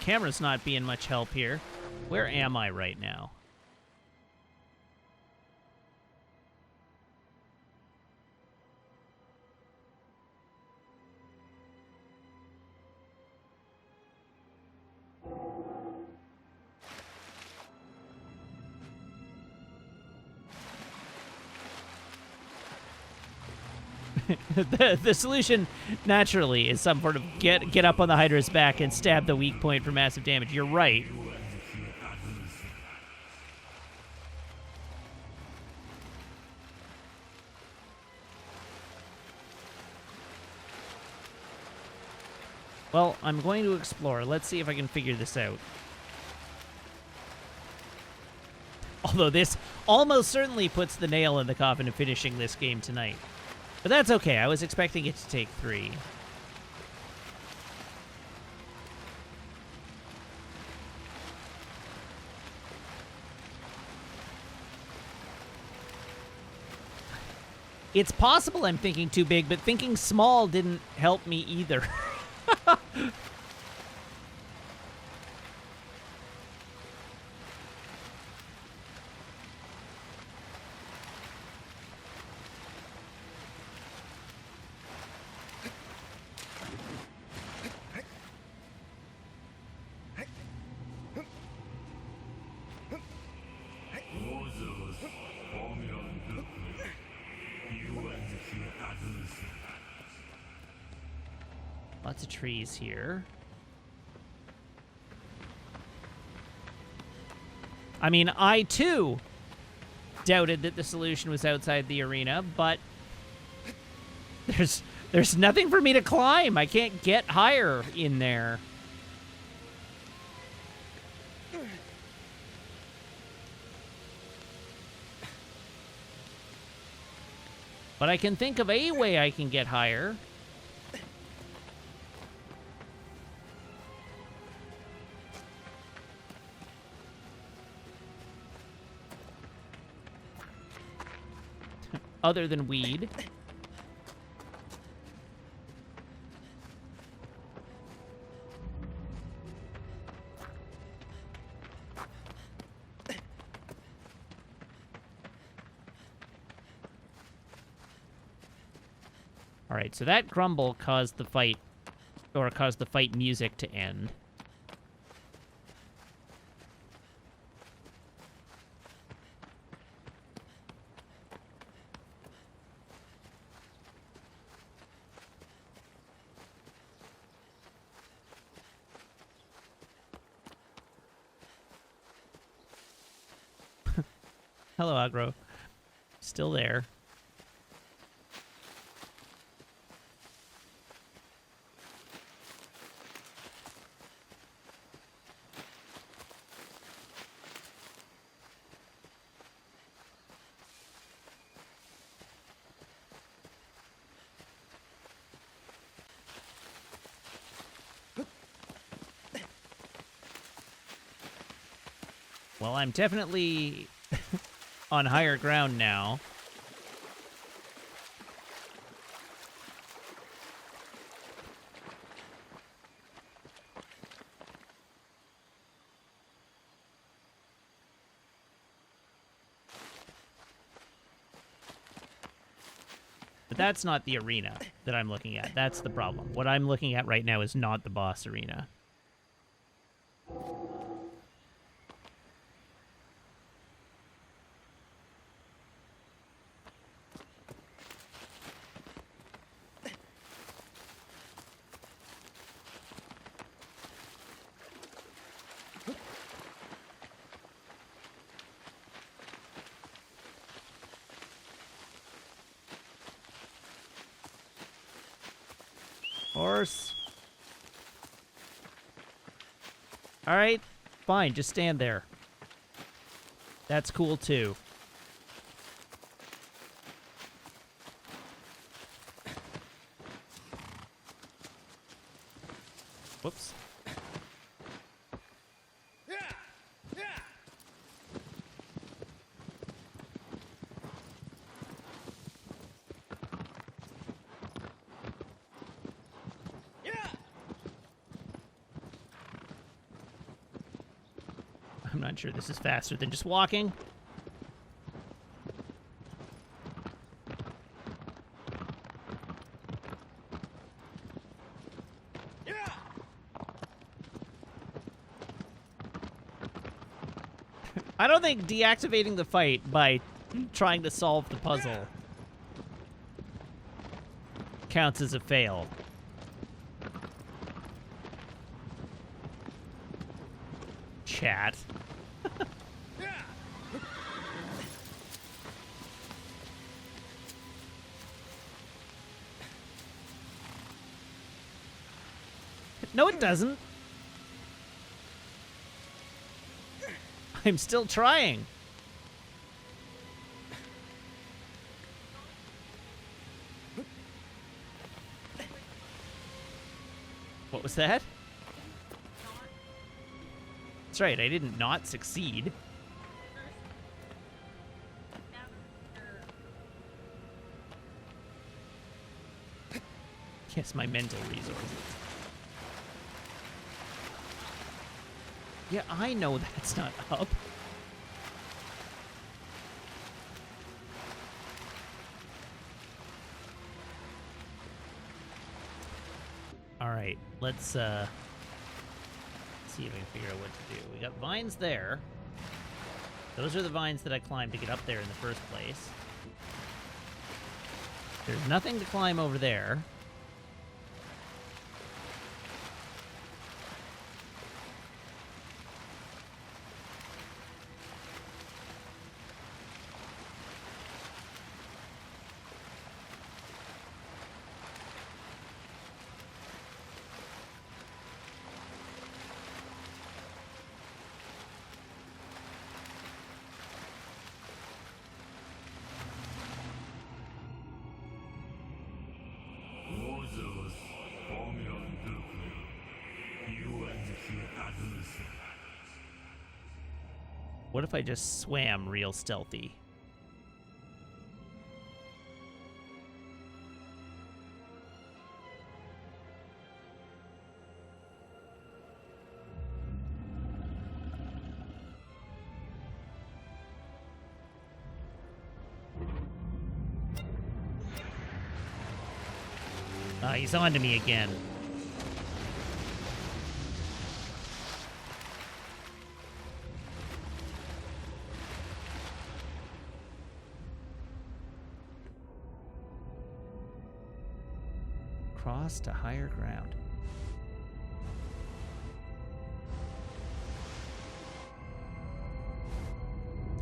Camera's not being much help here. Where am I right now? The solution, naturally, is some sort of get up on the Hydra's back and stab the weak point for massive damage. You're right. Well, I'm going to explore. Let's see if I can figure this out. Although this almost certainly puts the nail in the coffin of finishing this game tonight. But that's okay. I was expecting it to take 3. It's possible I'm thinking too big, but thinking small didn't help me either. trees here. I mean, I too doubted that the solution was outside the arena, but there's nothing for me to climb. I can't get higher in there. But I can think of a way I can get higher. Other than weed. Alright, so that grumble caused the fight, or caused the fight music to end. Hello, Agro. Still there. Well, I'm definitely on higher ground now. But that's not the arena that I'm looking at. That's the problem. What I'm looking at right now is not the boss arena. Horse. Alright, fine, just stand there. That's cool too. Whoops. I'm not sure this is faster than just walking. I don't think deactivating the fight by trying to solve the puzzle counts as a fail. Chat. No, it doesn't. I'm still trying. What was that? That's right, I didn't not succeed. Yes, my mental resources. Yeah, I know that's not up. Alright, let's see if I can figure out what to do. We got vines there. Those are the vines that I climbed to get up there in the first place. There's nothing to climb over there. What if I just swam real stealthy? He's on to me again. Cross to higher ground.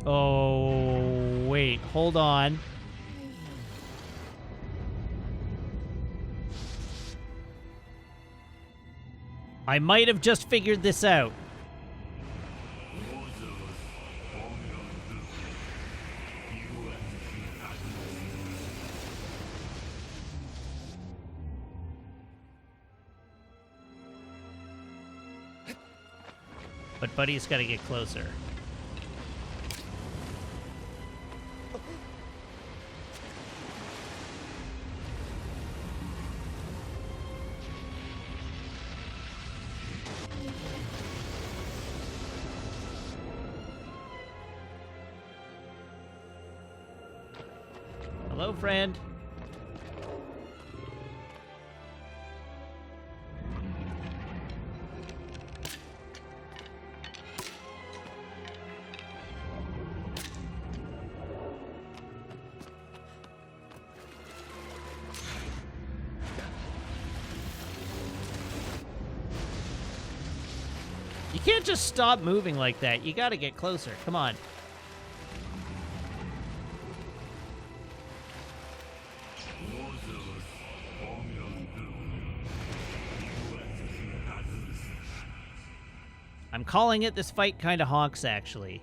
Oh, wait, hold on. I might have just figured this out. But Buddy's got to get closer. Hello, friend. You can't just stop moving like that. You gotta get closer. Come on. I'm calling it. This fight kind of honks, actually.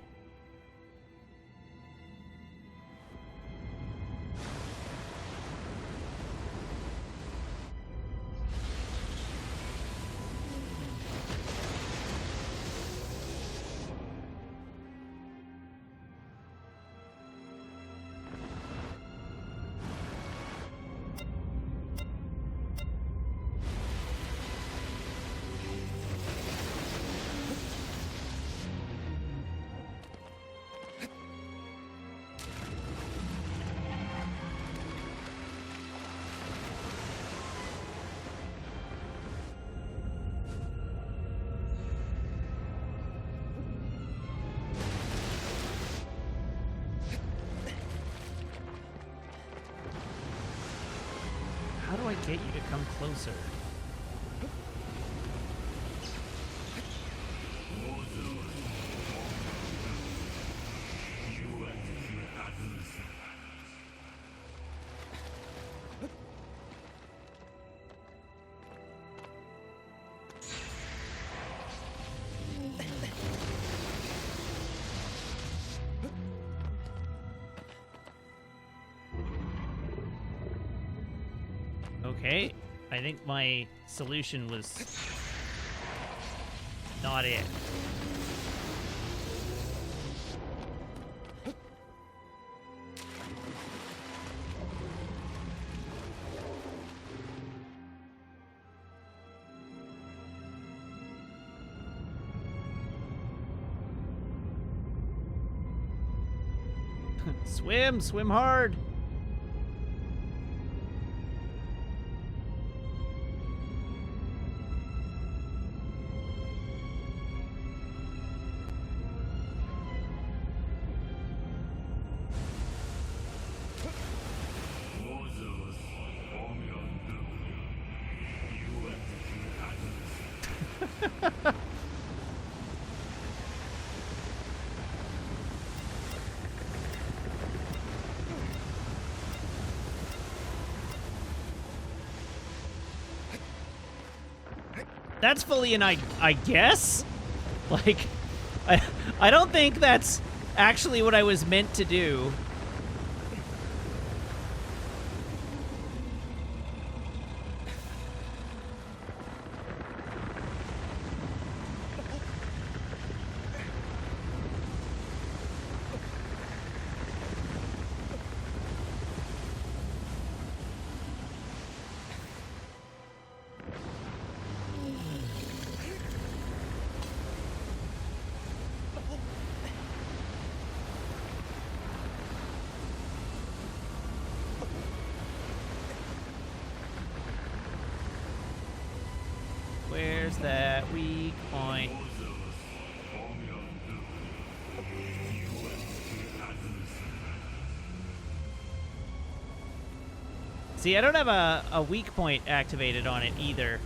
How do I get you to come closer? Okay, I think my solution was not it. Swim hard. That's fully an I guess? Like, I don't think that's actually what I was meant to do. See, I don't have a weak point activated on it either.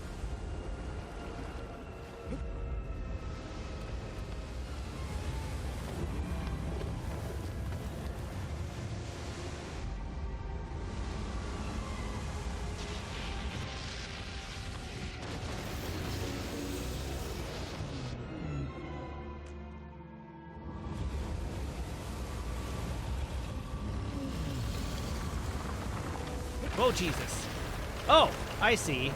Oh, Jesus. Oh, I see.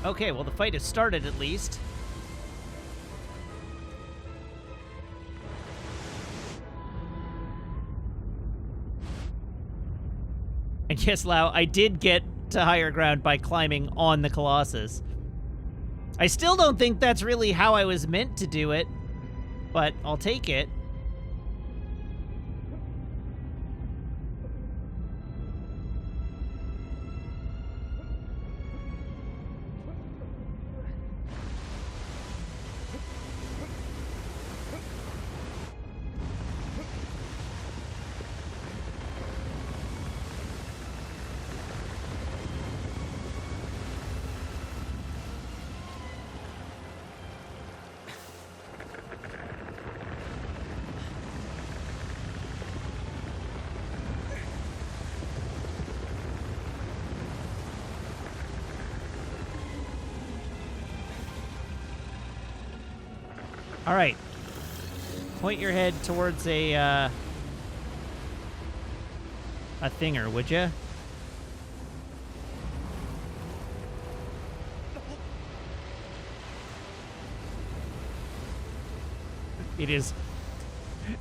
Okay, well, the fight has started at least. And yes, Lau, I did get to higher ground by climbing on the Colossus. I still don't think that's really how I was meant to do it, but I'll take it. All right. Point your head towards a thinger, would ya? It is...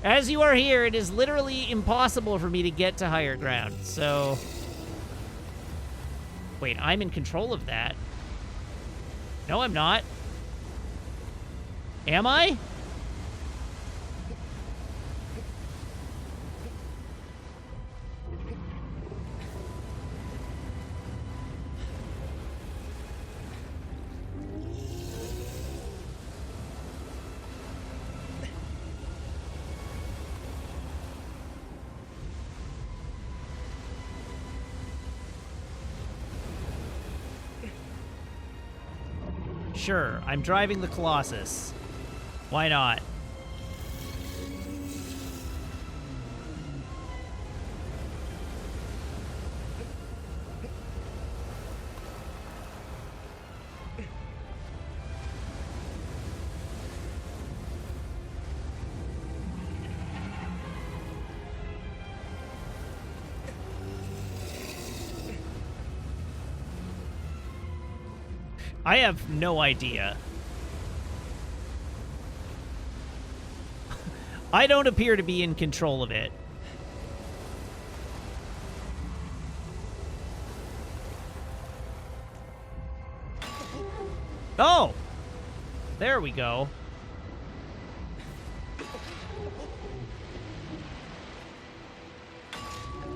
As you are here, it is literally impossible for me to get to higher ground, so... Wait, I'm in control of that. No, I'm not. Am I? Sure, I'm driving the Colossus. Why not? I have no idea. I don't appear to be in control of it. Oh! There we go.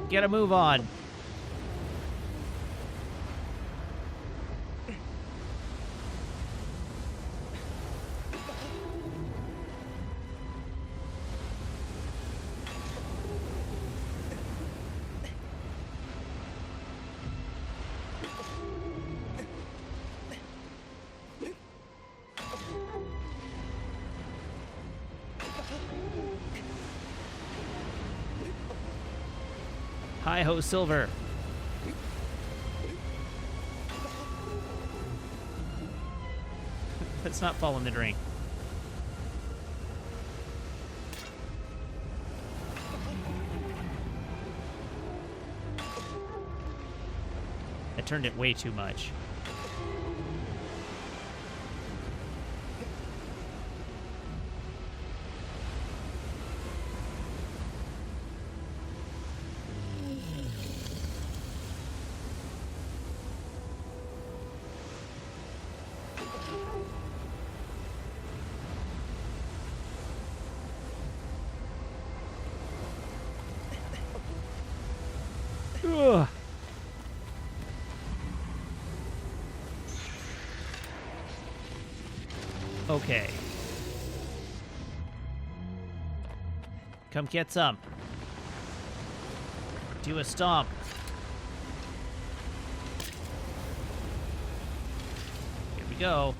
Get a move on. Hi-ho, Silver. Let's not fall in the drain. I turned it way too much. Okay. Come get some. Do a stomp. Here we go.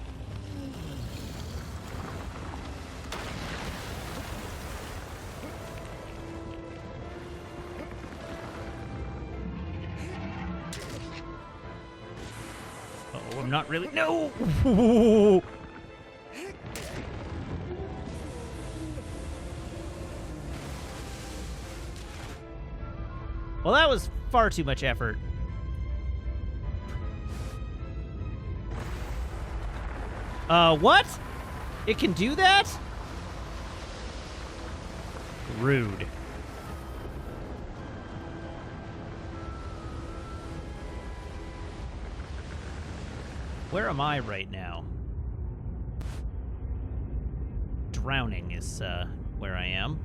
Uh-oh, I'm not really... No! Well, that was far too much effort. What? It can do that? Rude. Where am I right now? Drowning is, where I am.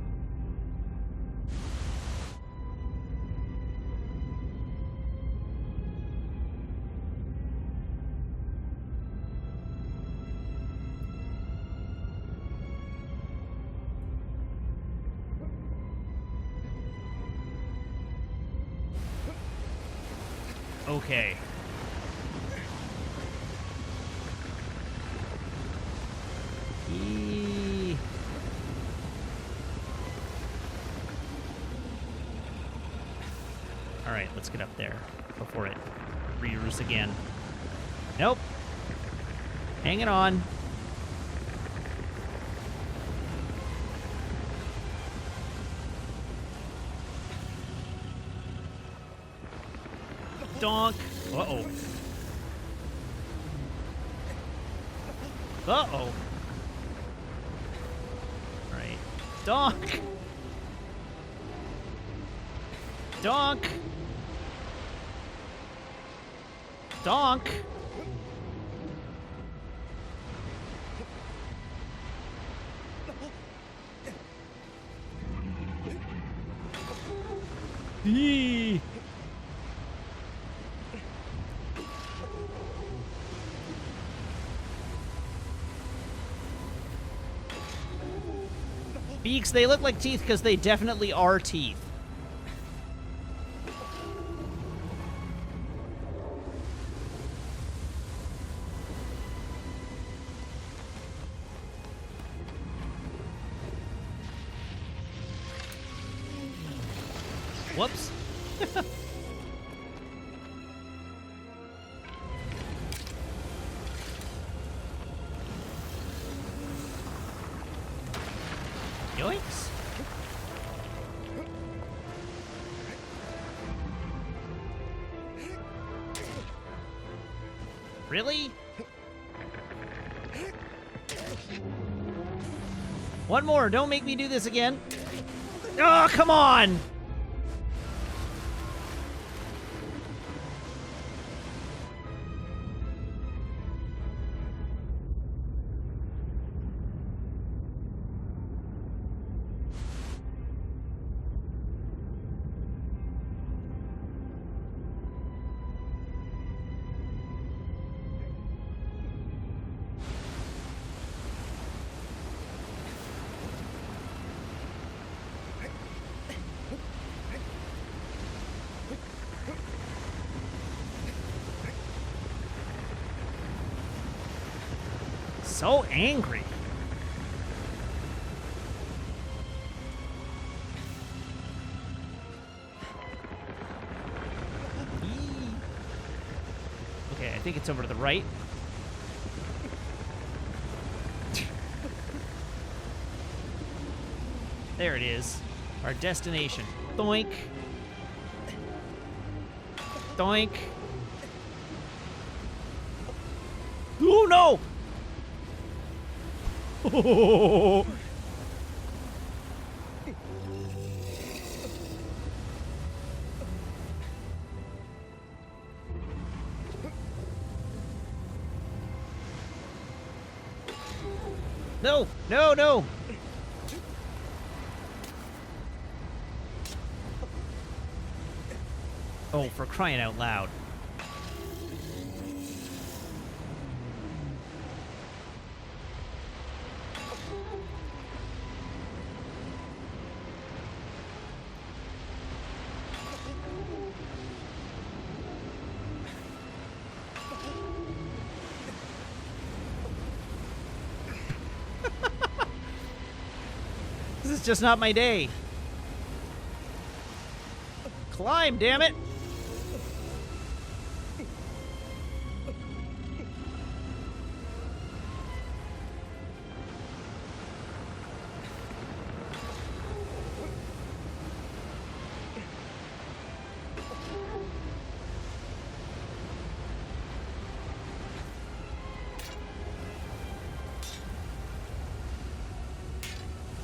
Okay. Alright, let's get up there before it rears again. Nope. Hanging on. Donk. Uh-oh. Uh-oh. Alright. Donk. Donk. Donk. Eee. Beaks, they look like teeth because they definitely are teeth. Whoops. Yoinks. Really? One more. Don't make me do this again. Oh, come on. So angry. Okay, I think it's over to the right. There it is. Our destination. Doink. Doink. Oh, no! Oh. No, no, no. Oh, for crying out loud. is just not my day. Climb, damn it!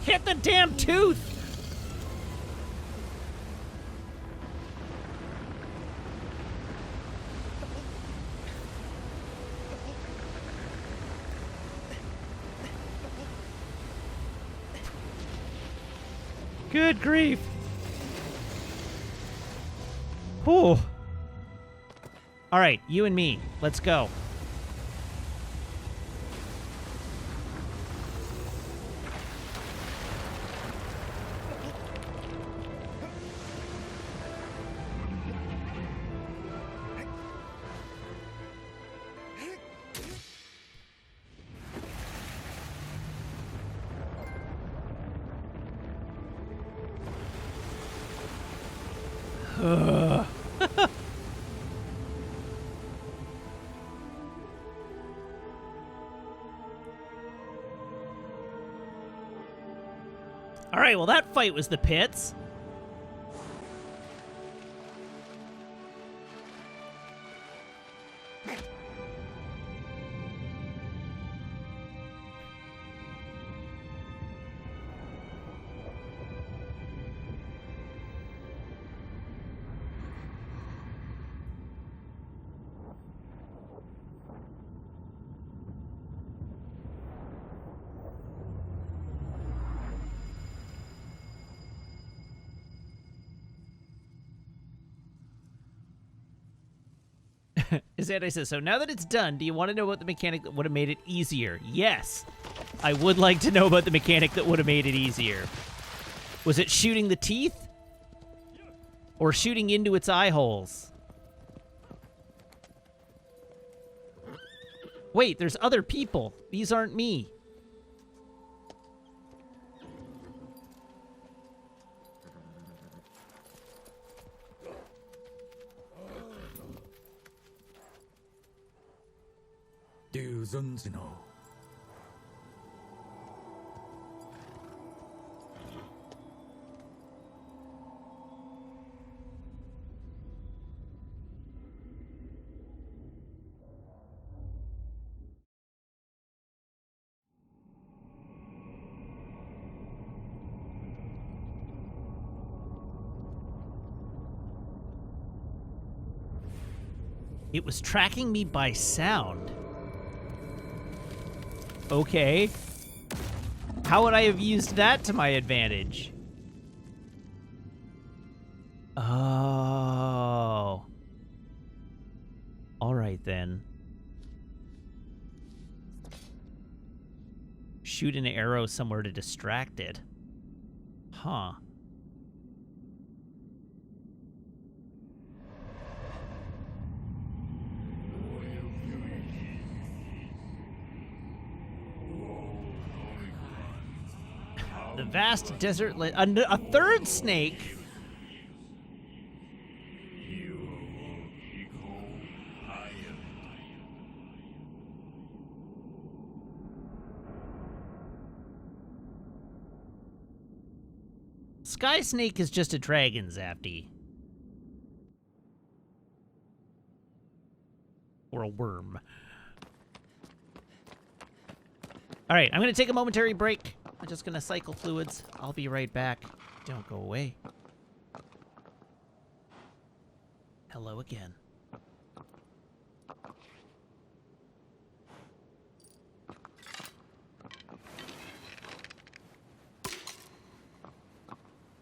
Hit the damn tooth! Good grief. Whew. All right, you and me. Let's go. All right, well, that fight was the pits. Zandai says, so now that it's done, do you want to know about the mechanic that would have made it easier? Yes. I would like to know about the mechanic that would have made it easier. Was it shooting the teeth? Or shooting into its eye holes? Wait, there's other people. These aren't me. It was tracking me by sound. Okay. How would I have used that to my advantage? Oh. All right, then. Shoot an arrow somewhere to distract it. Huh. The vast desert land. A third snake? Sky Snake is just a dragon, Zafty. Or a worm. Alright, I'm going to take a momentary break. I'm just going to cycle fluids. I'll be right back. Don't go away. Hello again.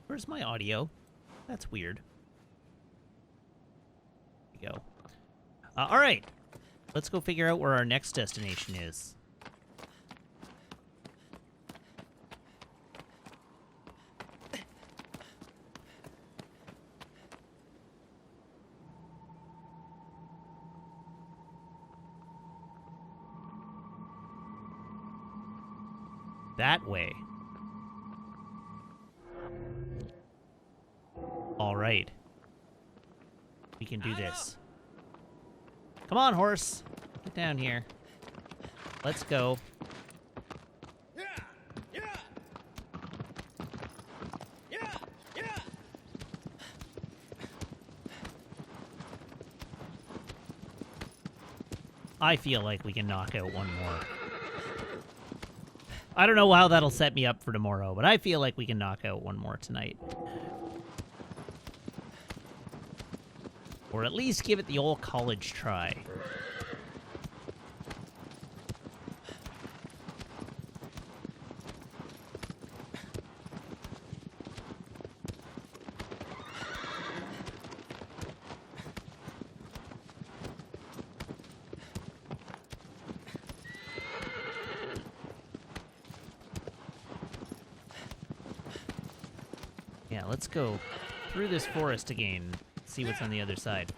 Where's my audio? That's weird. There we go. All right. Let's go figure out where our next destination is. That way. All right. We can do this. Come on, horse. Get down here. Let's go. I feel like we can knock out one more. I don't know how that'll set me up for tomorrow, but I feel like we can knock out one more tonight. Or at least give it the old college try. Yeah, let's go through this forest again, see what's on the other side.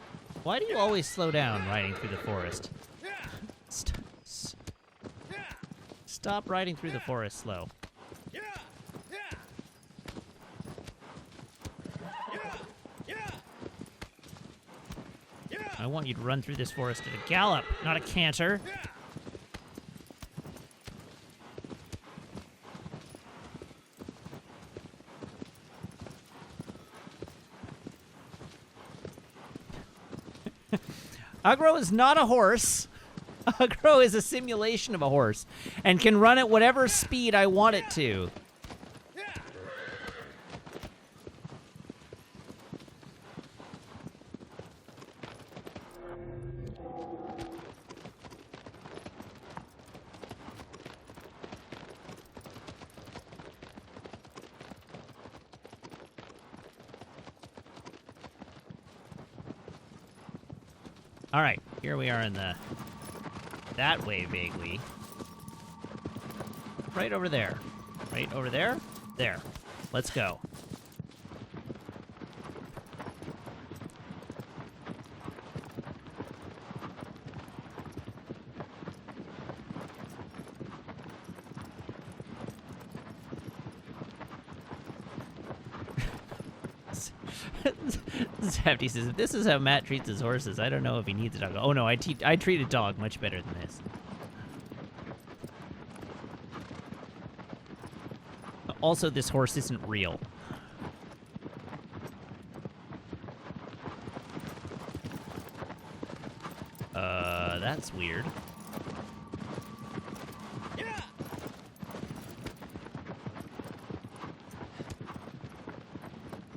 Why do you always slow down riding through the forest? Stop riding through the forest slow. I want you to run through this forest at a gallop, not a canter. Agro is not a horse. Agro is a simulation of a horse and can run at whatever speed I want it to. All right, here we are in the that way vaguely. Right over there. Right over there. There. Let's go. Hefty says, if this is how Matt treats his horses, I don't know if he needs a dog. Oh no, I treat a dog much better than this. Also, this horse isn't real. That's weird.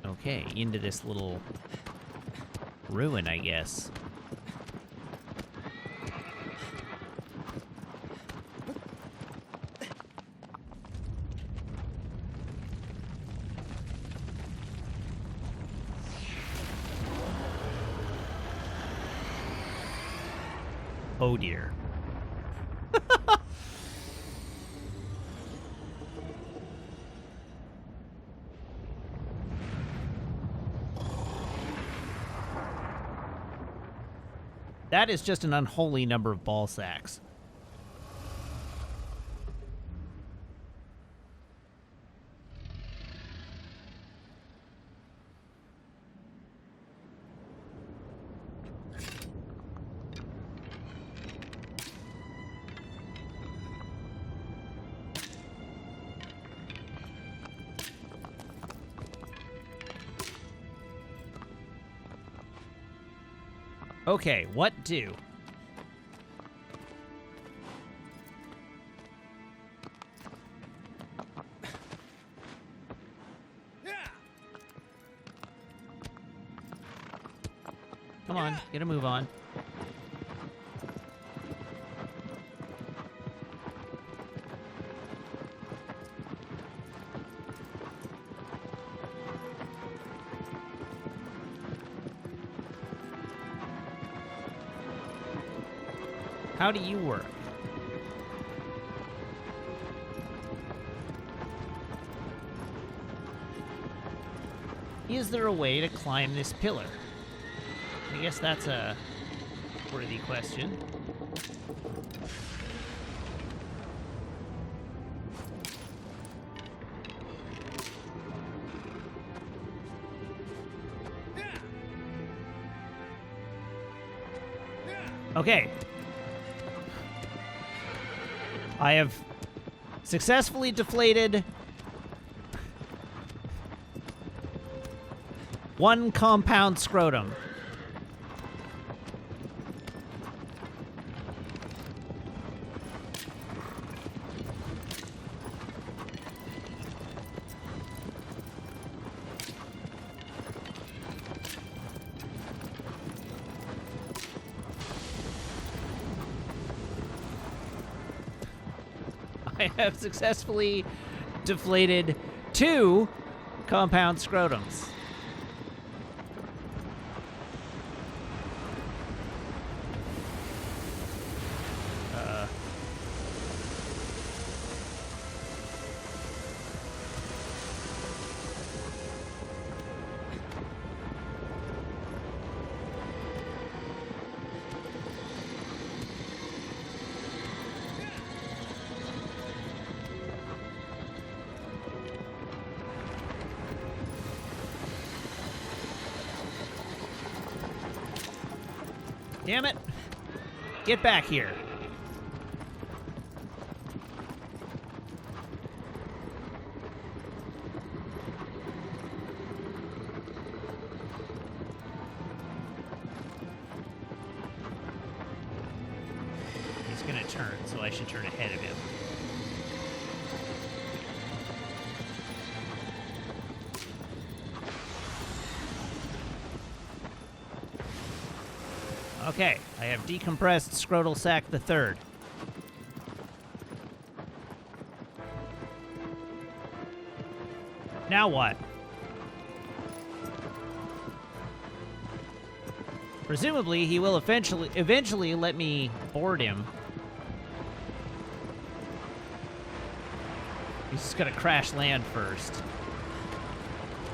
Okay, into this little ruin, I guess. Oh dear. That is just an unholy number of ball sacks. Okay, what do? Come on, get a move on. How do you work? Is there a way to climb this pillar? I guess that's a worthy question. Okay. I have successfully deflated one compound scrotum. I have successfully deflated 2 compound scrotums. Damn it. Get back here. He's gonna turn, so I should turn ahead of him. Okay, I have decompressed scrotal sac the third. Now what? Presumably, he will eventually let me board him. He's just gonna crash land first.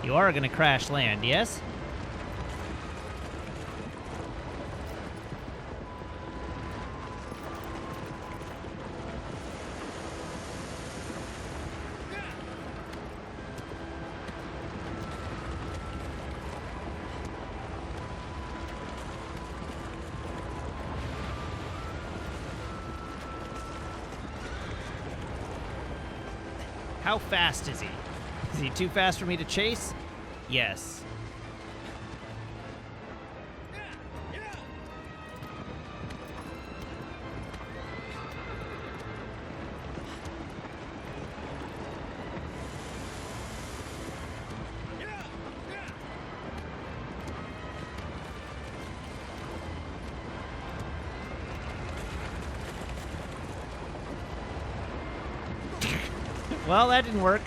You are gonna crash land, yes? How fast is he? Is he too fast for me to chase? Yes. Well, that didn't work.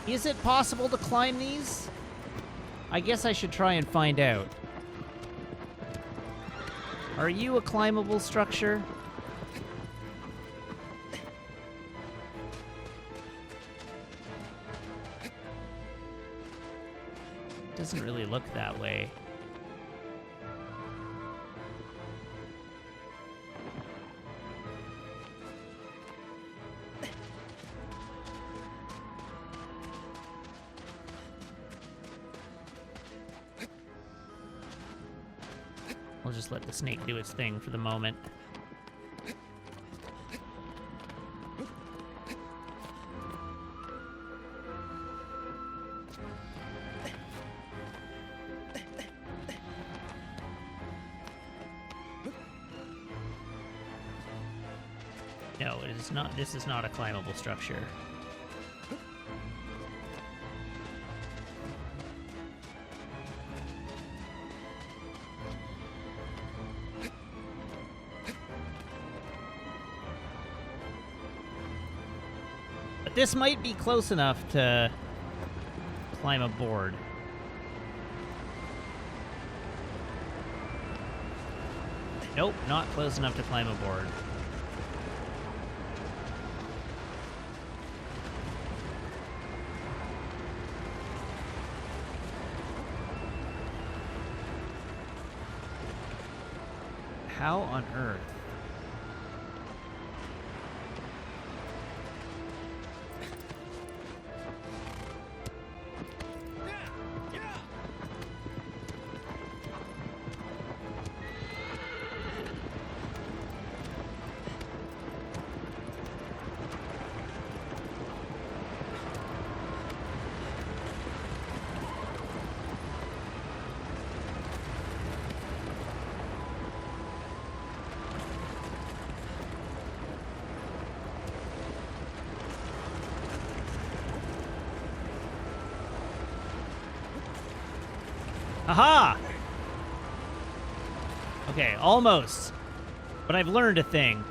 Is it possible to climb these? I guess I should try and find out. Are you a climbable structure? Doesn't really look that way. I'll just let the snake do its thing for the moment. No, it is not. This is not a climbable structure. But this might be close enough to climb aboard. Nope, not close enough to climb aboard. How on earth? Aha! Okay, almost. But I've learned a thing.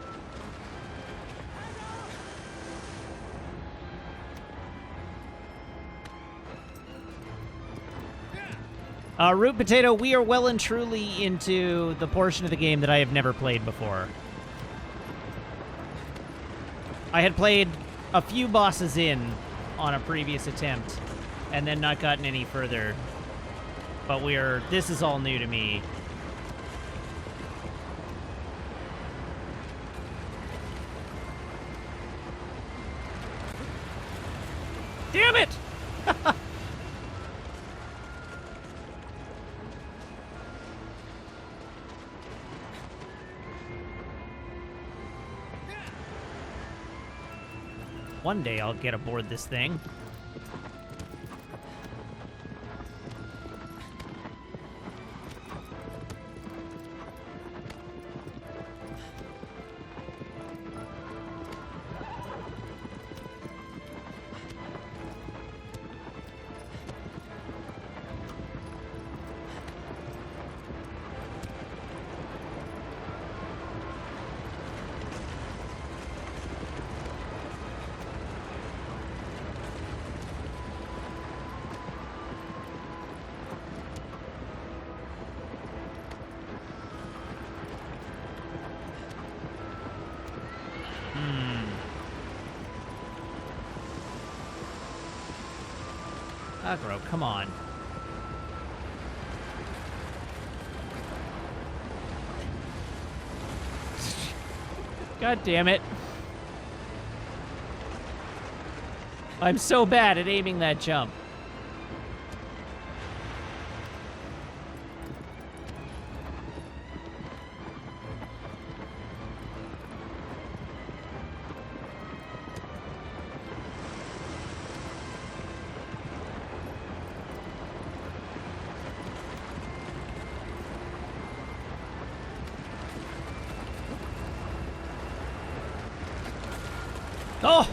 Root Potato, we are well and truly into the portion of the game that I have never played before. I had played a few bosses in on a previous attempt, and then not gotten any further. But this is all new to me. Damn it! One day I'll get aboard this thing. Aggro, come on. God damn it. I'm so bad at aiming that jump. Oh!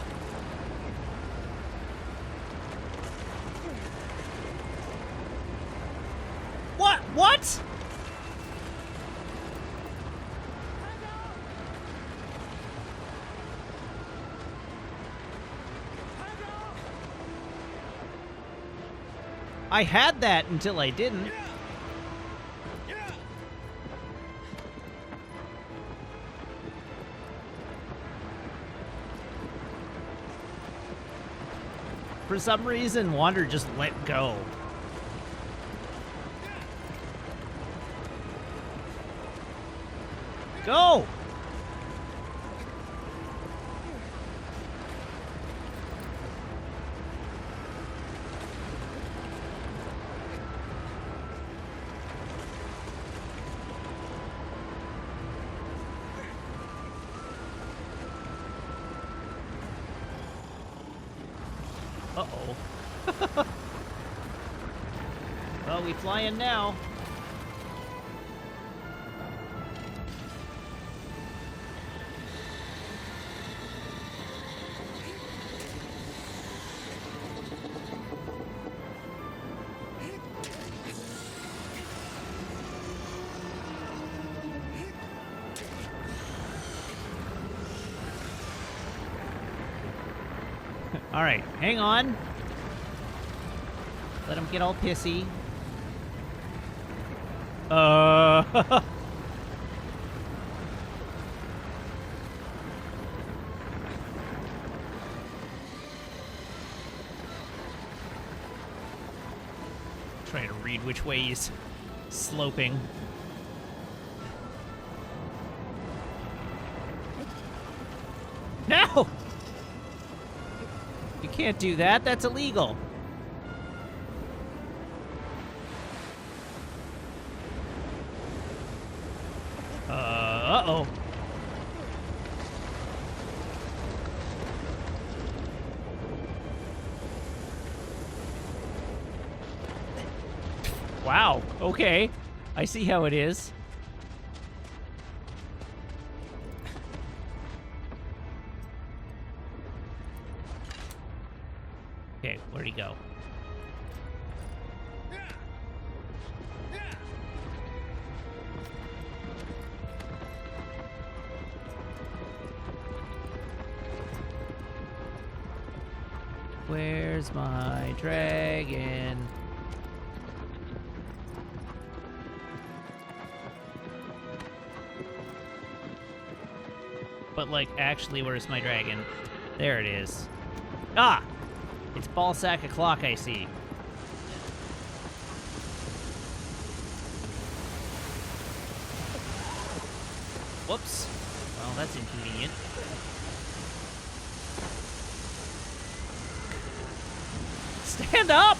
What? What? I had that until I didn't. For some reason, Wander just let go. Go! Uh-oh. Well, we fly in now. All right, hang on. Let him get all pissy. Trying to read which way he's sloping. Oh! You can't do that. That's illegal. Uh-oh. Wow. Okay. I see how it is. Okay, where'd he go? Where's my dragon? But, like, actually, where's my dragon? There it is. Ah! It's ballsack o'clock, I see. Whoops. Well, that's inconvenient. Stand up!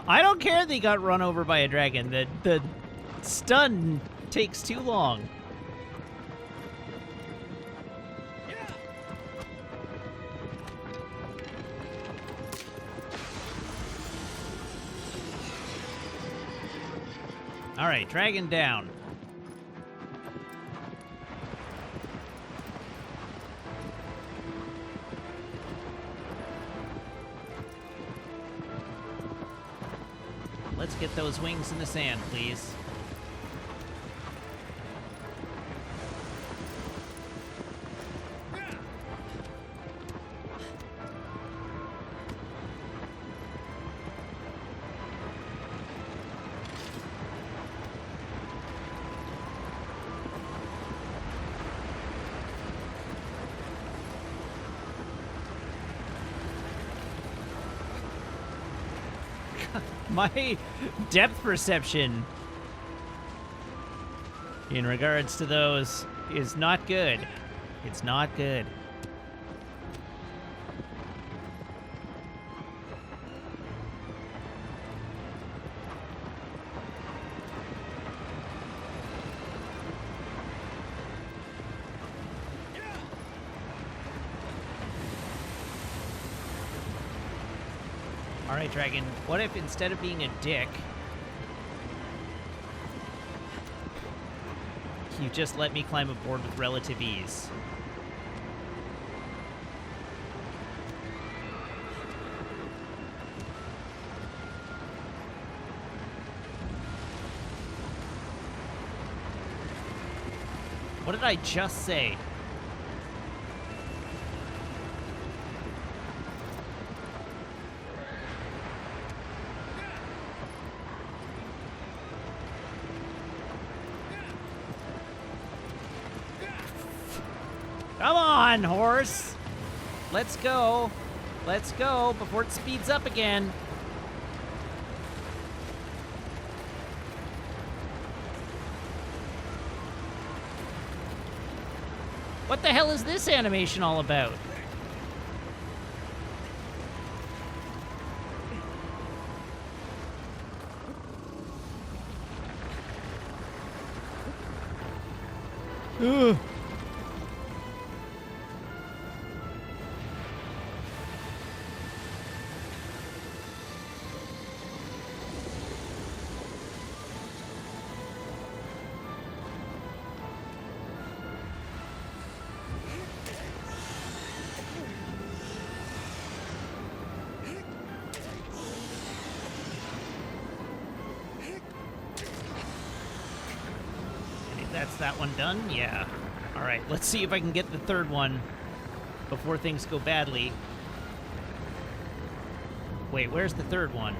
I don't care that he got run over by a dragon. The stun takes too long. All right, dragon down. Let's get those wings in the sand, please. My depth perception in regards to those is not good. It's not good. All right, dragon, what if instead of being a dick, you just let me climb aboard with relative ease? What did I just say? Come on, horse. Let's go. Let's go before it speeds up again. What the hell is this animation all about? Ugh. That's that one done? Yeah. Alright, let's see if I can get the third one before things go badly. Wait, where's the third one?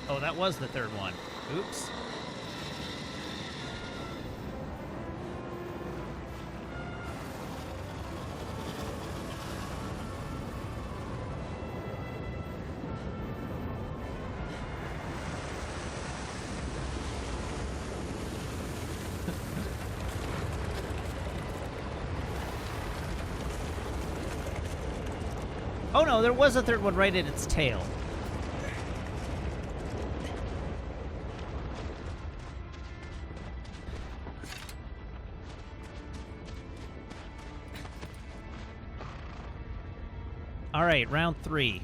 Oh, that was the third one. Oops. Oh no, there was a third one right at its tail. All right, round 3.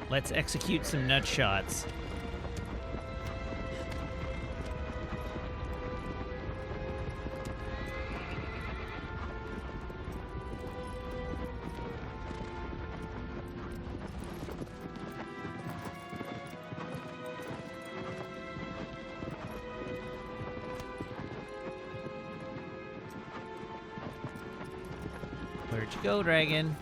Let's execute some nut shots. Where'd you go, dragon?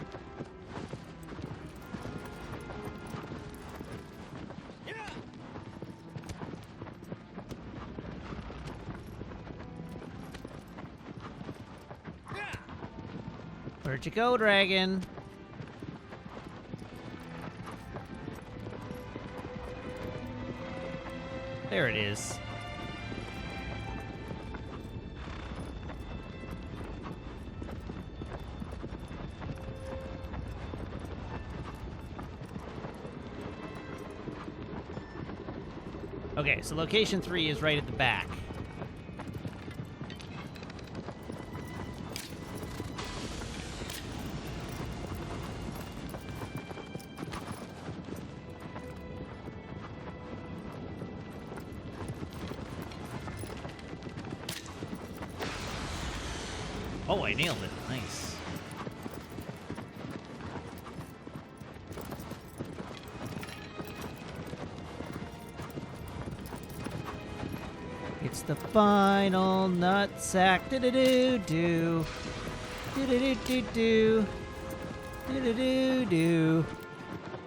Where'd you go, dragon? There it is. Okay, so location 3 is right at the back. Oh, I nailed it. Nice. It's the final nutsack. Do-do-do-do. Do-do-do-do-do. Do-do-do-do.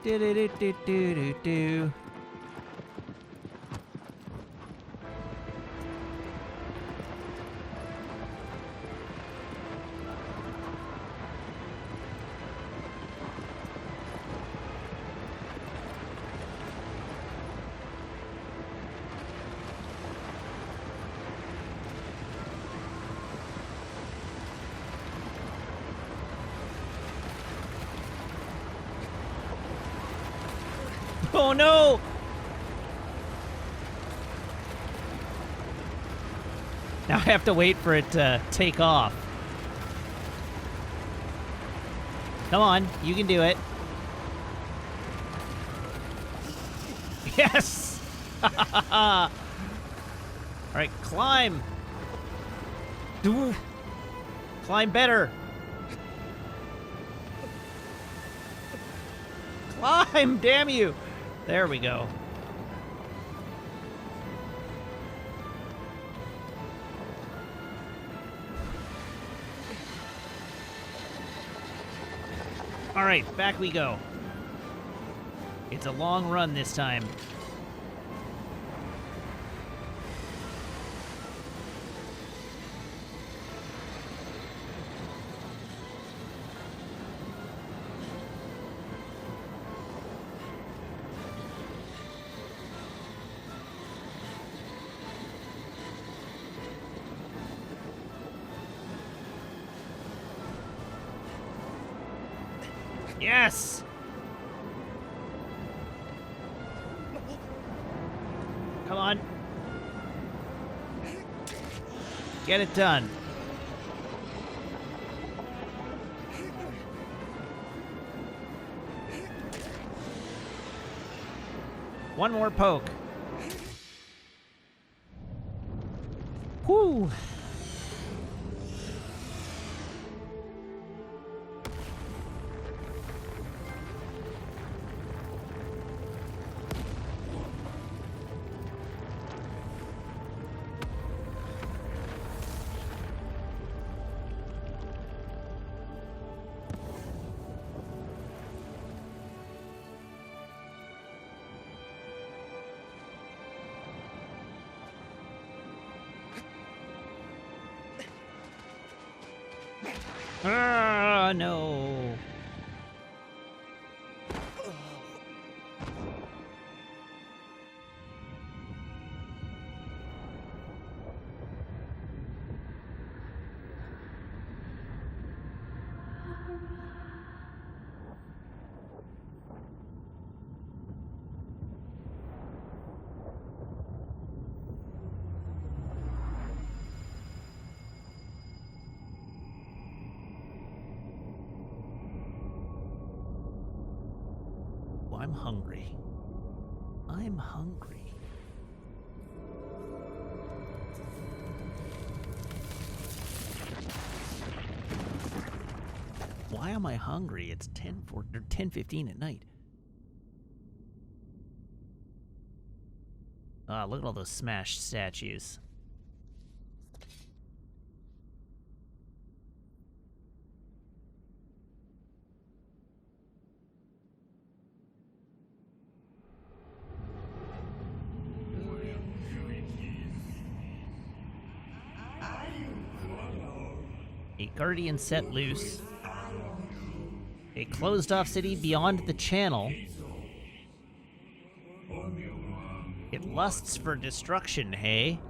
Do-do-do-do-do-do. Oh no! Now I have to wait for it to take off. Come on, you can do it. Yes! Alright, climb! Climb better! Climb, damn you! There we go. All right, back we go. It's a long run this time. Yes! Come on. Get it done. One more poke. Whew. Ah, no. Oh, I'm hungry. I'm hungry. Why am I hungry? It's 10:15 at night. Ah, look at all those smashed statues. A guardian set loose. A closed-off city beyond the channel. It lusts for destruction, hey?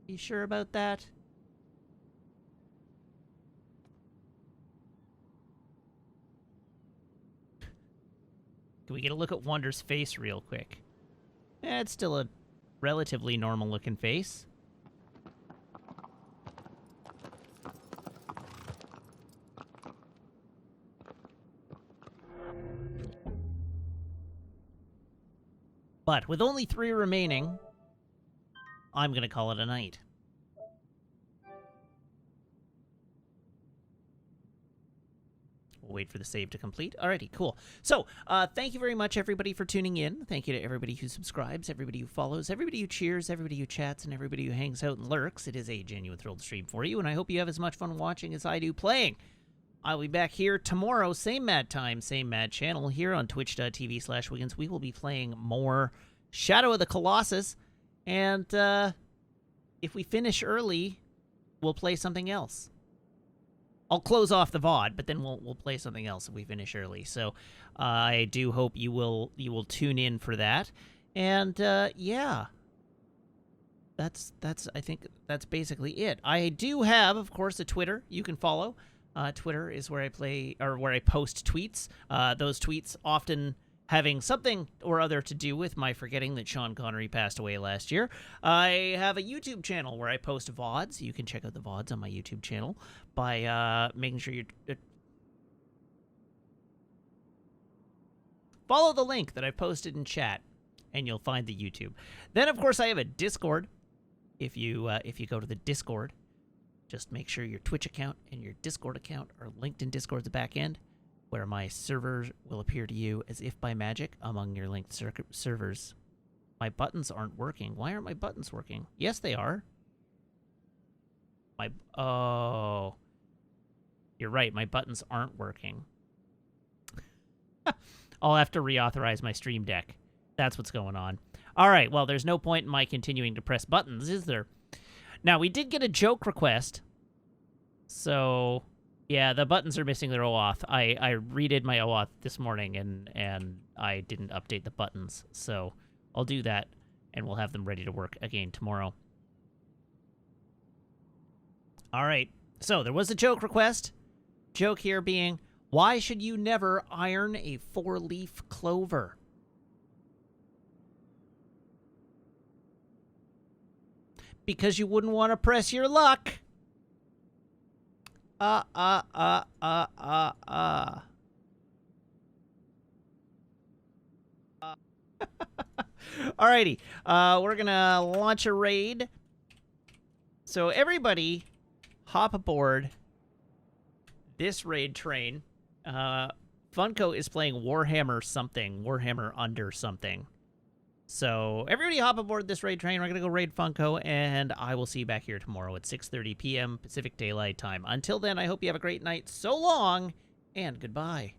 You sure about that? Can we get a look at Wonder's face real quick? It's still a relatively normal-looking face. But with only 3 remaining, I'm gonna call it a night. We'll wait for the save to complete. Alrighty, cool. So, thank you very much, everybody, for tuning in. Thank you to everybody who subscribes, everybody who follows, everybody who cheers, everybody who chats, and everybody who hangs out and lurks. It is a genuine thrill to stream for you, and I hope you have as much fun watching as I do playing. I'll be back here tomorrow, same mad time, same mad channel, here on twitch.tv/Wiggins. We will be playing more Shadow of the Colossus, and if we finish early, we'll play something else. I'll close off the VOD, but then we'll play something else if we finish early. So I do hope you will tune in for that. And yeah, that's I think that's basically it. I do have, of course, a Twitter you can follow. Twitter is where I post tweets. Those tweets often having something or other to do with my forgetting that Sean Connery passed away last year. I have a YouTube channel where I post VODs. You can check out the VODs on my YouTube channel by making sure you follow the link that I posted in chat, and you'll find the YouTube. Then, of course, I have a Discord. If you go to the Discord, just make sure your Twitch account and your Discord account are linked in Discord's back end, where my servers will appear to you as if by magic among your linked servers. My buttons aren't working. Why aren't my buttons working? Yes, they are. Oh. You're right, my buttons aren't working. I'll have to reauthorize my Stream Deck. That's what's going on. All right, well, there's no point in my continuing to press buttons, is there? Now, we did get a joke request, so yeah, the buttons are missing their OAuth. I redid my OAuth this morning, and I didn't update the buttons, so I'll do that, and we'll have them ready to work again tomorrow. All right, so there was a joke request. Joke here being, why should you never iron a 4-leaf clover? Because you wouldn't want to press your luck. Alrighty. We're gonna launch a raid. So everybody, hop aboard this raid train. Funko is playing Warhammer something. Warhammer under something. So everybody hop aboard this raid train. We're going to go raid Funko, and I will see you back here tomorrow at 6:30 p.m. Pacific Daylight Time. Until then, I hope you have a great night. So long, and goodbye.